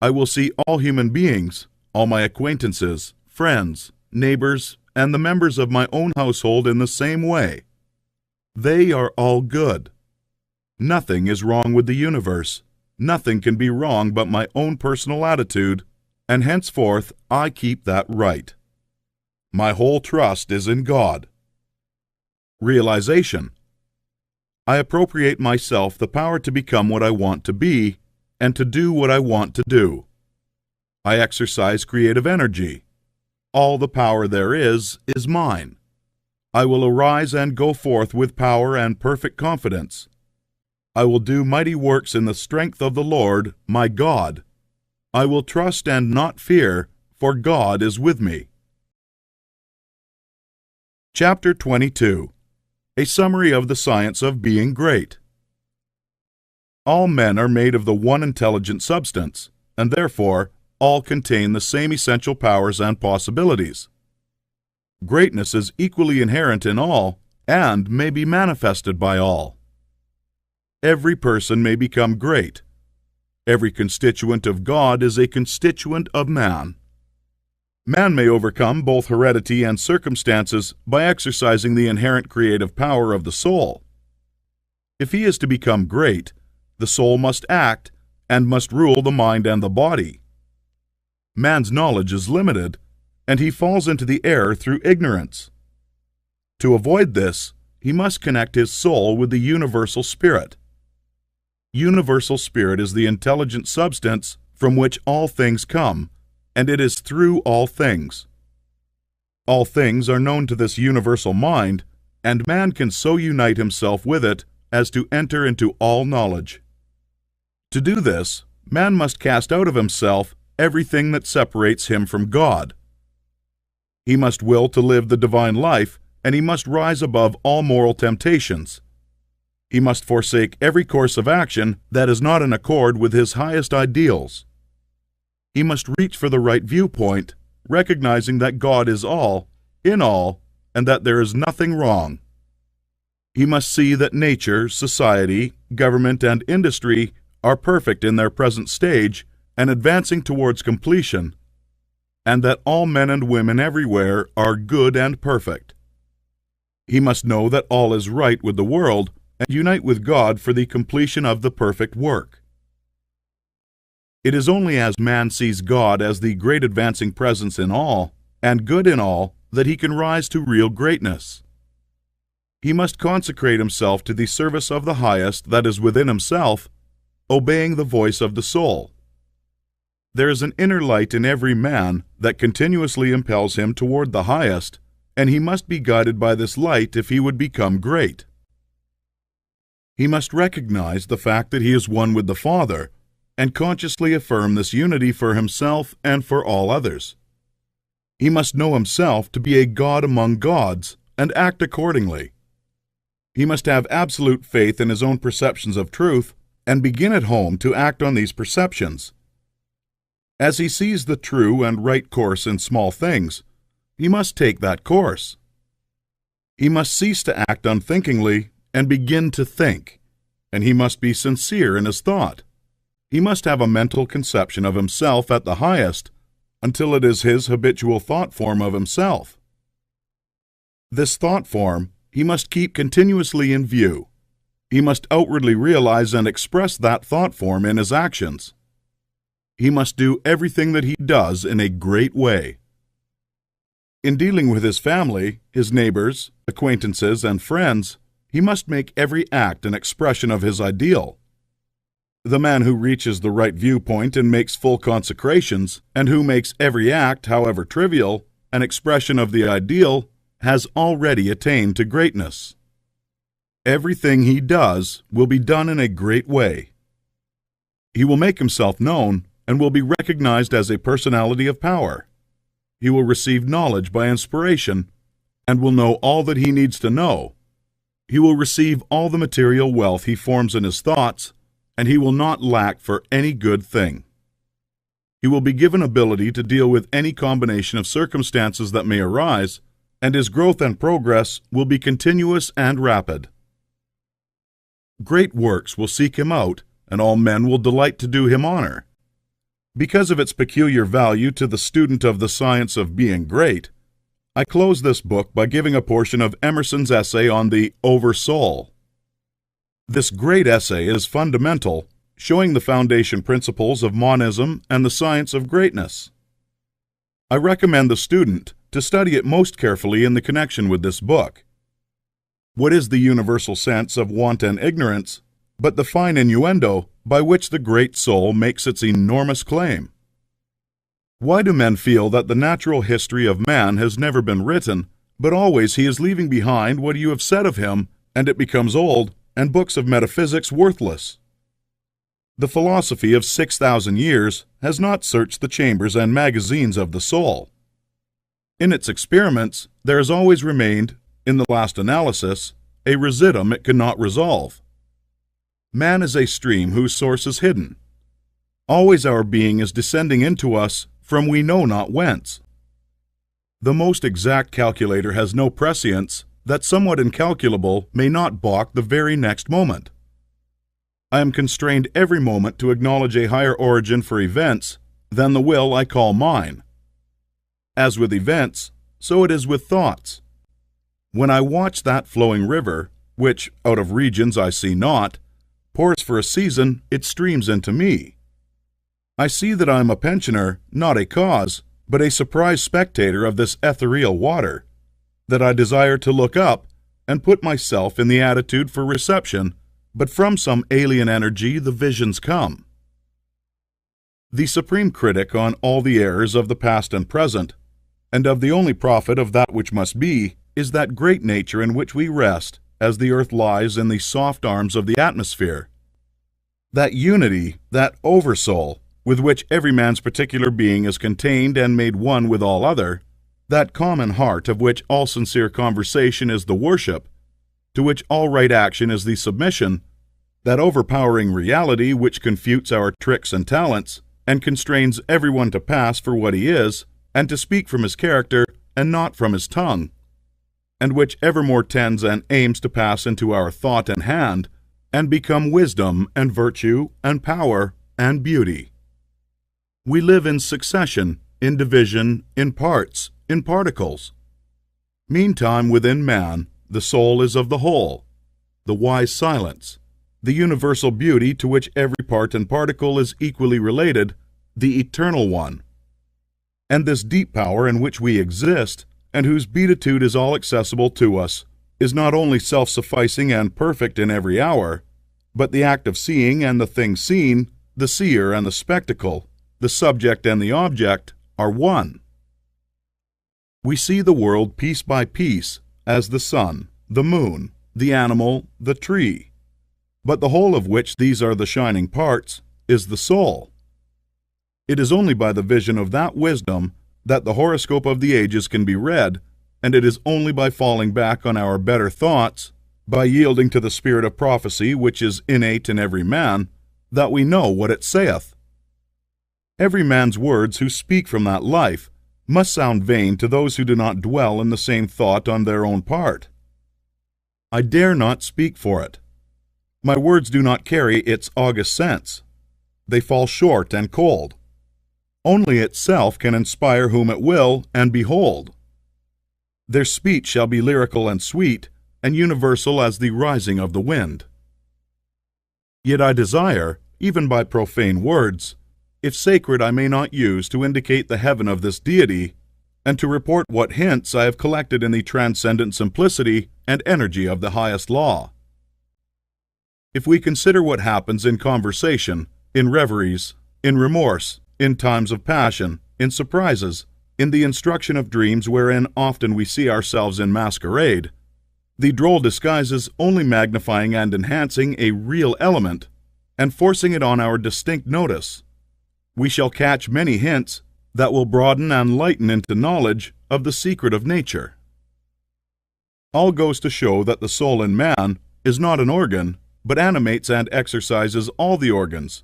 I will see all human beings, all my acquaintances, friends, neighbors, and the members of my own household in the same way. They are all good. Nothing is wrong with the universe. Nothing can be wrong but my own personal attitude, and henceforth I keep that right. My whole trust is in God. Realization. I appropriate myself the power to become what I want to be, and to do what I want to do. I exercise creative energy. All the power there is mine. I will arise and go forth with power and perfect confidence. I will do mighty works in the strength of the Lord, my God. I will trust and not fear, for God is with me. Chapter 22. A summary of the science of being great. All men are made of the one intelligent substance, and therefore all contain the same essential powers and possibilities. Greatness is equally inherent in all, and may be manifested by all. Every person may become great. Every constituent of God is a constituent of man. Man may overcome both heredity and circumstances by exercising the inherent creative power of the soul. If he is to become great, the soul must act and must rule the mind and the body. Man's knowledge is limited, and he falls into the error through ignorance. To avoid this, he must connect his soul with the universal spirit. Universal spirit is the intelligent substance from which all things come, and it is through all things. All things are known to this universal mind, and man can so unite himself with it as to enter into all knowledge. To do this, man must cast out of himself everything that separates him from God. He must will to live the divine life, and he must rise above all moral temptations. He must forsake every course of action that is not in accord with his highest ideals. He must reach for the right viewpoint, recognizing that God is all, in all, and that there is nothing wrong. He must see that nature, society, government, and industry are perfect in their present stage and advancing towards completion, and that all men and women everywhere are good and perfect. He must know that all is right with the world and unite with God for the completion of the perfect work. It is only as man sees God as the great advancing presence in all, and good in all, that he can rise to real greatness. He must consecrate himself to the service of the highest that is within himself, obeying the voice of the soul. There is an inner light in every man that continuously impels him toward the highest, and he must be guided by this light if he would become great. He must recognize the fact that he is one with the Father, and consciously affirm this unity for himself and for all others. He must know himself to be a God among gods, and act accordingly. He must have absolute faith in his own perceptions of truth, and begin at home to act on these perceptions. As he sees the true and right course in small things, he must take that course. He must cease to act unthinkingly and begin to think, and he must be sincere in his thought. He must have a mental conception of himself at the highest until it is his habitual thought form of himself. This thought form he must keep continuously in view. He must outwardly realize and express that thought form in his actions. He must do everything that he does in a great way. In dealing with his family, his neighbors, acquaintances, and friends, he must make every act an expression of his ideal. The man who reaches the right viewpoint and makes full consecrations, and who makes every act, however trivial, an expression of the ideal, has already attained to greatness. Everything he does will be done in a great way. He will make himself known and will be recognized as a personality of power. He will receive knowledge by inspiration and will know all that he needs to know. He will receive all the material wealth he forms in his thoughts, and he will not lack for any good thing. He will be given ability to deal with any combination of circumstances that may arise, and his growth and progress will be continuous and rapid. Great works will seek him out, and all men will delight to do him honor. Because of its peculiar value to the student of the science of being great, I close this book by giving a portion of Emerson's essay on the Over-Soul. This great essay is fundamental, showing the foundation principles of monism and the science of greatness. I recommend the student to study it most carefully in the connection with this book. What is the universal sense of want and ignorance, but the fine innuendo by which the great soul makes its enormous claim? Why do men feel that the natural history of man has never been written, but always he is leaving behind what you have said of him, and it becomes old, and books of metaphysics worthless? The philosophy of 6,000 years has not searched the chambers and magazines of the soul. In its experiments, there has always remained, in the last analysis, a residuum it cannot resolve. Man is a stream whose source is hidden. Always our being is descending into us from we know not whence. The most exact calculator has no prescience that somewhat incalculable may not balk the very next moment. I am constrained every moment to acknowledge a higher origin for events than the will I call mine. As with events, so it is with thoughts. When I watch that flowing river, which, out of regions I see not, pours for a season, it streams into me. I see that I am a pensioner, not a cause, but a surprised spectator of this ethereal water, that I desire to look up and put myself in the attitude for reception, but from some alien energy the visions come. The supreme critic on all the errors of the past and present, and of the only prophet of that which must be, is that great nature in which we rest as the earth lies in the soft arms of the atmosphere. That unity, that oversoul, with which every man's particular being is contained and made one with all other, that common heart of which all sincere conversation is the worship, to which all right action is the submission, that overpowering reality which confutes our tricks and talents, and constrains everyone to pass for what he is, and to speak from his character and not from his tongue, and which evermore tends and aims to pass into our thought and hand, and become wisdom and virtue and power and beauty. We live in succession, in division, in parts, in particles. Meantime, within man, the soul is of the whole, the wise silence, the universal beauty to which every part and particle is equally related, the eternal one. And this deep power in which we exist, and whose beatitude is all accessible to us, is not only self-sufficing and perfect in every hour, but the act of seeing and the thing seen, the seer and the spectacle, the subject and the object, are one. We see the world piece by piece, as the sun, the moon, the animal, the tree, but the whole of which these are the shining parts, is the soul. It is only by the vision of that wisdom that the horoscope of the ages can be read, and it is only by falling back on our better thoughts by yielding to the spirit of prophecy which is innate in every man, that we know what it saith. Every man's words who speak from that life must sound vain to those who do not dwell in the same thought on their own part. I dare not speak for it. My words do not carry its august sense. They fall short and cold. Only itself can inspire whom it will, and behold. Their speech shall be lyrical and sweet, and universal as the rising of the wind. Yet I desire, even by profane words, if sacred I may not use to indicate the heaven of this deity, and to report what hints I have collected in the transcendent simplicity and energy of the highest law. If we consider what happens in conversation, in reveries, in remorse, in times of passion, in surprises, in the instruction of dreams wherein often we see ourselves in masquerade, the droll disguises only magnifying and enhancing a real element, and forcing it on our distinct notice, we shall catch many hints that will broaden and lighten into knowledge of the secret of nature. All goes to show that the soul in man is not an organ, but animates and exercises all the organs.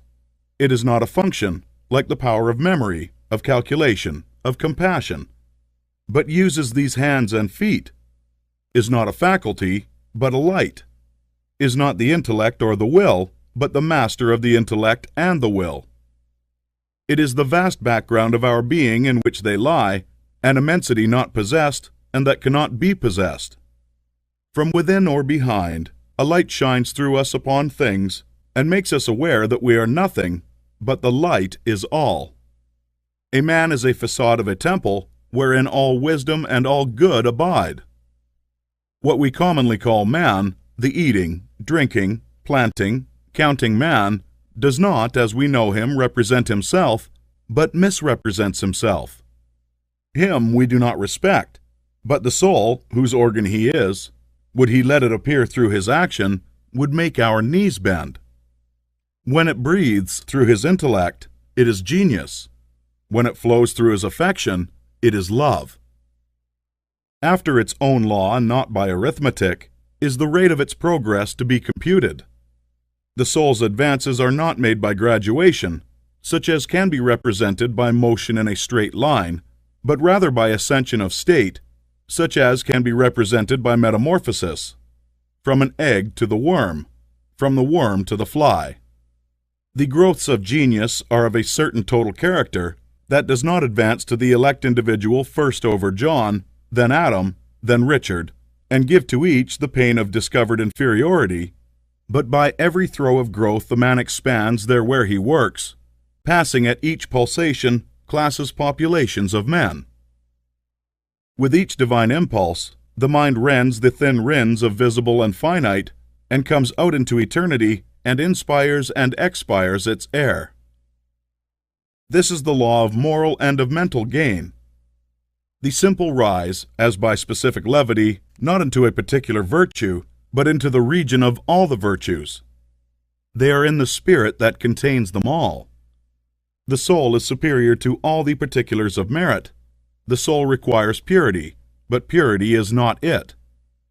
It is not a function, like the power of memory, of calculation, of compassion, but uses these hands and feet, is not a faculty, but a light, is not the intellect or the will, but the master of the intellect and the will. It is the vast background of our being in which they lie, an immensity not possessed, and that cannot be possessed. From within or behind, a light shines through us upon things, and makes us aware that we are nothing, but the light is all. A man is a facade of a temple, wherein all wisdom and all good abide. What we commonly call man, the eating, drinking, planting, counting man, does not, as we know him, represent himself, but misrepresents himself. Him we do not respect, but the soul, whose organ he is, would he let it appear through his action, would make our knees bend. When it breathes through his intellect, it is genius. When it flows through his affection, it is love. After its own law, and not by arithmetic, is the rate of its progress to be computed. The soul's advances are not made by graduation, such as can be represented by motion in a straight line, but rather by ascension of state, such as can be represented by metamorphosis, from an egg to the worm, from the worm to the fly. The growths of genius are of a certain total character that does not advance to the elect individual first over John, then Adam, then Richard, and give to each the pain of discovered inferiority, but by every throw of growth the man expands there where he works, passing at each pulsation classes populations of men. With each divine impulse, the mind rends the thin rinds of visible and finite, and comes out into eternity, and inspires and expires its air. This is the law of moral and of mental gain. The simple rise, as by specific levity, not into a particular virtue, but into the region of all the virtues. They are in the spirit that contains them all. The soul is superior to all the particulars of merit. The soul requires purity, but purity is not it.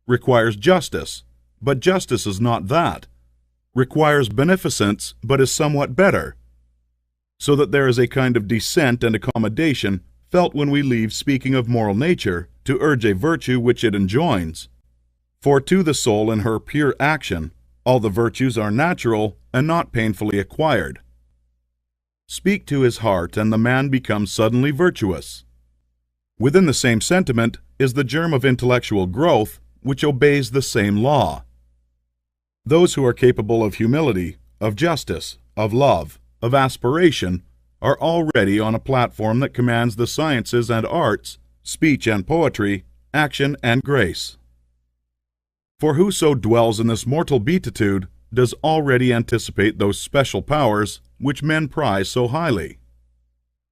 Requires justice, but justice is not that. Requires beneficence, but is somewhat better. So that there is a kind of descent and accommodation felt when we leave speaking of moral nature to urge a virtue which it enjoins. For to the soul in her pure action, all the virtues are natural and not painfully acquired. Speak to his heart, and the man becomes suddenly virtuous. Within the same sentiment is the germ of intellectual growth, which obeys the same law. Those who are capable of humility, of justice, of love, of aspiration, are already on a platform that commands the sciences and arts, speech and poetry, action and grace. For whoso dwells in this mortal beatitude does already anticipate those special powers which men prize so highly,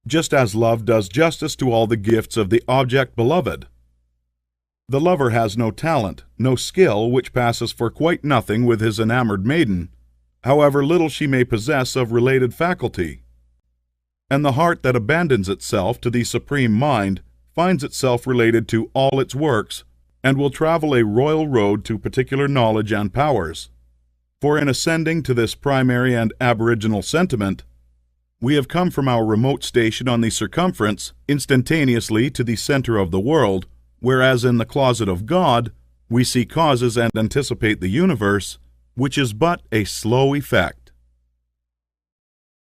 just as love does justice to all the gifts of the object beloved. The lover has no talent, no skill which passes for quite nothing with his enamored maiden, however little she may possess of related faculty. And the heart that abandons itself to the supreme mind finds itself related to all its works and will travel a royal road to particular knowledge and powers. For in ascending to this primary and aboriginal sentiment, we have come from our remote station on the circumference instantaneously to the center of the world, whereas in the closet of God we see causes and anticipate the universe, which is but a slow effect.